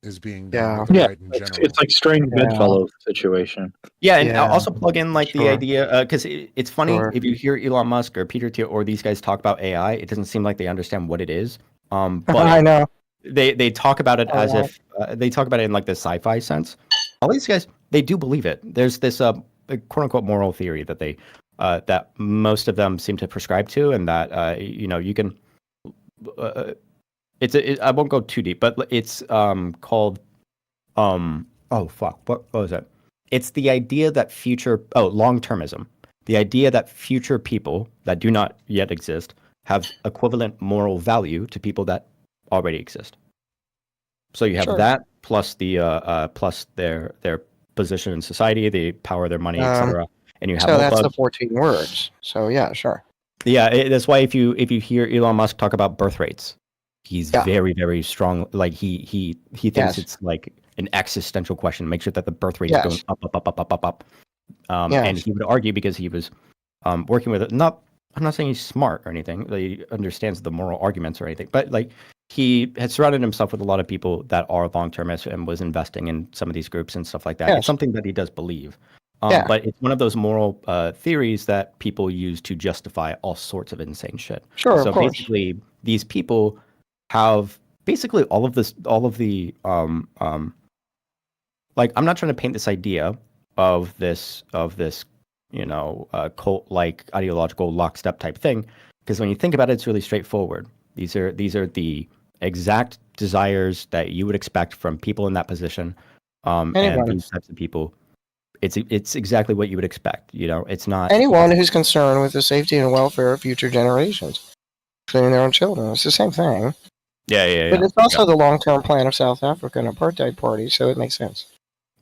is being done Yeah. with the Yeah, right in it's, general. it's like strange Yeah. bedfellow situation. Yeah, and Yeah, also plug in like the sure. idea because it's funny Sure. if you hear Elon Musk or Peter Thiel or these guys talk about AI, it doesn't seem like they understand what it is. I But know. they talk about it as Alright. if they talk about it in like the sci-fi sense. All these guys they do believe it. There's this quote unquote moral theory that they that most of them seem to prescribe to, and that you can. I won't go too deep, but it's called oh fuck, what was it? It's the idea that long-termism. The idea that future people that do not yet exist have equivalent moral value to people that already exist. So you have Sure. that plus the plus their position in society, the power, their money, etc. And you have So no that's the bugs. 14 words. So yeah, sure. Yeah, that's why if you hear Elon Musk talk about birth rates, he's Yeah. very, very strong. Like he thinks Yes. it's like an existential question. Make sure that the birth rate is Yes. going up, up, up, up, up, up, up. And Yes. he would argue because he was working with it. I'm not saying he's smart or anything. Like, he understands the moral arguments or anything, but like he had surrounded himself with a lot of people that are long-termists and was investing in some of these groups and stuff like that. Yes. It's something that he does believe. Yeah. But it's one of those moral theories that people use to justify all sorts of insane shit. Sure, So of course. basically, these people have basically all of the like I'm not trying to paint this idea of this cult like ideological lockstep type thing, because when you think about it, it's really straightforward. These are the exact desires that you would expect from people in that position, and Anyone. these types of people. It's exactly what you would expect. It's not Anyone who's concerned with the safety and welfare of future generations, including their own children. It's the same thing. Yeah. But it's also the long-term plan of South African apartheid party, so it makes sense.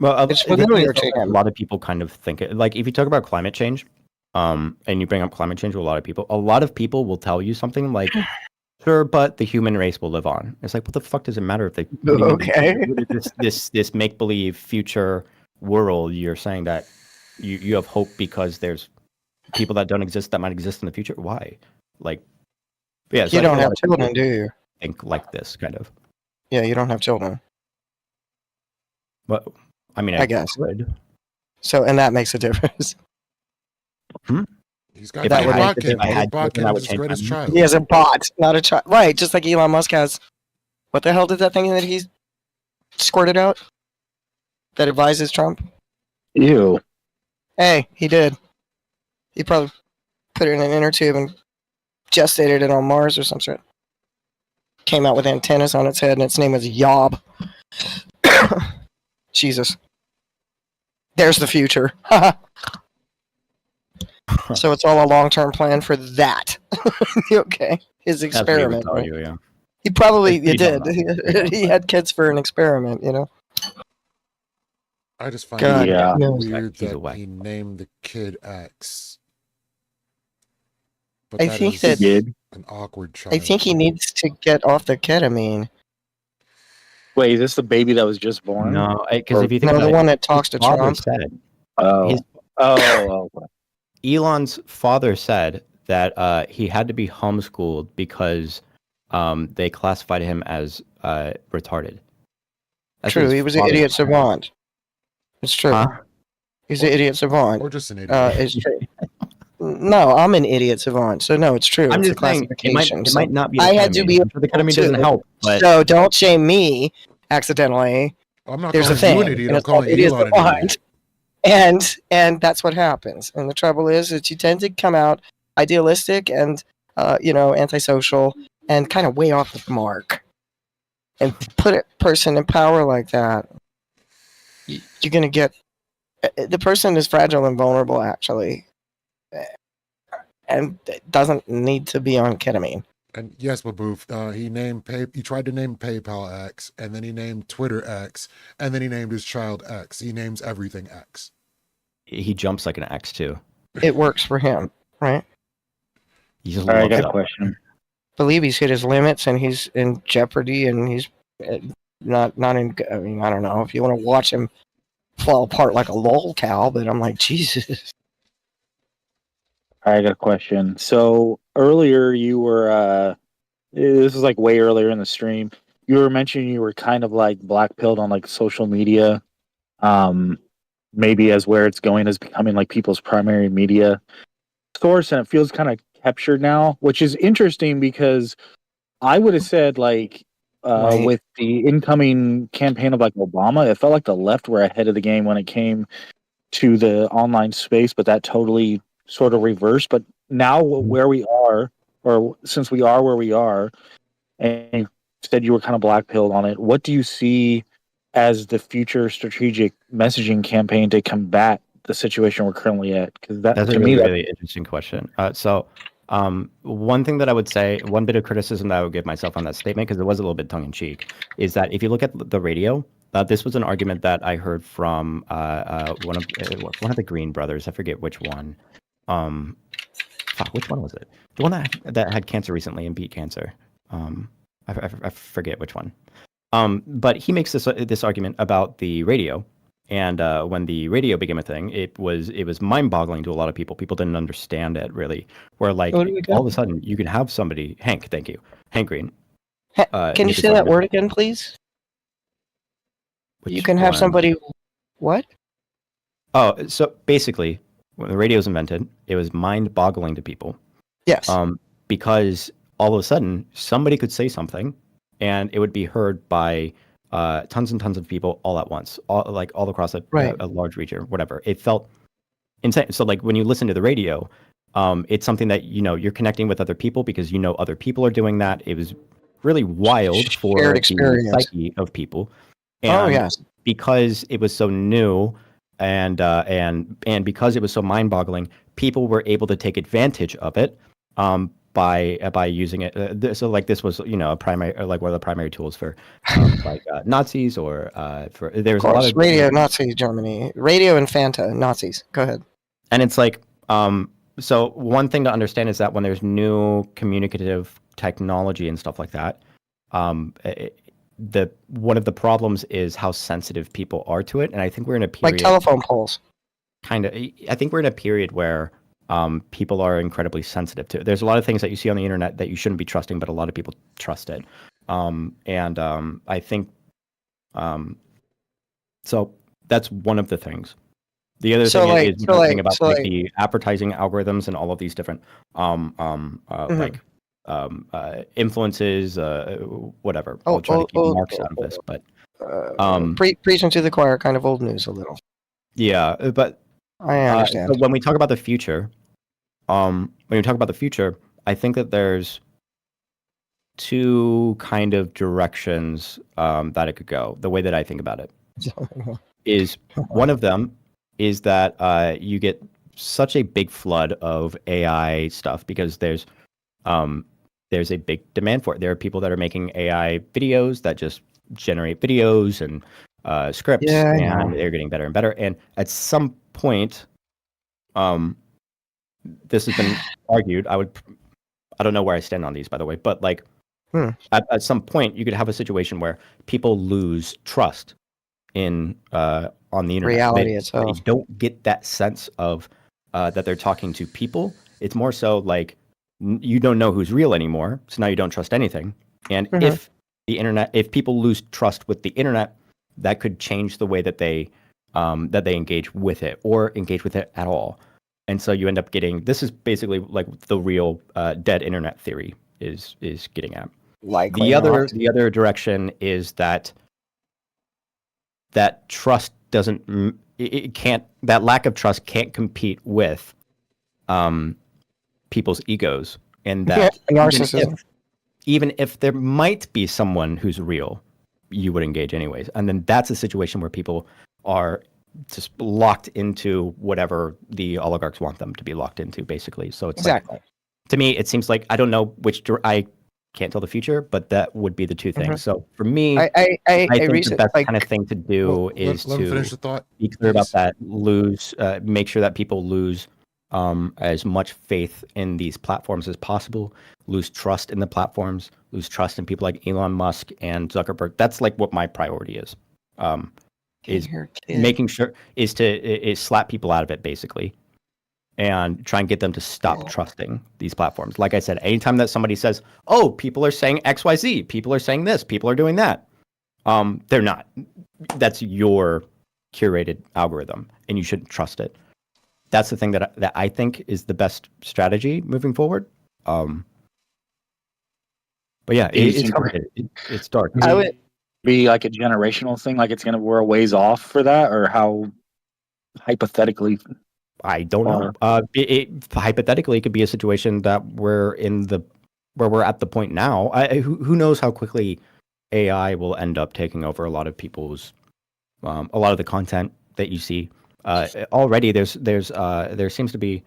Well, It's the thing familiar is, to a him. lot of people kind of think it. Like if you talk about climate change, and you bring up climate change to a lot of people will tell you something like, "Sure, but the human race will live on." It's like, what the fuck does it matter if they? what do you mean? Okay. This make believe future world. You're saying that you have hope because there's people that don't exist that might exist in the future. Why? Like, yeah, so You I don't think a have lot of people children, do you? think like this kind of. Yeah, you don't have children. But I mean, I guess. could. So, and that makes a difference. He's got If I Dave had- Botkin. if I had Dave Botkin children, I would is his change greatest my child. He has a bot, not a child. Right, just like Elon Musk has. What the hell did that thing that he squirted out that advises Trump? Ew. Hey, he did. He probably put it in an inner tube and gestated it on Mars or some sort. Came out with antennas on its head, and its name was Yob. Jesus. There's the future. So it's all a long-term plan for that. Okay. His That's what he would experiment. tell Right? you, yeah. He probably It's pretty did. dumb, He had kids for an experiment, you know? I just find God, it Yeah. weird He's a that whack. he named the kid X. But I that think is that- Did. an awkward child. I think he needs to get off the ketamine. Wait, is this the baby that was just born? No, because if you think No, about the it, one that talks to his father Trump. said Oh. His- Oh. Elon's father said that he had to be homeschooled because they classified him as retarded. That's what True, his he was an father idiot said. savant. It's true. Huh? He's an idiot savant. Or just an idiot. It's true. No, I'm an idiot savant, so no, it's true. I'm It's just a saying it classification. might, it so might not be. I the had to ketamine. be I'm sure the ketamine doesn't too. help, but So don't shame me accidentally. I'm not There's a calling thing. you an idiot. and I'm it's called calling idiot Elon an savant. idiot. And that's what happens. And the trouble is that you tend to come out idealistic and antisocial and kind of way off the mark. And put a person in power like that, you're gonna get the person is fragile and vulnerable actually, and doesn't need to be on ketamine. And yes, Baboof, he tried to name PayPal X, and then he named Twitter X, and then he named his child X. He names everything X. he jumps like an X too. It works for him, right? He just All right, I loves got it a up. question. Believe he's hit his limits and he's in jeopardy and he's not in. I mean, I don't know if you want to watch him fall apart like a lol cow, but I'm like, Jesus. All right, I got a question. So earlier you were this is like way earlier in the stream. You were mentioning you were kind of like blackpilled on like social media, maybe as where it's going as becoming like people's primary media source, and it feels kind of captured now, which is interesting because I would have said like Right. with the incoming campaign of like Obama, it felt like the left were ahead of the game when it came to the online space, but that totally sort of reversed. But now where we are, or since we are where we are, and you said you were kind of blackpilled on it, what do you see as the future strategic messaging campaign to combat the situation we're currently at? Because that, That's to a me, really, that really interesting question. One thing that I would say, one bit of criticism that I would give myself on that statement, because it was a little bit tongue in cheek, is that if you look at the radio, this was an argument that I heard from one of the Green brothers. I forget which one. Which one was it? The one that had cancer recently and beat cancer. I forget which one. But he makes this argument about the radio. And when the radio became a thing, it was mind-boggling to a lot of people. People didn't understand it really. Where like What do we got? all of a sudden you can have somebody, Hank, thank you, Hank Green. Can you make this say that argument. word again, please? You Which can have one? somebody. What? Oh, so basically, when the radio was invented, it was mind-boggling to people. Yes. Because all of a sudden somebody could say something, and it would be heard by tons and tons of people all at once, all across a large region, whatever. It felt insane. So like when you listen to the radio, it's something that you're connecting with other people because other people are doing that. It was really wild for Shared the experience. psyche of people. And Oh, yes. because it was so new and because it was so mind-boggling, people were able to take advantage of it by using it. So like this was a primary, like one of the primary tools for like Nazis or for there's a lot of radio Nazi Germany, radio and Fanta Nazis. Go ahead. And it's like so one thing to understand is that when there's new communicative technology and stuff like that, one of the problems is how sensitive people are to it. And I think we're in a period Like telephone poles. I think we're in a period where people are incredibly sensitive to it. There's a lot of things that you see on the internet that you shouldn't be trusting, but a lot of people trust it. I think so that's one of the things. The other thing is thinking about the advertising algorithms and all of these different influences, whatever. I'll try to keep marks out of this, but preaching to the choir, kind of old news a little. Yeah, but I understand. So when we talk about the future, I think that there's two kind of directions that it could go. The way that I think about it is one of them is that you get such a big flood of AI stuff because there's a big demand for it. There are people that are making AI videos that just generate videos and scripts, and they're getting better and better. And at some point, this has been argued. I don't know where I stand on these, by the way, but like at some point, you could have a situation where people lose trust in on the internet. Reality itself. They don't get that sense of that they're talking to people. It's more so like you don't know who's real anymore, so now you don't trust anything. And if people lose trust with the internet, that could change the way that they engage with it or engage with it at all. And so you end up getting, this is basically like the real dead internet theory is getting at. Likely the other direction is that trust doesn't, that lack of trust can't compete with people's egos, and that narcissism. Even if there might be someone who's real, you would engage anyways. And then that's a situation where people are just locked into whatever the oligarchs want them to be locked into, basically. So it's exactly. To me, it seems like I don't know I can't tell the future, but that would be the two things. So for me, I think the best kind of thing to do is let me finish the thought. Be clear about that. Make sure that people lose as much faith in these platforms as possible, lose trust in the platforms, lose trust in people like Elon Musk and Zuckerberg. That's like what my priority is. Is making sure is slap people out of it, basically. and try and get them to stop trusting these platforms. Like I said, anytime that somebody says, "Oh, people are saying XYZ, people are saying this, people are doing that," they're not. That's your curated algorithm, and you shouldn't trust it. That's the thing that I think is the best strategy moving forward. But yeah, it's complicated. It's dark. I would Be like a generational thing, like we're a ways off for that, or how hypothetically? I don't know. Hypothetically, it could be a situation that where we're at the point now. Who knows how quickly AI will end up taking over a lot of people's, a lot of the content that you see. Already, there seems to be.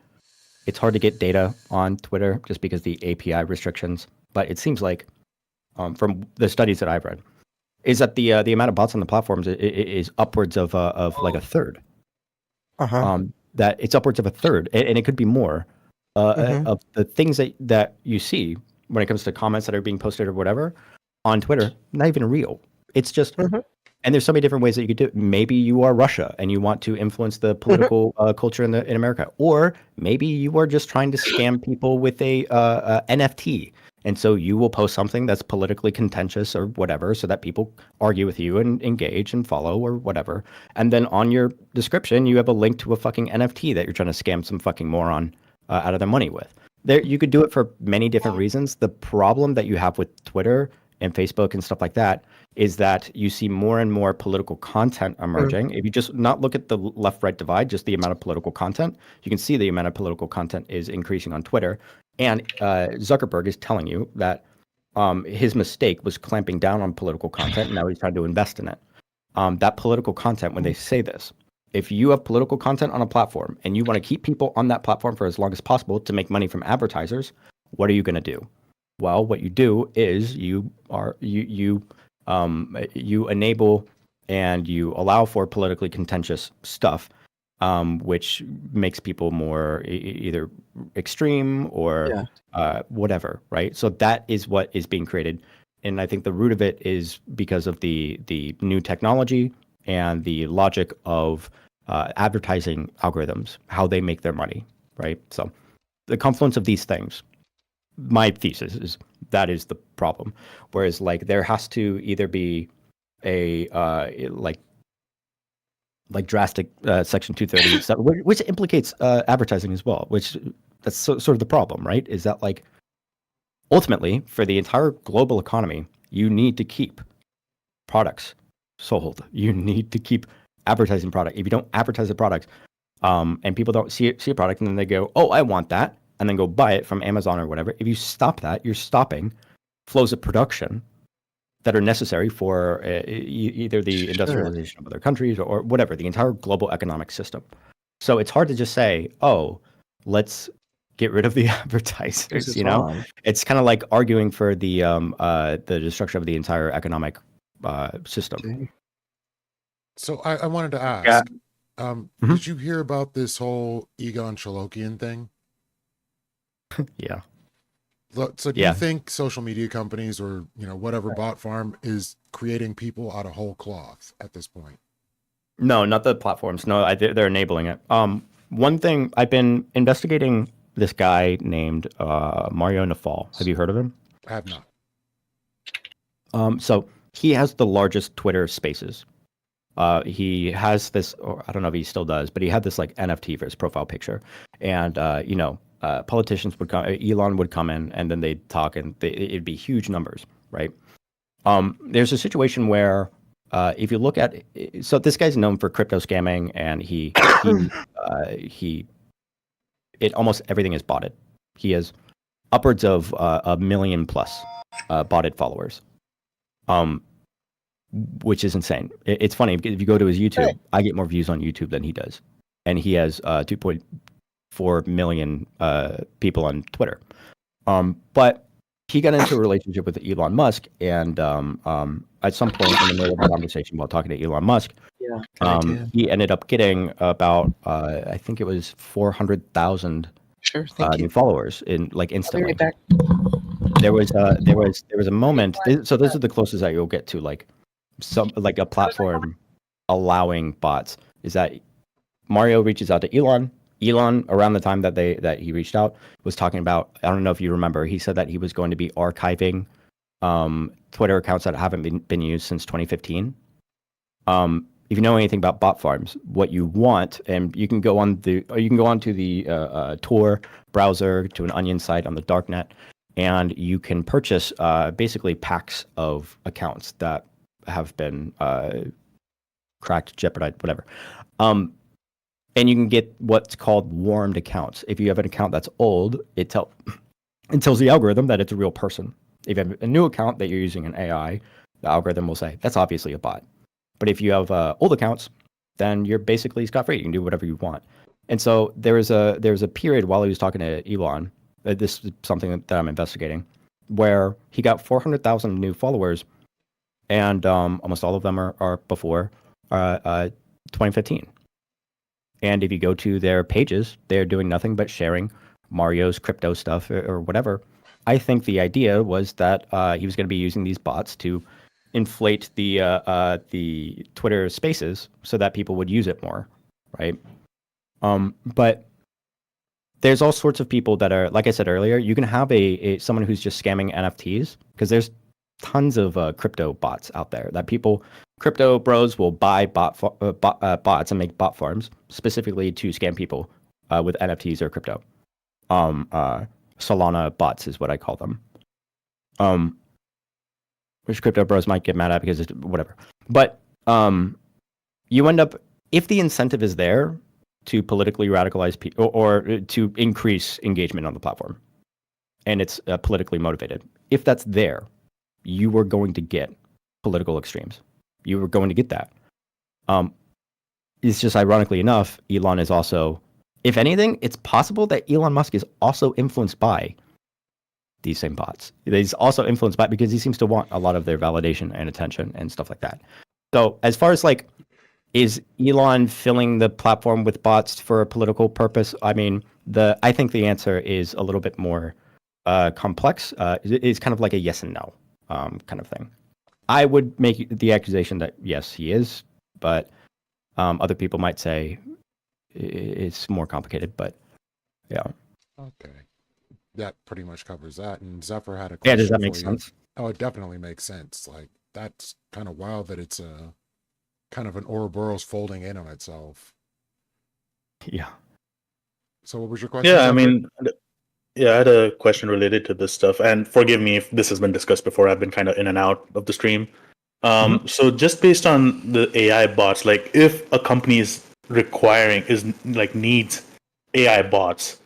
It's hard to get data on Twitter just because the API restrictions. But it seems like, from the studies that I've read, is that the amount of bots on the platforms is upwards of like a third. That it's upwards of a third, and it could be more of the things that you see when it comes to comments that are being posted or whatever on Twitter, not even real. It's just, and there's so many different ways that you could do it. Maybe you are Russia and you want to influence the political culture in America, or maybe you are just trying to scam people with a NFT. And so you will post something that's politically contentious or whatever so that people argue with you and engage and follow or whatever. And then on your description, you have a link to a fucking NFT that you're trying to scam some fucking moron out of their money with. You could do it for many different reasons. The problem that you have with Twitter and Facebook and stuff like that is that you see more and more political content emerging. If you just not look at the left-right divide, just the amount of political content, you can see the amount of political content is increasing on Twitter. And Zuckerberg is telling you that his mistake was clamping down on political content, and now he's trying to invest in it. That political content, when they say this, if you have political content on a platform and you want to keep people on that platform for as long as possible to make money from advertisers, what are you going to do? Well, what you do is you enable and you allow for politically contentious stuff, which makes people more either extreme or whatever, right? So that is what is being created, and I think the root of it is because of the new technology and the logic of advertising algorithms, how they make their money, right? So the confluence of these things. My thesis is that is the problem. Whereas, like, there has to either be a like drastic Section 230 stuff, which implicates advertising as well. Which that's sort of the problem, right? Is that, like, ultimately for the entire global economy, you need to keep products sold. You need to keep advertising product. If you don't advertise a product, and people don't see a product, and then they go, "Oh, I want that," and then go buy it from Amazon or whatever. If you stop that, you're stopping flows of production that are necessary for either the industrialization of other countries or whatever, the entire global economic system. So it's hard to just say, "Oh, let's get rid of the advertisers." You know, it's kind of like arguing for the destruction of the entire economic system. So I wanted to ask, did you hear about this whole Egon Chalokian thing? Yeah. So do you think social media companies or, whatever bot farm is creating people out of whole cloth at this point? No, not the platforms. No, they're enabling it. One thing, I've been investigating this guy named Mario Nafal. Have you heard of him? I have not. So he has the largest Twitter Spaces. He has this, or I don't know if he still does, but he had this like NFT for his profile picture, and politicians would come, Elon would come in, and then they'd talk, and it'd be huge numbers, right? There's a situation where if you look at, so this guy's known for crypto scamming, and he almost everything is botted. He has upwards of 1 million plus botted followers, which is insane. It's funny because if you go to his YouTube, I get more views on YouTube than he does, and he has 2.4 million people on Twitter. But he got into a relationship with Elon Musk, and at some point in the middle of the conversation while talking to Elon Musk, he ended up getting about I think it was 400,000 new followers in like instantly. There was a moment. So this is the closest that you'll get to like a platform allowing bots. Is that Mario reaches out to Elon, Elon, around the time that he reached out, was talking about, I don't know if you remember, he said that he was going to be archiving Twitter accounts that haven't been used since 2015. If you know anything about bot farms, what you want, and you can go on to the Tor browser, to an Onion site on the darknet, and you can purchase basically packs of accounts that have been cracked, jeopardized, whatever. And you can get what's called warmed accounts. If you have an account that's old, it tells the algorithm that it's a real person. If you have a new account that you're using an AI, the algorithm will say that's obviously a bot. But if you have old accounts, then you're basically scot-free. You can do whatever you want. And so there was a period while he was talking to Elon, this is something that I'm investigating, where he got 400,000 new followers, and almost all of them are before 2015. And if you go to their pages, they're doing nothing but sharing Mario's crypto stuff or whatever. I think the idea was that he was going to be using these bots to inflate the Twitter Spaces so that people would use it more, right? But there's all sorts of people that are, like I said earlier, you can have someone who's just scamming NFTs, because there's tons of crypto bots out there that crypto bros will buy bots and make bot farms specifically to scam people with NFTs or crypto. Solana bots is what I call them. Which crypto bros might get mad at because it's whatever. But you end up, if the incentive is there to politically radicalize people or to increase engagement on the platform, and it's politically motivated, if that's there, you are going to get political extremes. You are going to get that. It's just, ironically enough, Elon is also, if anything, it's possible that Elon Musk is also influenced by these same bots. He's also influenced by, because he seems to want a lot of their validation and attention and stuff like that. So as far as like, is Elon filling the platform with bots for a political purpose? I mean, I think the answer is a little bit more complex. It's kind of like a yes and no kind of thing. I would make the accusation that yes, he is, but other people might say it's more complicated. But yeah. Okay. That pretty much covers that. And Zephyr had a question. Yeah, does that make for you. sense? Oh, it definitely makes sense. Like, that's kind of wild that it's kind of an Ouroboros folding in on itself. Yeah. So what was your question? Yeah, Zephyr? I mean, I had a question related to this stuff, and forgive me if this has been discussed before. I've been kind of in and out of the stream. So just based on the AI bots, like if a company is needs AI bots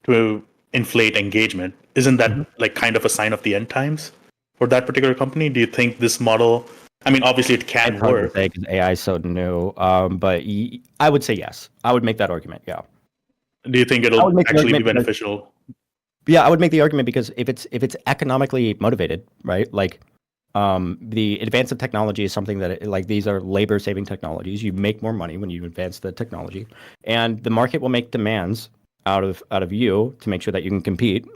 to inflate engagement, isn't that like kind of a sign of the end times for that particular company? Do you think this model, I mean, obviously it can work. Because AI is so new, but I would say yes. I would make that argument, yeah. Do you think it'll actually be beneficial? Yeah, I would make the argument because if it's economically motivated, right? Like the advance of technology is something that like these are labor-saving technologies. You make more money when you advance the technology, and the market will make demands out of you to make sure that you can compete,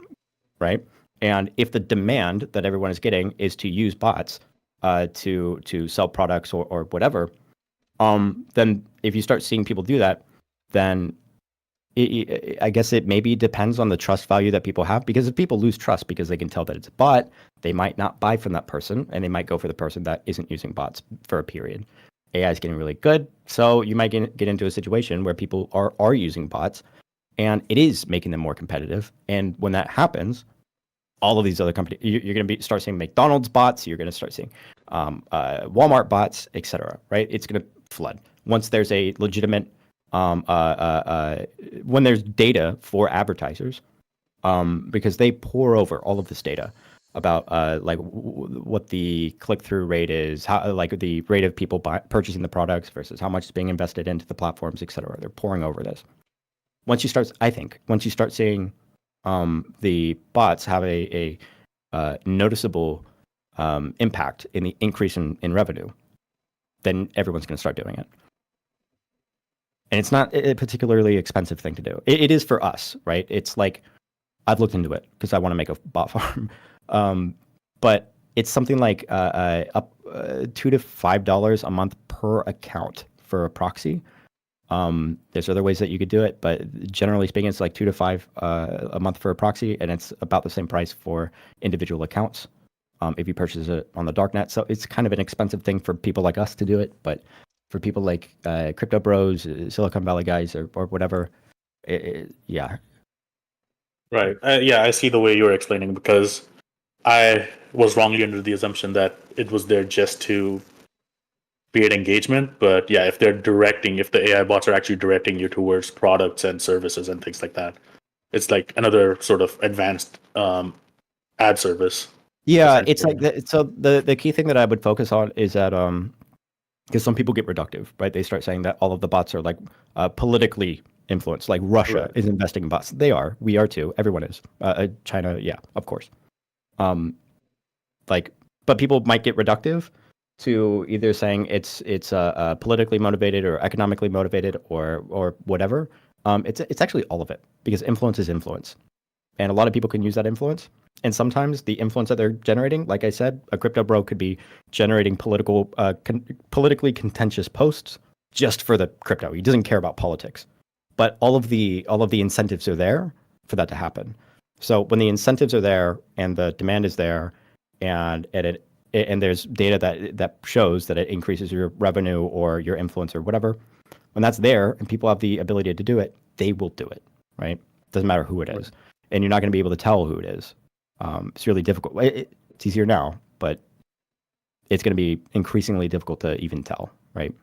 right? And if the demand that everyone is getting is to use bots to sell products or whatever, then if you start seeing people do that, then I guess it maybe depends on the trust value that people have, because if people lose trust because they can tell that it's a bot, they might not buy from that person, and they might go for the person that isn't using bots for a period. AI is getting really good, so you might get into a situation where people are using bots, and it is making them more competitive. And when that happens, all of these other companies, you're going to start seeing McDonald's bots, you're going to start seeing Walmart bots, etc. Right? It's going to flood once there's a legitimate when there's data for advertisers, because they pour over all of this data about what the click-through rate is, how like the rate of people purchasing the products versus how much is being invested into the platforms, etc. They're pouring over this. Once you start seeing the bots have a noticeable impact in the increase in revenue, then everyone's going to start doing it. And it's not a particularly expensive thing to do. It is for us, right? It's like, I've looked into it because I want to make a bot farm. But it's something like up $2 to $5 a month per account for a proxy. There's other ways that you could do it, but generally speaking, it's like 2 to 5 a month for a proxy, and it's about the same price for individual accounts if you purchase it on the darknet. So it's kind of an expensive thing for people like us to do it, but for people like crypto bros, Silicon Valley guys, or whatever, yeah. Right. Yeah, I see the way you're explaining, because I was wrongly under the assumption that it was there just to create engagement. But yeah, if the AI bots are actually directing you towards products and services and things like that, it's like another sort of advanced ad service. Yeah, it's like the key thing that I would focus on is that because some people get reductive, right? They start saying that all of the bots are like politically influenced, like Russia is investing in bots. They are. We are too. Everyone is. China, yeah, of course. But people might get reductive to either saying it's politically motivated or economically motivated or whatever. It's actually all of it, because influence is influence, and a lot of people can use that influence. And sometimes the influence that they're generating, like I said, a crypto bro could be generating politically contentious posts just for the crypto. He doesn't care about politics, but all of the incentives are there for that to happen. So when the incentives are there and the demand is there, and there's data that shows that it increases your revenue or your influence or whatever, when that's there and people have the ability to do it, they will do it, right? Doesn't matter who it is, and you're not going to be able to tell who it is. It's really difficult. It's easier now, but it's going to be increasingly difficult to even tell, right?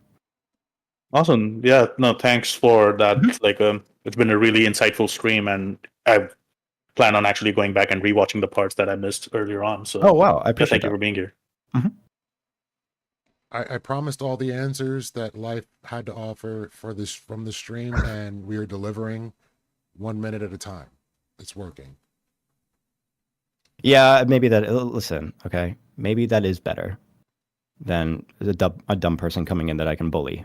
Awesome. Yeah. No, thanks for that. It's been a really insightful stream, and I plan on actually going back and rewatching the parts that I missed earlier on. So, oh wow, I appreciate thank you for being here. Mm-hmm. I promised all the answers that life had to offer from the stream, and we are delivering 1 minute at a time. It's working. Yeah, maybe that. Listen, okay, maybe that is better than a dumb person coming in that I can bully.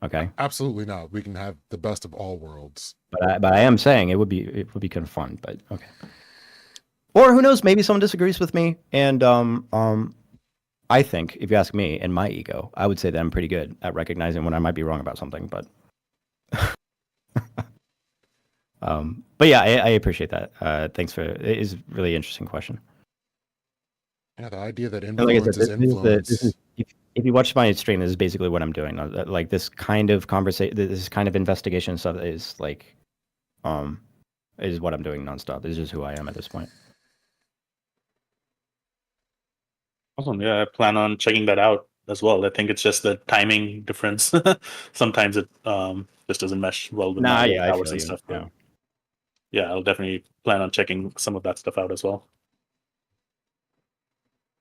Okay. Absolutely not. We can have the best of all worlds. But I am saying it would be kind of fun. But okay. Or who knows? Maybe someone disagrees with me, and I think, if you ask me, in my ego, I would say that I'm pretty good at recognizing when I might be wrong about something. But but yeah, I appreciate that. Thanks for it. Is a really interesting question. Yeah, the idea that Like influence is influence. If you watch my stream, this is basically what I'm doing. Like this kind of conversation, this kind of investigation stuff is like, is what I'm doing nonstop. This is just who I am at this point. Awesome. Yeah, I plan on checking that out as well. I think it's just the timing difference. Sometimes it just doesn't mesh well with my hours and stuff. But yeah, I'll definitely plan on checking some of that stuff out as well.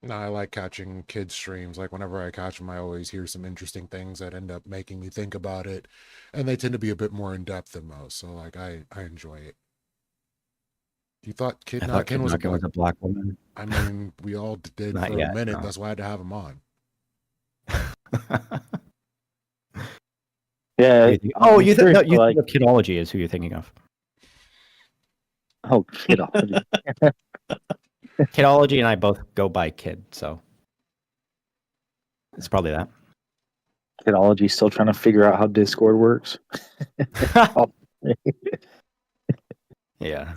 No, I like catching kids streams. Like whenever I catch them, I always hear some interesting things that end up making me think about it, and they tend to be a bit more in depth than most. So like I enjoy it. You thought KIDNOTKIN was a black woman? I mean, we all did for a minute. No. That's why I had to have him on. Yeah. You think of Kidology is who you're thinking of. Oh, Kidology. Kidology and I both go by Kid, so it's probably that. Kidology still trying to figure out how Discord works. Yeah.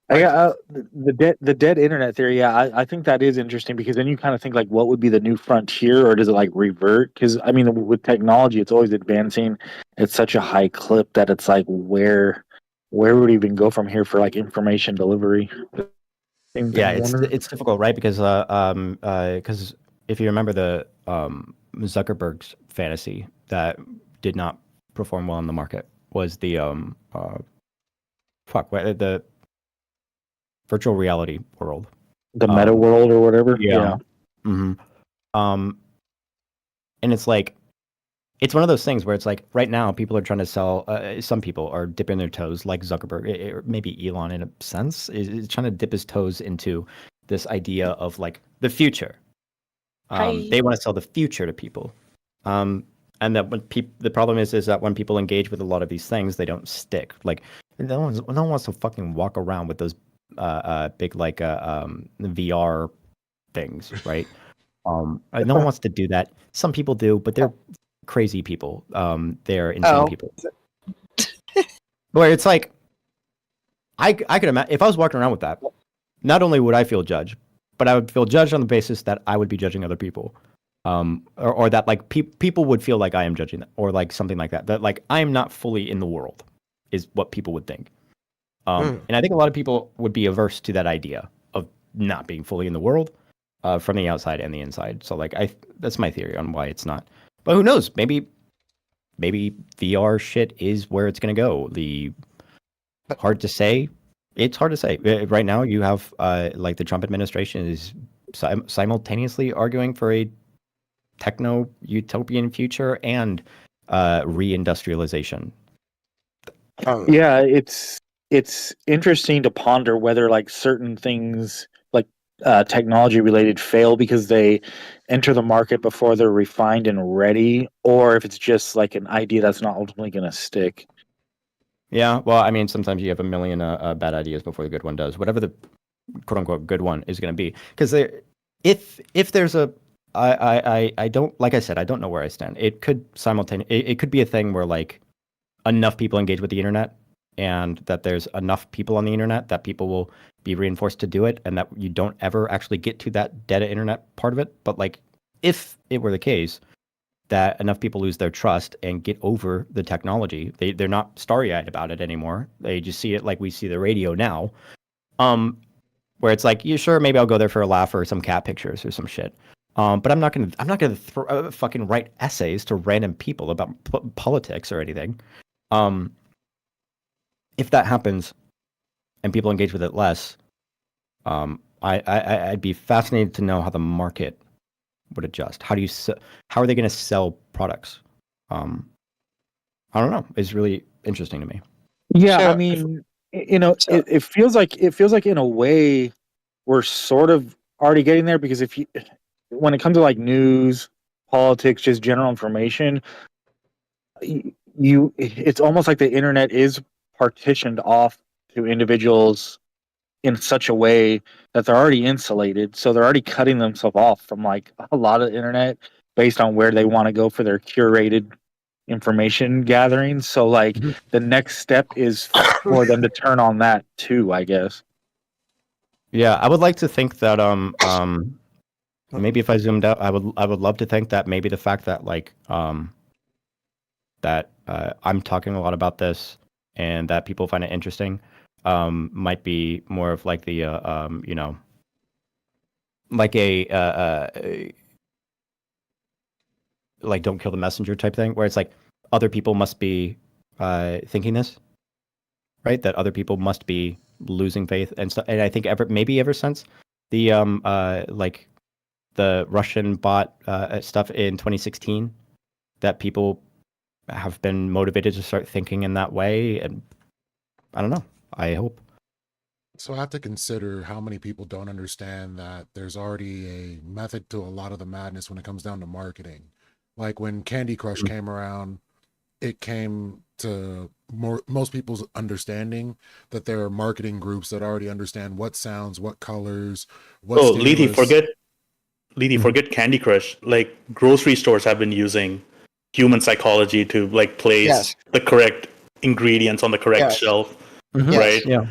The dead internet theory. Yeah, I think that is interesting, because then you kind of think like, what would be the new frontier, or does it like revert? Because I mean, with technology, it's always advancing at such a high clip that it's like, where would it even go from here for like information delivery? Yeah, it's difficult, right? Because if you remember the Zuckerberg's fantasy that did not perform well in the market was the the virtual reality world, the meta world or whatever. Yeah. Mm-hmm. And it's like, it's one of those things where it's like right now people are trying to sell. Some people are dipping their toes, like Zuckerberg, or maybe Elon in a sense, is trying to dip his toes into this idea of like the future. They want to sell the future to people, and that when the problem is that when people engage with a lot of these things, they don't stick. Like no one wants to fucking walk around with those big like VR things, right? No one wants to do that. Some people do, but they're crazy people. They're insane Oh. people. Where it's like, I could imagine if I was walking around with that, not only would I feel judged, but I would feel judged on the basis that I would be judging other people, or that like people would feel like I am judging them, or like something like that. That like I am not fully in the world, is what people would think. And I think a lot of people would be averse to that idea of not being fully in the world, from the outside and the inside. So like that's my theory on why it's not. But who knows? Maybe VR shit is where it's going to go. Hard to say. It's hard to say. Right now, you have like the Trump administration is simultaneously arguing for a techno-utopian future and reindustrialization. Yeah, it's interesting to ponder whether like certain things like technology related fail because they enter the market before they're refined and ready, or if it's just like an idea that's not ultimately going to stick. Yeah, well, I mean, sometimes you have a million bad ideas before the good one does. Whatever the quote unquote good one is going to be, because if there's a, I don't, like I said, I don't know where I stand. It could it could be a thing where like enough people engage with the internet, and that there's enough people on the internet that people will be reinforced to do it, and that you don't ever actually get to that dead internet part of it. But like, if it were the case that enough people lose their trust and get over the technology, they're not starry-eyed about it anymore. They just see it like we see the radio now, where it's like, yeah, sure, maybe I'll go there for a laugh or some cat pictures or some shit. But I'm not gonna fucking write essays to random people about politics or anything. If that happens and people engage with it less, I'd be fascinated to know how the market would adjust. How are they going to sell products? I don't know. It's really interesting to me. Yeah, So, I mean, it feels like in a way we're sort of already getting there, because when it comes to like news, politics, just general information, it's almost like the internet is partitioned off to individuals in such a way that they're already insulated, so they're already cutting themselves off from like a lot of the internet based on where they want to go for their curated information gatherings. So like the next step is for them to turn on that too, I guess. Yeah, I would like to think that maybe if I zoomed out, I would love to think that maybe the fact that like that I'm talking a lot about this and that people find it interesting might be more of like the like a like don't kill the messenger type thing, where it's like other people must be thinking this, right? That other people must be losing faith and stuff. And I think ever since the like the Russian bot stuff in 2016, that people have been motivated to start thinking in that way. And I don't know. I hope. So I have to consider how many people don't understand that there's already a method to a lot of the madness when it comes down to marketing. Like when Candy Crush came around, it came to most people's understanding that there are marketing groups that already understand what sounds, what colors, what Leedy, stimulus. forget Candy Crush. Like grocery stores have been using human psychology to like place the correct ingredients on the correct shelf, right? Yeah.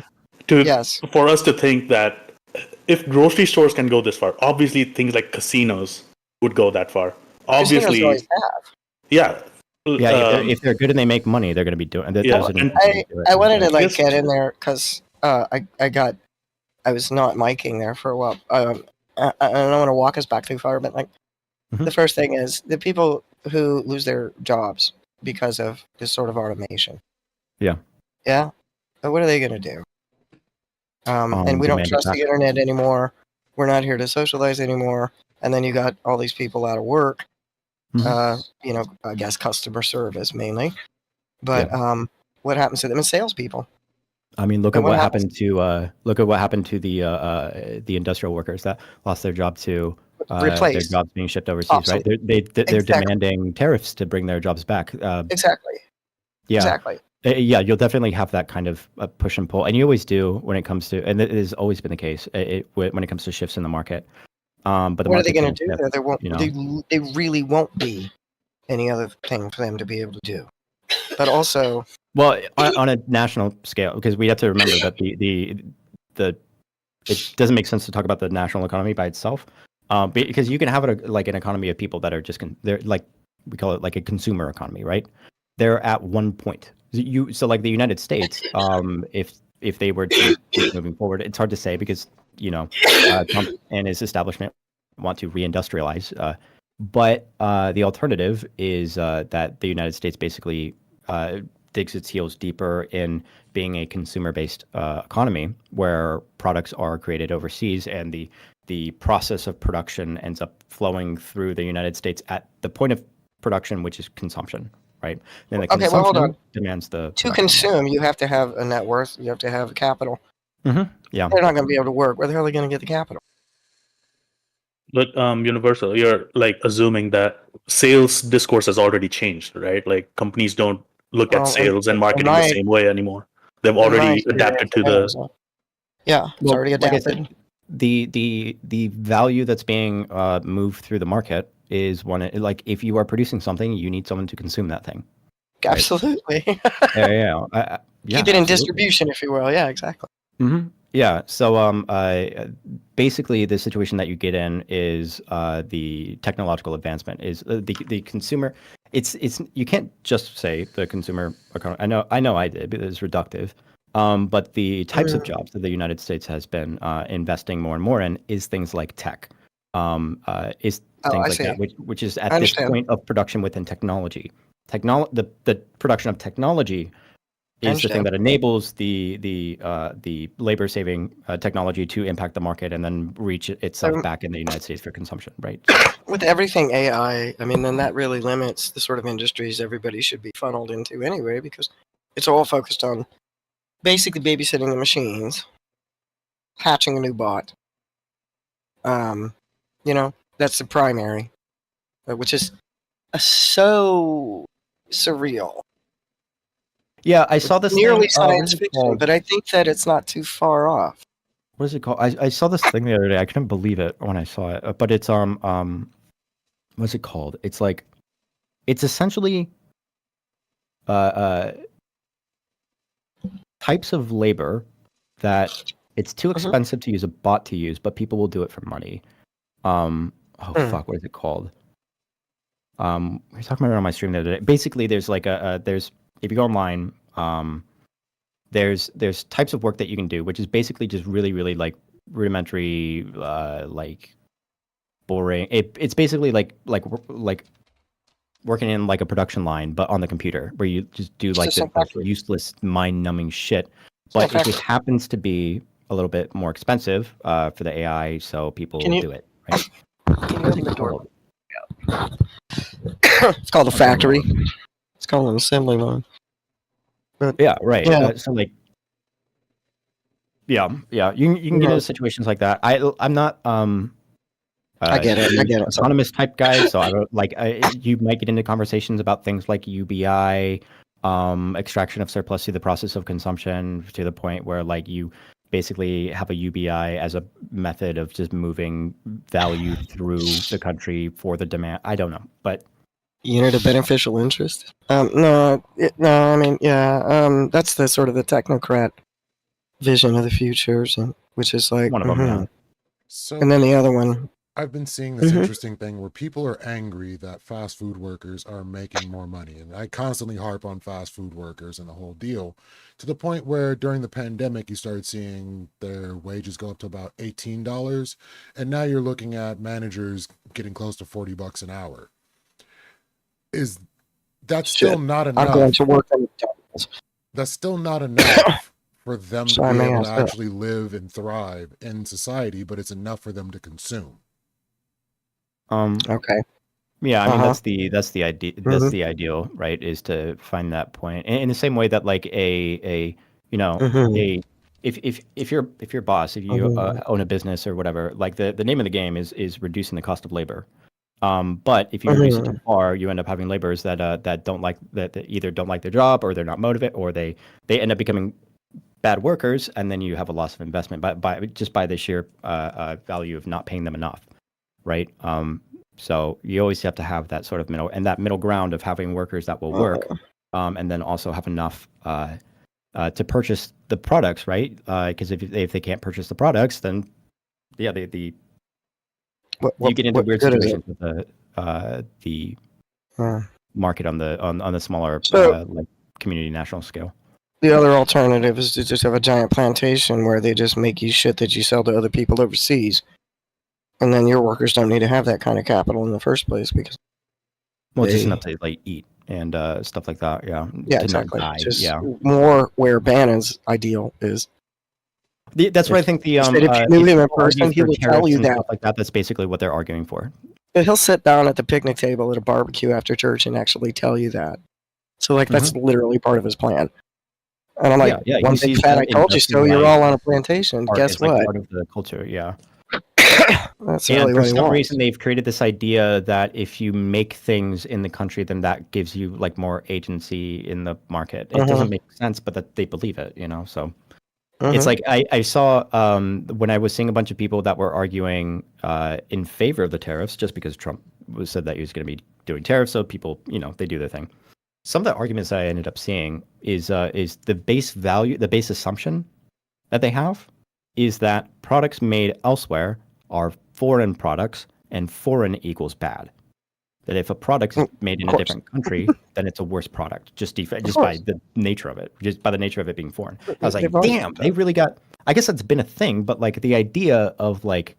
For us to think that if grocery stores can go this far, obviously things like casinos would go that far. Obviously, casinos always have. yeah. If they're good and they make money, they're going to be doing it. I wanted to like get in there because I was not miking there for a while. I don't want to walk us back too far, but like the first thing is the people who lose their jobs because of this sort of automation. Yeah. But what are they going to do? And we don't trust the internet anymore. We're not here to socialize anymore. And then you got all these people out of work. I guess customer service mainly. But what happens to them as salespeople? I mean, look at what happened to the industrial workers that lost their job to their jobs being shipped overseas, right? They're demanding tariffs to bring their jobs back. Exactly. Yeah. Exactly. Yeah, you'll definitely have that kind of push and pull, and you always do when it comes to, and it has always been the case when it comes to shifts in the market. But what are they going to do? There won't. They really won't be any other thing for them to be able to do. But also, Well, on a national scale, because we have to remember that the it doesn't make sense to talk about the national economy by itself, because you can have like an economy of people that are just they're like, we call it like a consumer economy, right? They're at one point. So like the United States, if they were to keep moving forward, it's hard to say because Trump and his establishment want to reindustrialize. But the alternative is that the United States basically digs its heels deeper in being a consumer-based economy where products are created overseas and the process of production ends up flowing through the United States at the point of production, which is consumption, right? Then the okay, well, hold consumption on. demands the To production. consume, you have to have a net worth. You have to have capital. Yeah. They're not going to be able to work. Where the hell are they going to get the capital? But Universal, you're like assuming that sales discourse has already changed, right? Like companies don't look at Well, sales and in marketing the same way anymore. They've in my already adapted experience, to it the. has. Yeah, it's Well, already like I adapted. said, the value that's being moved through the market is like if you are producing something, you need someone to consume that thing. Right? Absolutely. Yeah. Keep it in absolutely. distribution, if you will. Yeah, exactly. Mm-hmm. Yeah. So basically, the situation that you get in is the technological advancement is the consumer. It's you can't just say the consumer economy. I know I did, but it's reductive. But the types of jobs that the United States has been investing more and more in is things like tech. Is Oh, things I like see. that, which is I at this understand. point of production within technology. The production of technology is the thing understand. that enables the labor saving technology to impact the market and then reach itself So back in the United States for consumption, right? with everything AI, I mean, then that really limits the sort of industries everybody should be funneled into anyway, because it's all focused on basically babysitting the machines, hatching a new bot. That's the primary, which is so surreal. Yeah, I saw this Nearly thing. What science is it fiction, called? but I think that it's not too far off. What is it called? I saw this thing the other day. I couldn't believe it when I saw it. But it's what's it called? It's like it's essentially uh types of labor that it's too expensive to use a bot to use, but people will do it for money. Fuck, what is it called? We were talking about it on my stream the other day. Basically, there's like there's if you go online, there's types of work that you can do, which is basically just really, really like rudimentary, like boring. It's basically like working in like a production line, but on the computer, where you just do like the most useless, mind-numbing shit. But it just happens to be a little bit more expensive for the AI, so people will do it. Right? Can you open the door? It's called a factory. It's called an assembly line. But yeah, right. Yeah. So like, yeah. You can get into situations like that. I'm not I get it. autonomous type guy, so I don't like. You might get into conversations about things like UBI, extraction of surplus through the process of consumption, to the point where like you basically have a UBI as a method of just moving value through the country for the demand. I don't know, but unit of beneficial interest. No. I mean, yeah. That's the sort of the technocrat vision of the future, which is like one of them. Yeah. So, and then the other one. I've been seeing this interesting thing where people are angry that fast food workers are making more money. And I constantly harp on fast food workers and the whole deal, to the point where during the pandemic, you started seeing their wages go up to about $18. And now you're looking at managers getting close to $40 an hour. That's still not enough? I'm going to work on McDonald's. That's still not enough for them to Sorry, be may I able to ask that? actually live and thrive in society, but it's enough for them to consume. Okay. Yeah, I mean that's the idea. That's the ideal, right? Is to find that point in the same way that like a if you're boss, if you own a business or whatever, like the name of the game is reducing the cost of labor. But if you reduce it too far, you end up having laborers that don't like that either don't like their job, or they're not motivated, or they end up becoming bad workers, and then you have a loss of investment by the sheer value of not paying them enough, right? So you always have to have that sort of middle ground of having workers that will work, and then also have enough to purchase the products, right? Because if they can't purchase the products, then you get into weird situations with the market on the smaller like community national scale. The other alternative is to just have a giant plantation where they just make you shit that you sell to other people overseas, and then your workers don't need to have that kind of capital in the first place because just enough to like eat and stuff like that. Yeah, to exactly. Not die. Just more where Bannon's ideal is. That's what I think. The if you knew him in person, he will tell you that. Stuff like that. That's basically what they're arguing for. He'll sit down at the picnic table at a barbecue after church and actually tell you that. So like that's literally part of his plan. And I'm like, one big fat I told you so. You're all on a plantation. Guess what? Like part of the culture. Yeah. That's really for some reason they've created this idea that if you make things in the country, then that gives you like more agency in the market. It doesn't make sense, but that they believe it, So it's like I saw when I was seeing a bunch of people that were arguing in favor of the tariffs, just because Trump said that he was going to be doing tariffs, so people, they do their thing. Some of the arguments that I ended up seeing is the base value, the base assumption that they have is that products made elsewhere are foreign products, and foreign equals bad. That if a product is made in a different country, then it's a worse product, just by the nature of it, being foreign. I was like, damn, they really got. I guess that's been a thing, but like the idea of like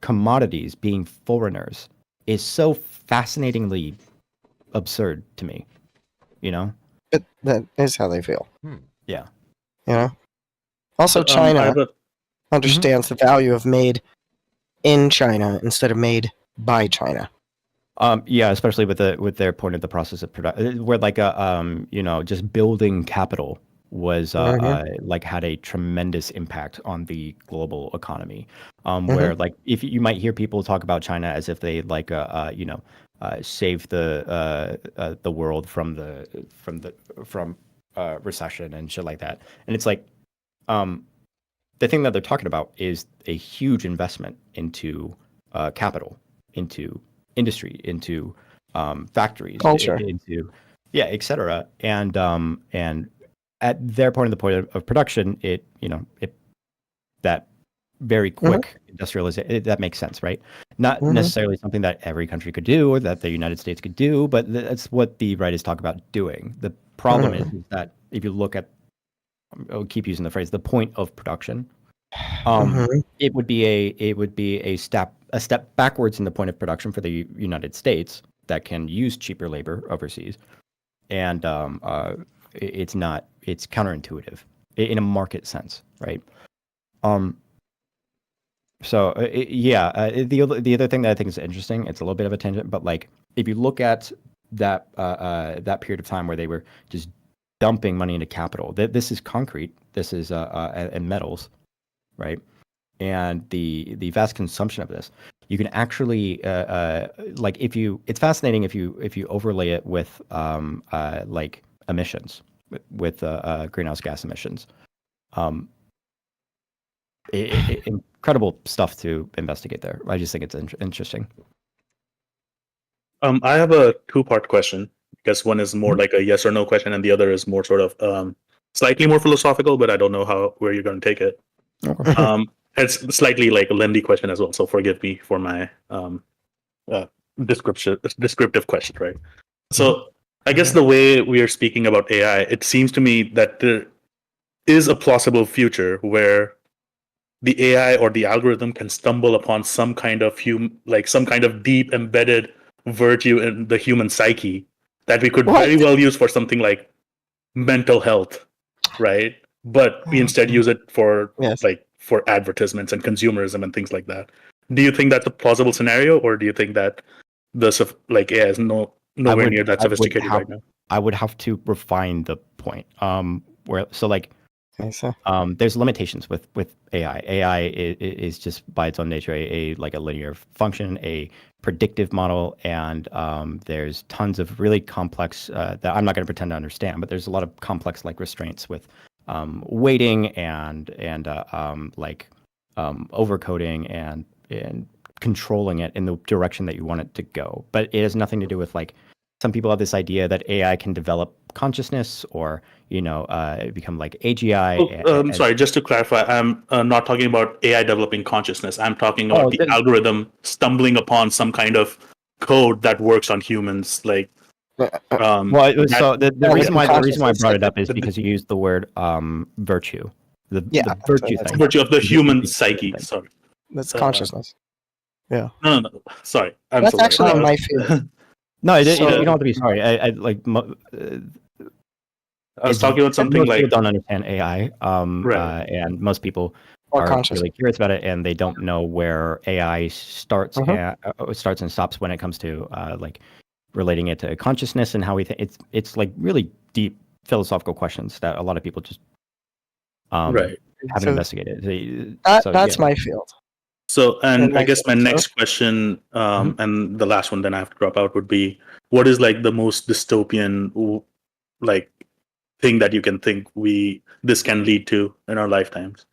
commodities being foreigners is so fascinatingly absurd to me. But that is how they feel. Yeah. Also, China understands the value of made in China instead of made by China. Yeah, especially with their point of the process of production, where like just building capital was like had a tremendous impact on the global economy. Where like if you might hear people talk about China as if they like saved the world from recession and shit like that, and it's like the thing that they're talking about is a huge investment into capital, into industry, into factories, culture, etc. And at their point of production, it that very quick industrialization, that makes sense, right? Not necessarily something that every country could do or that the United States could do, but that's what the writers talk about doing. The problem is that if you look at, I'll keep using the phrase, the point of production, it would be a step backwards in the point of production for the United States that can use cheaper labor overseas, and it's counterintuitive in a market sense, right? The other thing that I think is interesting, it's a little bit of a tangent, but like if you look at that period of time where they were just dumping money into capital, this is concrete, this is and metals, right? And the vast consumption of this, you can actually like it's fascinating if you overlay it with like emissions, with greenhouse gas emissions. Incredible stuff to investigate there. I just think it's interesting. I have a two-part question. I guess one is more like a yes or no question, and the other is more sort of slightly more philosophical, but I don't know where you're going to take it. It's slightly like a lengthy question as well, so forgive me for my descriptive question, right? So I guess the way we are speaking about AI, it seems to me that there is a plausible future where the AI or the algorithm can stumble upon some kind of deep embedded virtue in the human psyche that we could very well use for something like mental health, right? But we instead use it for for advertisements and consumerism and things like that. Do you think that's a plausible scenario, or do you think that AI is nowhere near that sophisticated right now? I would have to refine the point. There's limitations with AI. AI is just by its own nature a linear function, a predictive model, and there's tons of really complex that I'm not going to pretend to understand, but there's a lot of complex like restraints with weighting and overcoding and controlling it in the direction that you want it to go. But it has nothing to do with like some people have this idea that AI can develop consciousness or become like AGI. Sorry, just to clarify, I'm not talking about AI developing consciousness. I'm talking about the algorithm stumbling upon some kind of code that works on humans. Like, so the reason why I brought it up is because you used the word virtue. The virtue thing. Virtue of the human psyche. Sorry, that's consciousness. Yeah. No. Sorry, that's actually my field. No, you don't have to be sorry. I was talking about something most like people don't understand AI, right. And most people are really curious about it, and they don't know where AI starts and stops when it comes to like relating it to consciousness and how we think. It's like really deep philosophical questions that a lot of people just haven't investigated. That's my field. So, and I guess my next question, and the last one, then I have to drop out, would be, what is like the most dystopian, like, thing that you can think this can lead to in our lifetimes?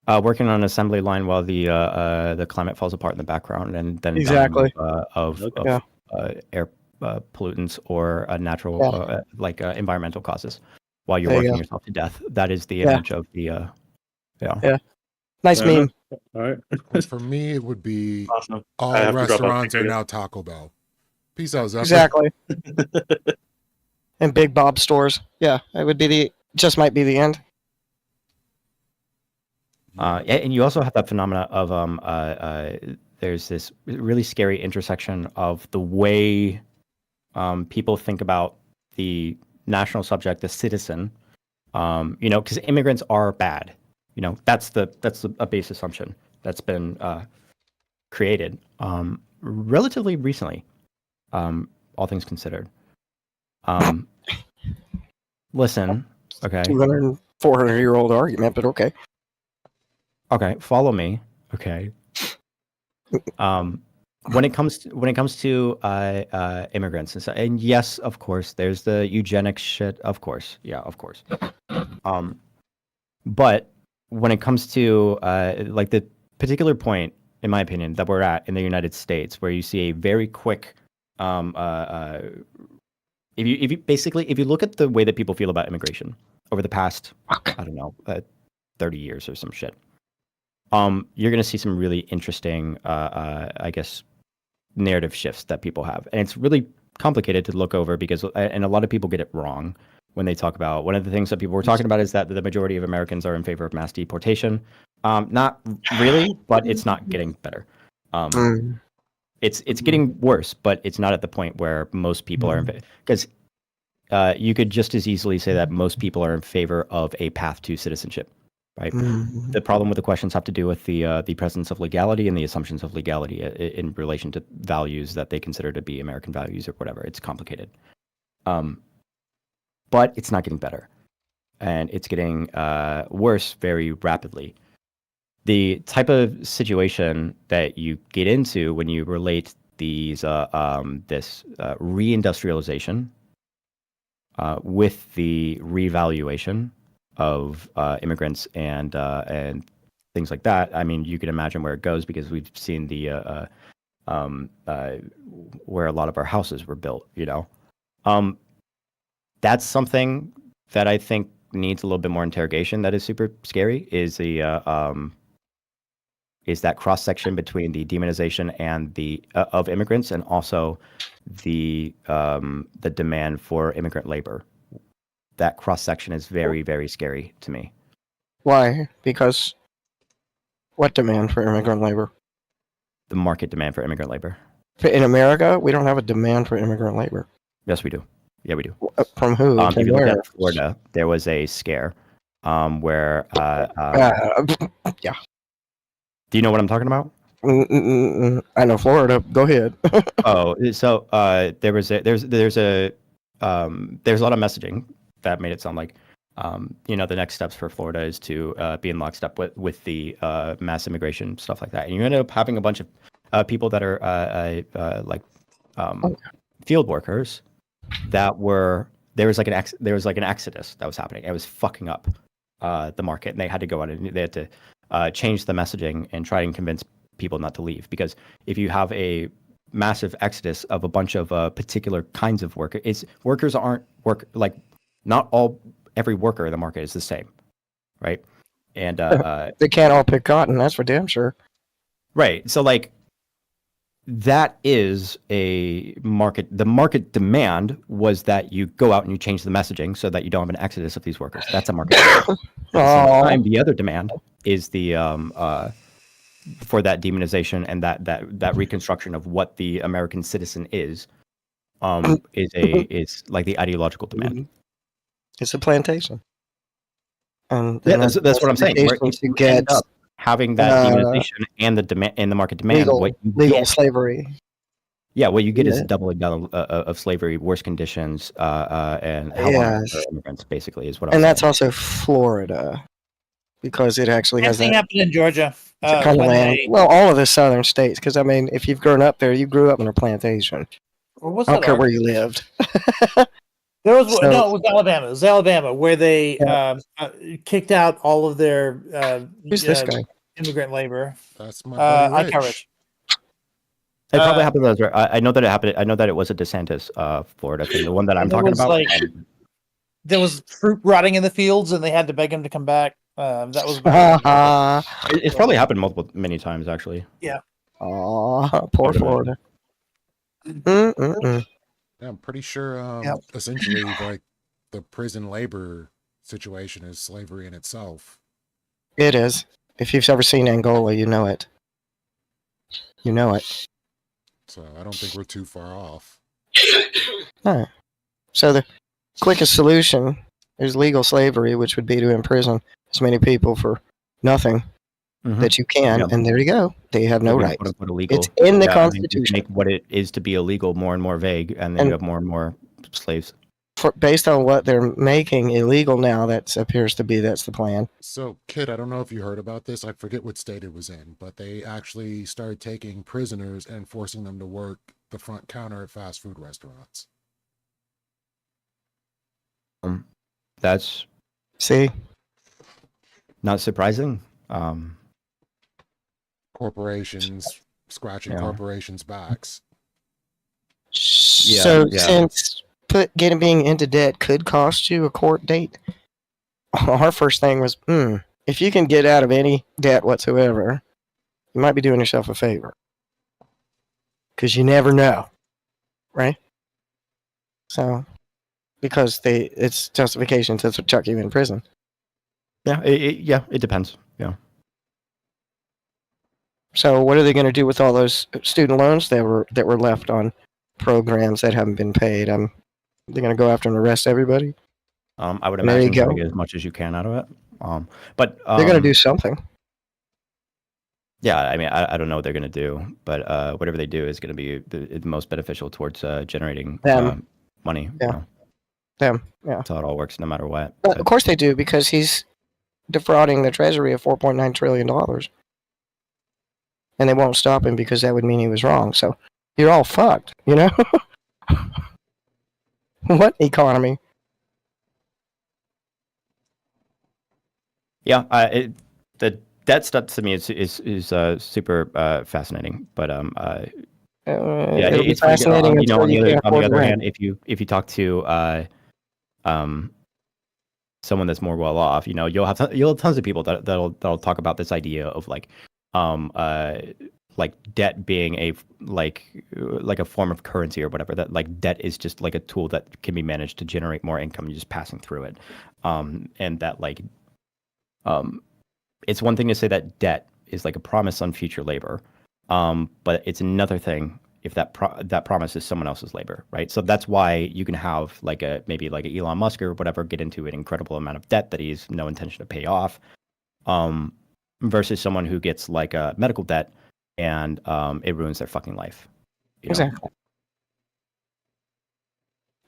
Working on an assembly line while the climate falls apart in the background, and then of air pollutants or natural environmental causes while you're working yourself to death. That is the image of the Nice meme. All right. For me, it would be awesome. All restaurants are now Taco Bell. Peace out, Zephyr. Exactly. And Big Bob stores. Yeah, it would be might be the end. And you also have that phenomena of there's this really scary intersection of the way people think about the national subject, the citizen. Because immigrants are bad. That's a base assumption that's been created relatively recently, all things considered. Listen, okay. 200, 400-year-old argument, but okay. Okay, follow me. Okay. When it comes to immigrants and yes, of course, there's the eugenics shit. Of course, yeah, of course. But when it comes to like the particular point, in my opinion, that we're at in the United States, where you see a very quick, if you look at the way that people feel about immigration over the past, 30 years or some shit, you're going to see some really interesting, I guess, narrative shifts that people have, and it's really complicated to look over because, and a lot of people get it wrong. When they talk about, one of the things that people were talking about is that the majority of Americans are in favor of mass deportation. Not really, but it's not getting better. It's getting worse, but it's not at the point where most people are in favor. Because you could just as easily say that most people are in favor of a path to citizenship, right? The problem with the questions have to do with the presence of legality and the assumptions of legality in relation to values that they consider to be American values or whatever. It's complicated. But it's not getting better, and it's getting worse very rapidly. The type of situation that you get into when you relate these this reindustrialization with the revaluation of immigrants and things like that. I mean, you can imagine where it goes because we've seen the where a lot of our houses were built. That's something that I think needs a little bit more interrogation. That is super scary. Is that cross section between the demonization and the of immigrants, and also the demand for immigrant labor? That cross section is very, very scary to me. Why? Because what demand for immigrant labor? The market demand for immigrant labor. In America, we don't have a demand for immigrant labor. Yes, we do. Yeah, we do. From who? If you look at Florida, there was a scare where. Yeah. Do you know what I'm talking about? I know Florida. Go ahead. So there's a lot of messaging that made it sound like the next steps for Florida is to be in lockstep with the mass immigration, stuff like that, and you end up having a bunch of people that are field workers that were there was like an exodus that was happening. It was fucking up the market, and they had to go out and they had to change the messaging and try and convince people not to leave, because if you have a massive exodus of a bunch of particular kinds of workers aren't not every worker in the market is the same, right? And they can't all pick cotton. That's for damn sure. right. So like that is a market. The market demand was that you go out and you change the messaging so that you don't have an exodus of these workers. That's a market demand. At the same time, the other demand is the for that demonization and that reconstruction of what the American citizen is like the ideological demand. It's a plantation. And Yeah, that's what I'm saying. Where plantations you get end up having that demonization and the demand and the market demand, legal slavery. Yeah, what you get is a doubling down of slavery, worse conditions, and hell on for immigrants. Basically, is what I'm saying. And that's also Florida, because it actually has Same thing happened in Georgia. kind of land. Well, all of the southern states, because I mean, if you've grown up there, you grew up in a plantation. I don't care where you lived. There was no, it was Alabama. It was Alabama where they kicked out all of their Who's this guy? Immigrant labor. That's my buddy Rich. Coverage. It probably happened. I know that it happened. I know that it was a DeSantis, Florida thing, the one that I'm talking about. There was fruit rotting in the fields, and they had to beg him to come back. That was. It's probably happened many times, actually. Yeah. Oh, poor Florida. Yeah, I'm pretty sure. Essentially, like the prison labor situation is slavery in itself. It is. If you've ever seen Angola, you know it. You know it. So I don't think we're too far off. No. So the quickest solution is legal slavery, which would be to imprison as many people for nothing that you can, and there you go. They have no rights. It's in the Constitution. Make what it is to be illegal more and more vague, and then you have more and more slaves. Based on what they're making illegal now, that's the plan. So, Kid, I don't know if you heard about this. I forget what state it was in, but they actually started taking prisoners and forcing them to work the front counter at fast food restaurants. That's not surprising. Corporations scratching corporations' backs. Since being into debt could cost you a court date, our first thing was, if you can get out of any debt whatsoever, you might be doing yourself a favor. Because you never know, right? So, because it's justification to chuck you in prison. Yeah, it depends. Yeah. So what are they going to do with all those student loans that were left on programs that haven't been paid? They're going to go after and arrest everybody. I would imagine they're going to get as much as you can out of it. But they're going to do something. Yeah, I mean, I don't know what they're going to do, but whatever they do is going to be the most beneficial towards generating money. Yeah. Yeah. That's how it all works, no matter what. Well, of course they do, because he's defrauding the Treasury of $4.9 trillion. And they won't stop him because that would mean he was wrong. So you're all fucked, you know? What economy? Yeah, the debt stuff to me is super fascinating. But it's fascinating. On the other hand, if you talk to someone that's more well off, you'll have tons of people that'll talk about this idea of like debt being a a form of currency or whatever, that like debt is just like a tool that can be managed to generate more income. You're just passing through it, and that it's one thing to say that debt is like a promise on future labor, but it's another thing if that promise is someone else's labor, right? So that's why you can have maybe an Elon Musk or whatever get into an incredible amount of debt that he's no intention to pay off, versus someone who gets like a medical debt and it ruins their fucking life. Exactly.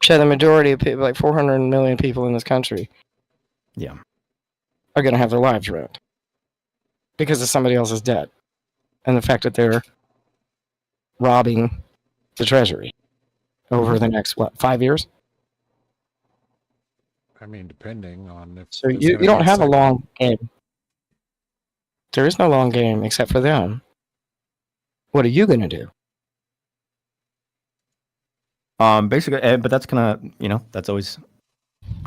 So the majority of people, like 400 million people in this country, are going to have their lives ruined because of somebody else's debt and the fact that they're robbing the Treasury over the next 5 years. I mean, depending on if. So you don't have a long game. There is no long game except for them. What are you going to do? Basically, but that's kind of, that's always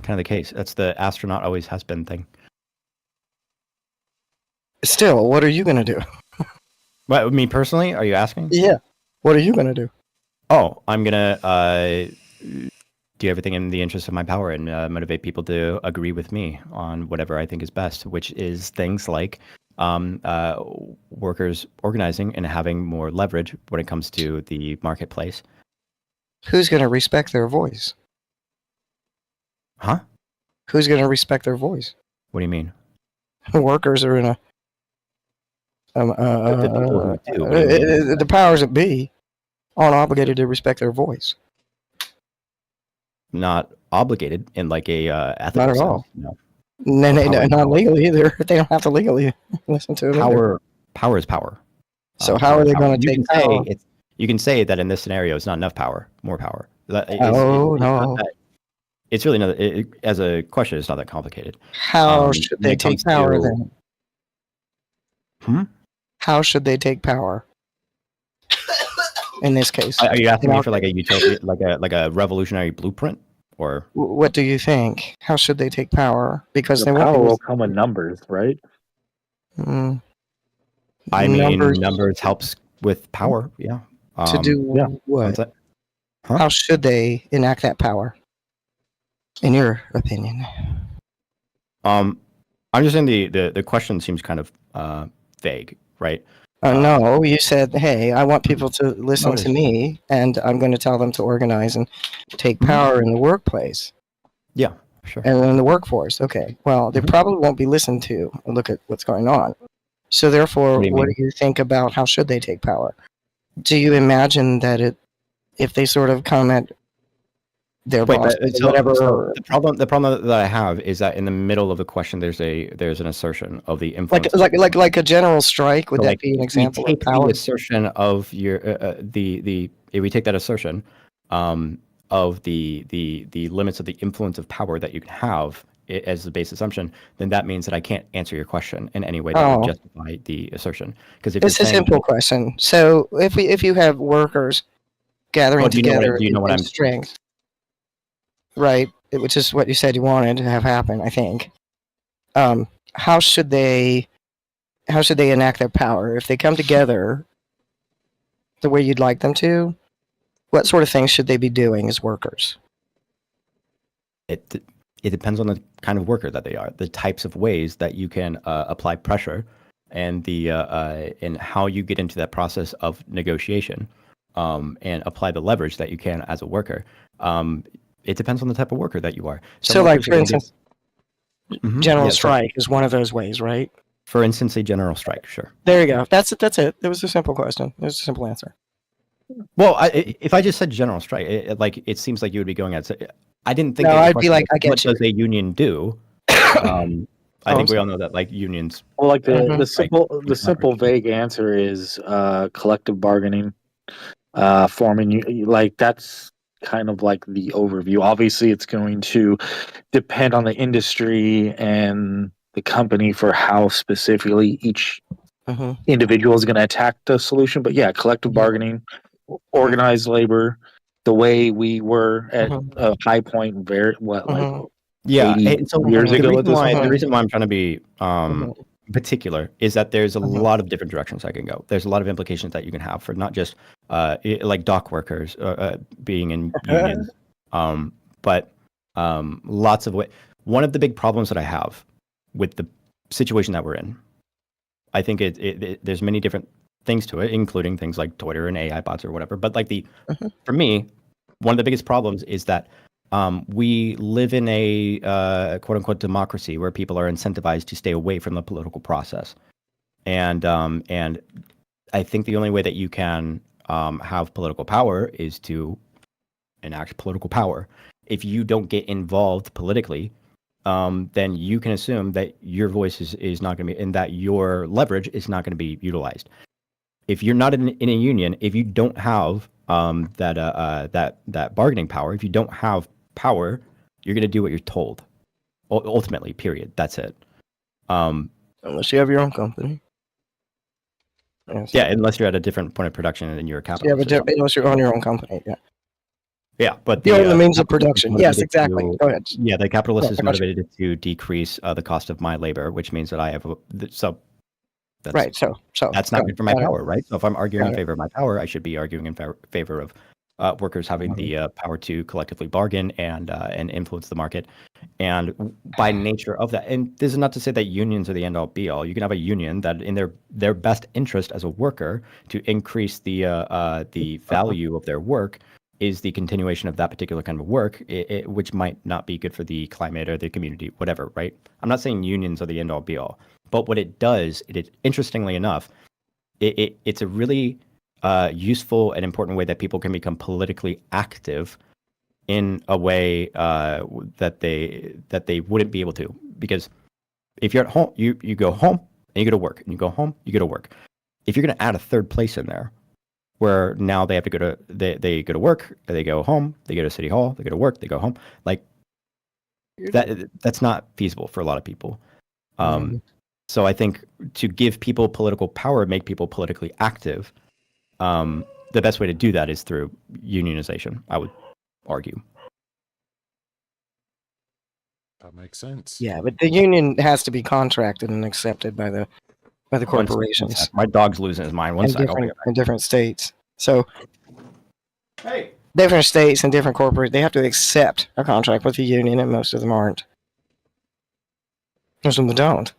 kind of the case. That's the astronaut always has been thing. Still, what are you going to do? What, me personally? Are you asking? Yeah. What are you going to do? Oh, I'm gonna do everything in the interest of my power and motivate people to agree with me on whatever I think is best, which is things like workers organizing and having more leverage when it comes to the marketplace. Who's going to respect their voice? Huh? Who's going to respect their voice? What do you mean? Workers are in a The people who do, what do you mean? the powers that be aren't obligated to respect their voice. Not obligated in like a ethical Not at sense. all. No. Not legally either. They don't have to legally listen to it. Power is power. So how are they going to take power? You can say that in this scenario, it's not enough power, more power. No. It's really not. As a question, it's not that complicated. How should they take power then? How should they take power? In this case, are you asking me for like a utility, like a revolutionary blueprint, or what do you think? How should they take power? Because the power will come in numbers, right? I mean, numbers helps with power. Yeah. To do what? How should they enact that power? In your opinion? I'm just saying the question seems kind of vague, right? No, you said, hey, I want people to listen to me, and I'm going to tell them to organize and take power in the workplace. Yeah, sure. And in the workforce. Okay. Well, they probably won't be listened to. Look at what's going on. So therefore, what do you think about how should they take power? Do you imagine that if they sort of comment their boss, whatever. So the problem that I have is that in the middle of the question, there's an assertion of the influence. Like a general strike. Would that be an example of power? The assertion of your if we take that assertion of the limits of the influence of power that you can have as the base assumption, then that means that I can't answer your question in any way that would justify the assertion. Because if it's a simple question. So if you have workers gathering together in strength. Right, which is what you said you wanted to have happen, I think. How should they enact their power? If they come together the way you'd like them to, what sort of things should they be doing as workers? It depends on the kind of worker that they are, the types of ways that you can apply pressure, and and how you get into that process of negotiation, and apply the leverage that you can as a worker. It depends on the type of worker that you are. So like, for instance, general strike is one of those ways, right? For instance, a general strike, sure. There you go. That's it. It was a simple question. It was a simple answer. Well, if I just said general strike, it seems like you would be going at. I didn't think. No, I'd be like, I get what you. Does a union do? I think we all know that, like, unions. Well, like the simple vague answer is collective bargaining, forming. Like that's kind of like the overview. Obviously, it's going to depend on the industry and the company for how specifically each individual is going to attack the solution. But yeah, collective bargaining, organized labor, the way we were at a high point, yeah. 80 so years ago. The reason why I'm trying to be particular is that there's a lot of different directions I can go. There's a lot of implications that you can have for not just like dock workers being in unions, but lots of ways. One of the big problems that I have with the situation that we're in, I think there's many different things to it, including things like Twitter and AI bots or whatever. But like for me, one of the biggest problems is that we live in a quote unquote democracy where people are incentivized to stay away from the political process, and I think the only way that you can have political power is to enact political power. If you don't get involved politically, then you can assume that your voice is not going to be, and that your leverage is not going to be utilized. If you're not in a union, if you don't have that bargaining power, if you don't have power, you're going to do what you're told. Ultimately, period. That's it. Unless you have your own company. Yes. Yeah, unless you're at a different point of production and you're a Yeah, capitalist. but unless you own your own company, yeah. Yeah, but You own the means of capitalist is production. Yes, motivated exactly. to- Go ahead. Yeah, the capitalist No, is I got you. motivated to decrease the cost of my labor, which means that I have so that's Right. So that's not got good it, for my got it. power, right? So if I'm arguing in Got it. favor of my power, I should be arguing in favor of workers having the power to collectively bargain and influence the market. And by nature of that, and this is not to say that unions are the end all be all. You can have a union that, in their best interest as a worker, to increase the value of their work, is the continuation of that particular kind of work, which might not be good for the climate or the community, whatever, right? I'm not saying unions are the end all be all, but what it does, interestingly enough, it's a really useful and important way that people can become politically active in a way that they wouldn't be able to. Because if you're at home, you go home and you go to work, and you go home, you go to work. If you're going to add a third place in there, where now they have to go to they go to work, they go home, they go to city hall, they go to work, they go home, like that's not feasible for a lot of people. So I think to give people political power, make people politically active, the best way to do that is through unionization, I would argue. That makes sense. Yeah, but the union has to be contracted and accepted by the corporations. My dog's losing his mind. In different states. So Hey. different states and different corporate, they have to accept a contract with the union, and most of them aren't. Most of them don't.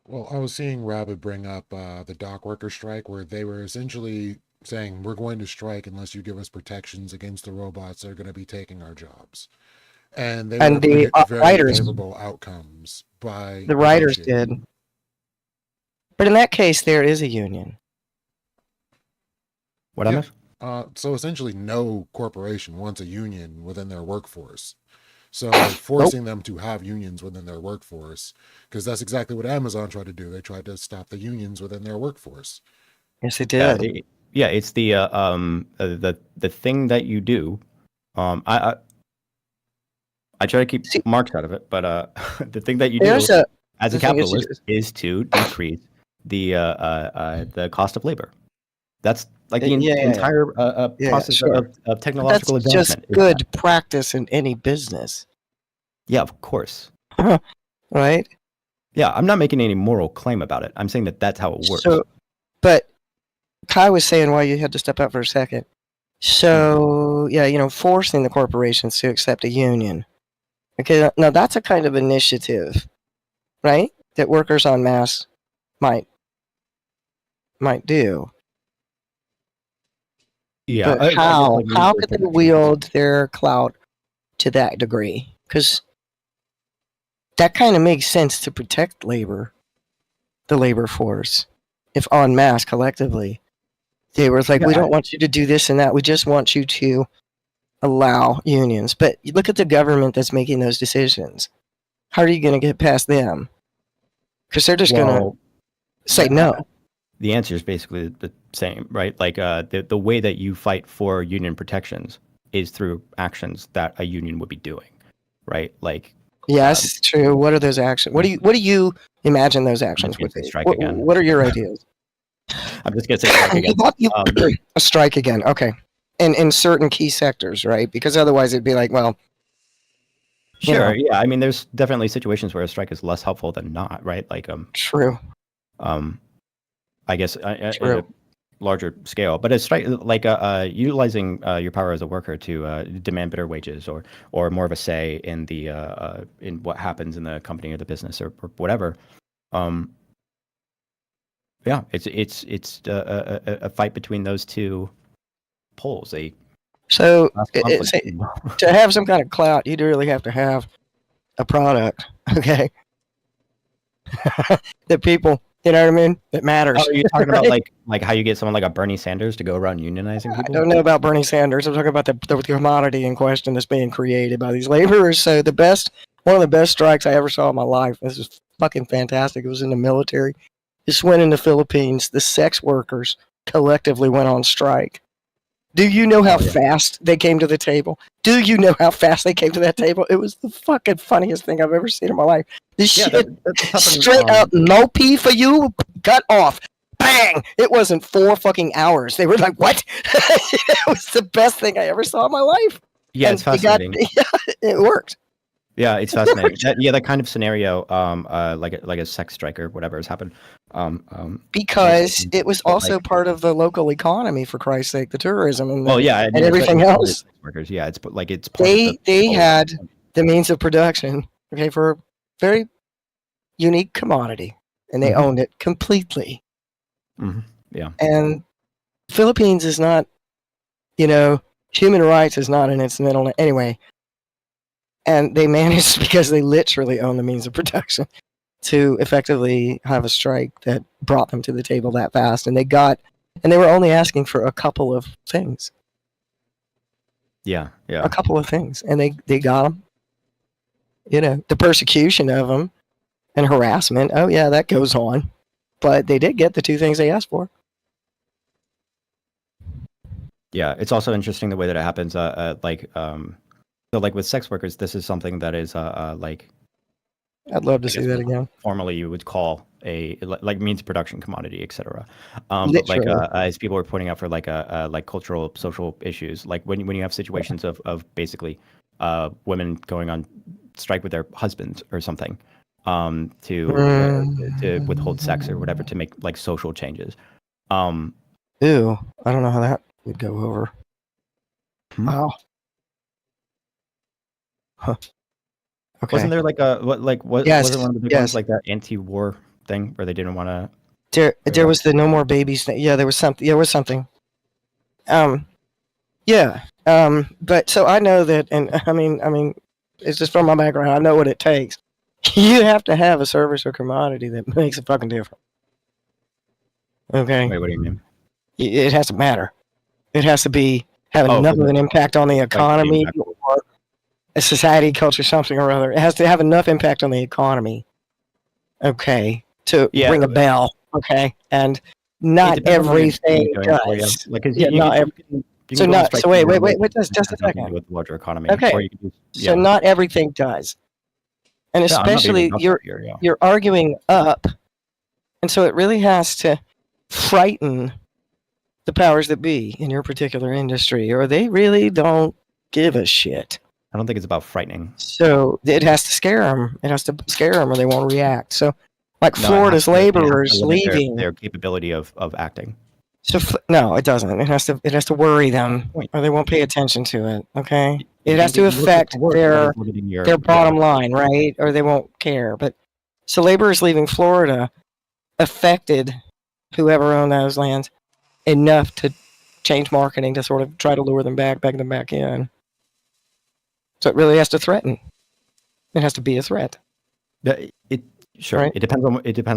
Well, I was seeing Rabbit bring up the dock worker strike, where they were essentially saying, we're going to strike unless you give us protections against the robots that are going to be taking our jobs. And they And the very writers, favorable outcomes by the writers negotiating. did. But in that case, there is a union. What I Yeah. miss? So essentially, no corporation wants a union within their workforce. So forcing them to have unions within their workforce, because that's exactly what Amazon tried to do. They tried to stop the unions within their workforce. Yes, they did. Yeah, it's the thing that you do. I try to keep marks out of it, but the thing that you do as a capitalist is to decrease the cost of labor. That's like the entire process of technological That's advancement. just good practice in any business. Yeah, of course. Right? Yeah, I'm not making any moral claim about it. I'm saying that that's how it works. So, but Kai was saying why you had to step out for a second. So, yeah, forcing the corporations to accept a union. Okay, now that's a kind of initiative, right? That workers en masse might do. Yeah, But how could they wield their clout to that degree? Because that kind of makes sense to protect the labor force, if en masse collectively. They were like, we don't want you to do this and that. We just want you to allow unions. But you look at the government that's making those decisions. How are you going to get past them? Because they're just going to say no. The answer is basically the same, right? Like the way that you fight for union protections is through actions that a union would be doing, right? Like yes, true. What are those actions? What do you imagine those actions would be? Strike again. What are your ideas? I'm just gonna say strike again. A strike again, okay. In certain key sectors, right? Because otherwise it'd be like, well, sure, yeah. I mean, there's definitely situations where a strike is less helpful than not, right? Like true. I guess at a larger scale, but a strike, like utilizing your power as a worker to demand better wages or more of a say in the in what happens in the company or the business or whatever. Yeah, it's a fight between those two poles. So to have some kind of clout, you'd really have to have a product, okay? That people, you know what I mean? That matters. Oh, are you talking about like how you get someone like a Bernie Sanders to go around unionizing people? I don't know about Bernie Sanders. I'm talking about the commodity in question that's being created by these laborers. So one of the best strikes I ever saw in my life. This is fucking fantastic. It was in the military. This went in the Philippines. The sex workers collectively went on strike. Do you know how fast they came to the table? Do you know how fast they came to that table? It was the fucking funniest thing I've ever seen in my life. This shit, straight up, no pee for you, cut off. bang! It wasn't 4 fucking hours. They were like, what? It was the best thing I ever saw in my life. Yeah, And it's fascinating. it worked. Yeah, it's fascinating. That kind of scenario, like a sex strike or whatever has happened. Because it was but, also like, part of the local economy, for Christ's sake, the tourism and, well, yeah, I mean, and everything especially else. sex workers. Yeah, it's like it's part of They whole- had the means of production, okay, for a very unique commodity, and they Mhm. owned it completely. Yeah. And Philippines is not, human rights is not in its middle anyway. And they managed, because they literally own the means of production, to effectively have a strike that brought them to the table that fast. And they were only asking for a couple of things. Yeah. A couple of things. And they got them. The persecution of them and harassment. Oh, yeah, that goes on. But they did get the 2 things they asked for. Yeah, it's also interesting the way that it happens. So like with sex workers, this is something that is like I'd love to I see guess that again. formally you would call a like means of production commodity, etc. But like Literally. as people were pointing out for like like cultural social issues, like when you have situations of basically women going on strike with their husbands or something to withhold sex or whatever to make like social changes. Ew, I don't know how that would go over. Wow. Huh. Okay. Wasn't there like Yes, wasn't one of the big yes. ones like that anti-war thing where they didn't want to? There was the no more babies thing. Yeah, there was something. There was something. Yeah. But so I know that, and I mean, it's just from my background. I know what it takes. You have to have a service or commodity that makes a fucking difference. Okay. Wait, what do you mean? It has to matter. It has to have Oh, enough for of an impact on the economy impact. or a society, culture, something or other. It has to have enough impact on the economy. Okay. To ring a bell. Okay. And not everything does. Like, 'cause Yeah, you not can- every- you can so go on not- strike so wait, for wait, more just a has nothing to second. do with the larger economy. Okay. Or you can So not everything does. And Yeah, I'm not being especially obnoxious here, yeah. you're arguing up. And so it really has to frighten the powers that be in your particular industry, or they really don't give a shit. I don't think it's about frightening. So it has to scare them. It has to scare them, or they won't react. So, like No, it has Florida's to- it has to laborers limit leaving. their capability of acting. So no, it doesn't. It has to worry them, or they won't pay attention to it. Okay, it has to You look at affect the work, that their is limiting your- their bottom line, right? Or they won't care. But so laborers leaving Florida affected whoever owned those lands enough to change marketing to sort of try to lure them back, beg them back in. So it really has to threaten. It has to be a threat. Sure. Right. It depends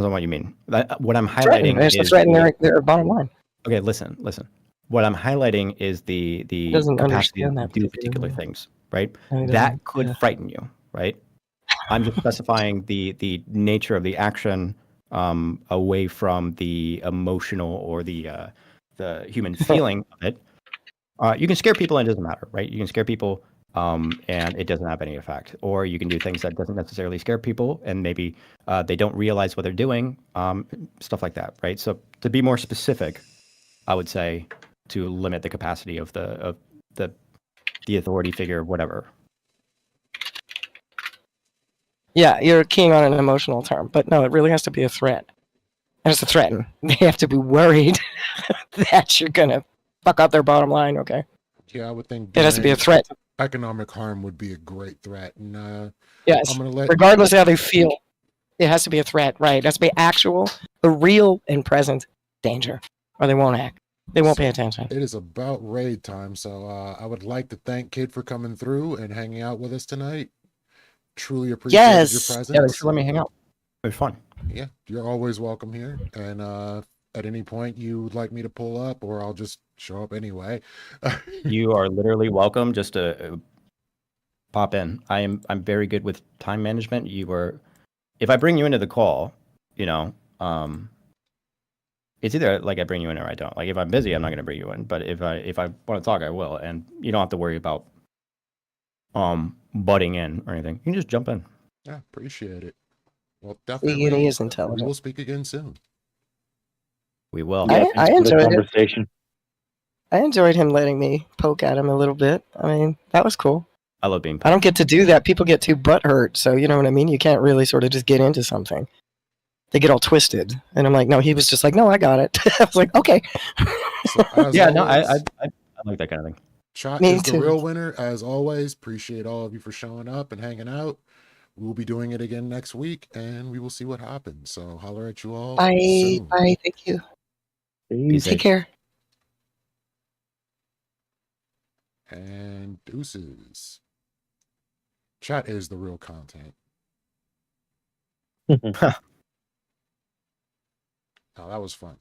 on what you mean. What I'm Threaten. highlighting It has to is threaten their bottom line. okay. Listen. What I'm highlighting is the Doesn't capacity understand to that do particularly. particular things, right? No, he That doesn't. could Yeah. frighten you, right? I'm just specifying the nature of the action away from the emotional or the human feeling of it. You can scare people and it doesn't matter, right? You can scare people and it doesn't have any effect. Or you can do things that doesn't necessarily scare people and maybe they don't realize what they're doing, stuff like that, right? So to be more specific, I would say to limit the capacity of the authority figure, whatever. Yeah, you're keying on an emotional term, but no, it really has to be a threat. It has to threaten. They have to be worried that you're gonna fuck up their bottom line. Okay. Yeah, I would think It has to be a doing threat. Economic harm would be a great threat, and Yes. I'm gonna let Regardless of how they feel, it has to be a threat, right? It has to be actual, a real and present danger, or they won't act. They won't pay attention. It is about raid time, so I would like to thank Kid for coming through and hanging out with us tonight. Truly appreciate your Yes. presence. Yeah, thanks for letting me hang out. It was fun. Yeah, you're always welcome here. And at any point you would like me to pull up, or I'll just show up anyway. You are literally welcome. Just to pop in. I'm very good with time management. If I bring you into the call, it's either like I bring you in or I don't. Like if I'm busy, I'm not going to bring you in. But if I want to talk, I will. And you don't have to worry about butting in or anything. You can just jump in. Yeah, appreciate it. Well, He definitely. is intelligent. We will speak again soon. We will. I thanks for the enjoyed it. conversation. I enjoyed him letting me poke at him a little bit. I mean, that was cool. I love being. I don't get to do that. People get too butthurt, so you know what I mean? You can't really sort of just get into something. They get all twisted. And I'm like, no, he was just like, no, I got it. I was like, okay. So as Yeah, always, no, I like that kind of thing. chat Me is the too. real winner. As always, appreciate all of you for showing up and hanging out. We'll be doing it again next week, and we will see what happens. So holler at you all Bye. soon. Bye. Thank you. Be safe. Take care. And deuces. Chat is the real content. Oh, that was fun.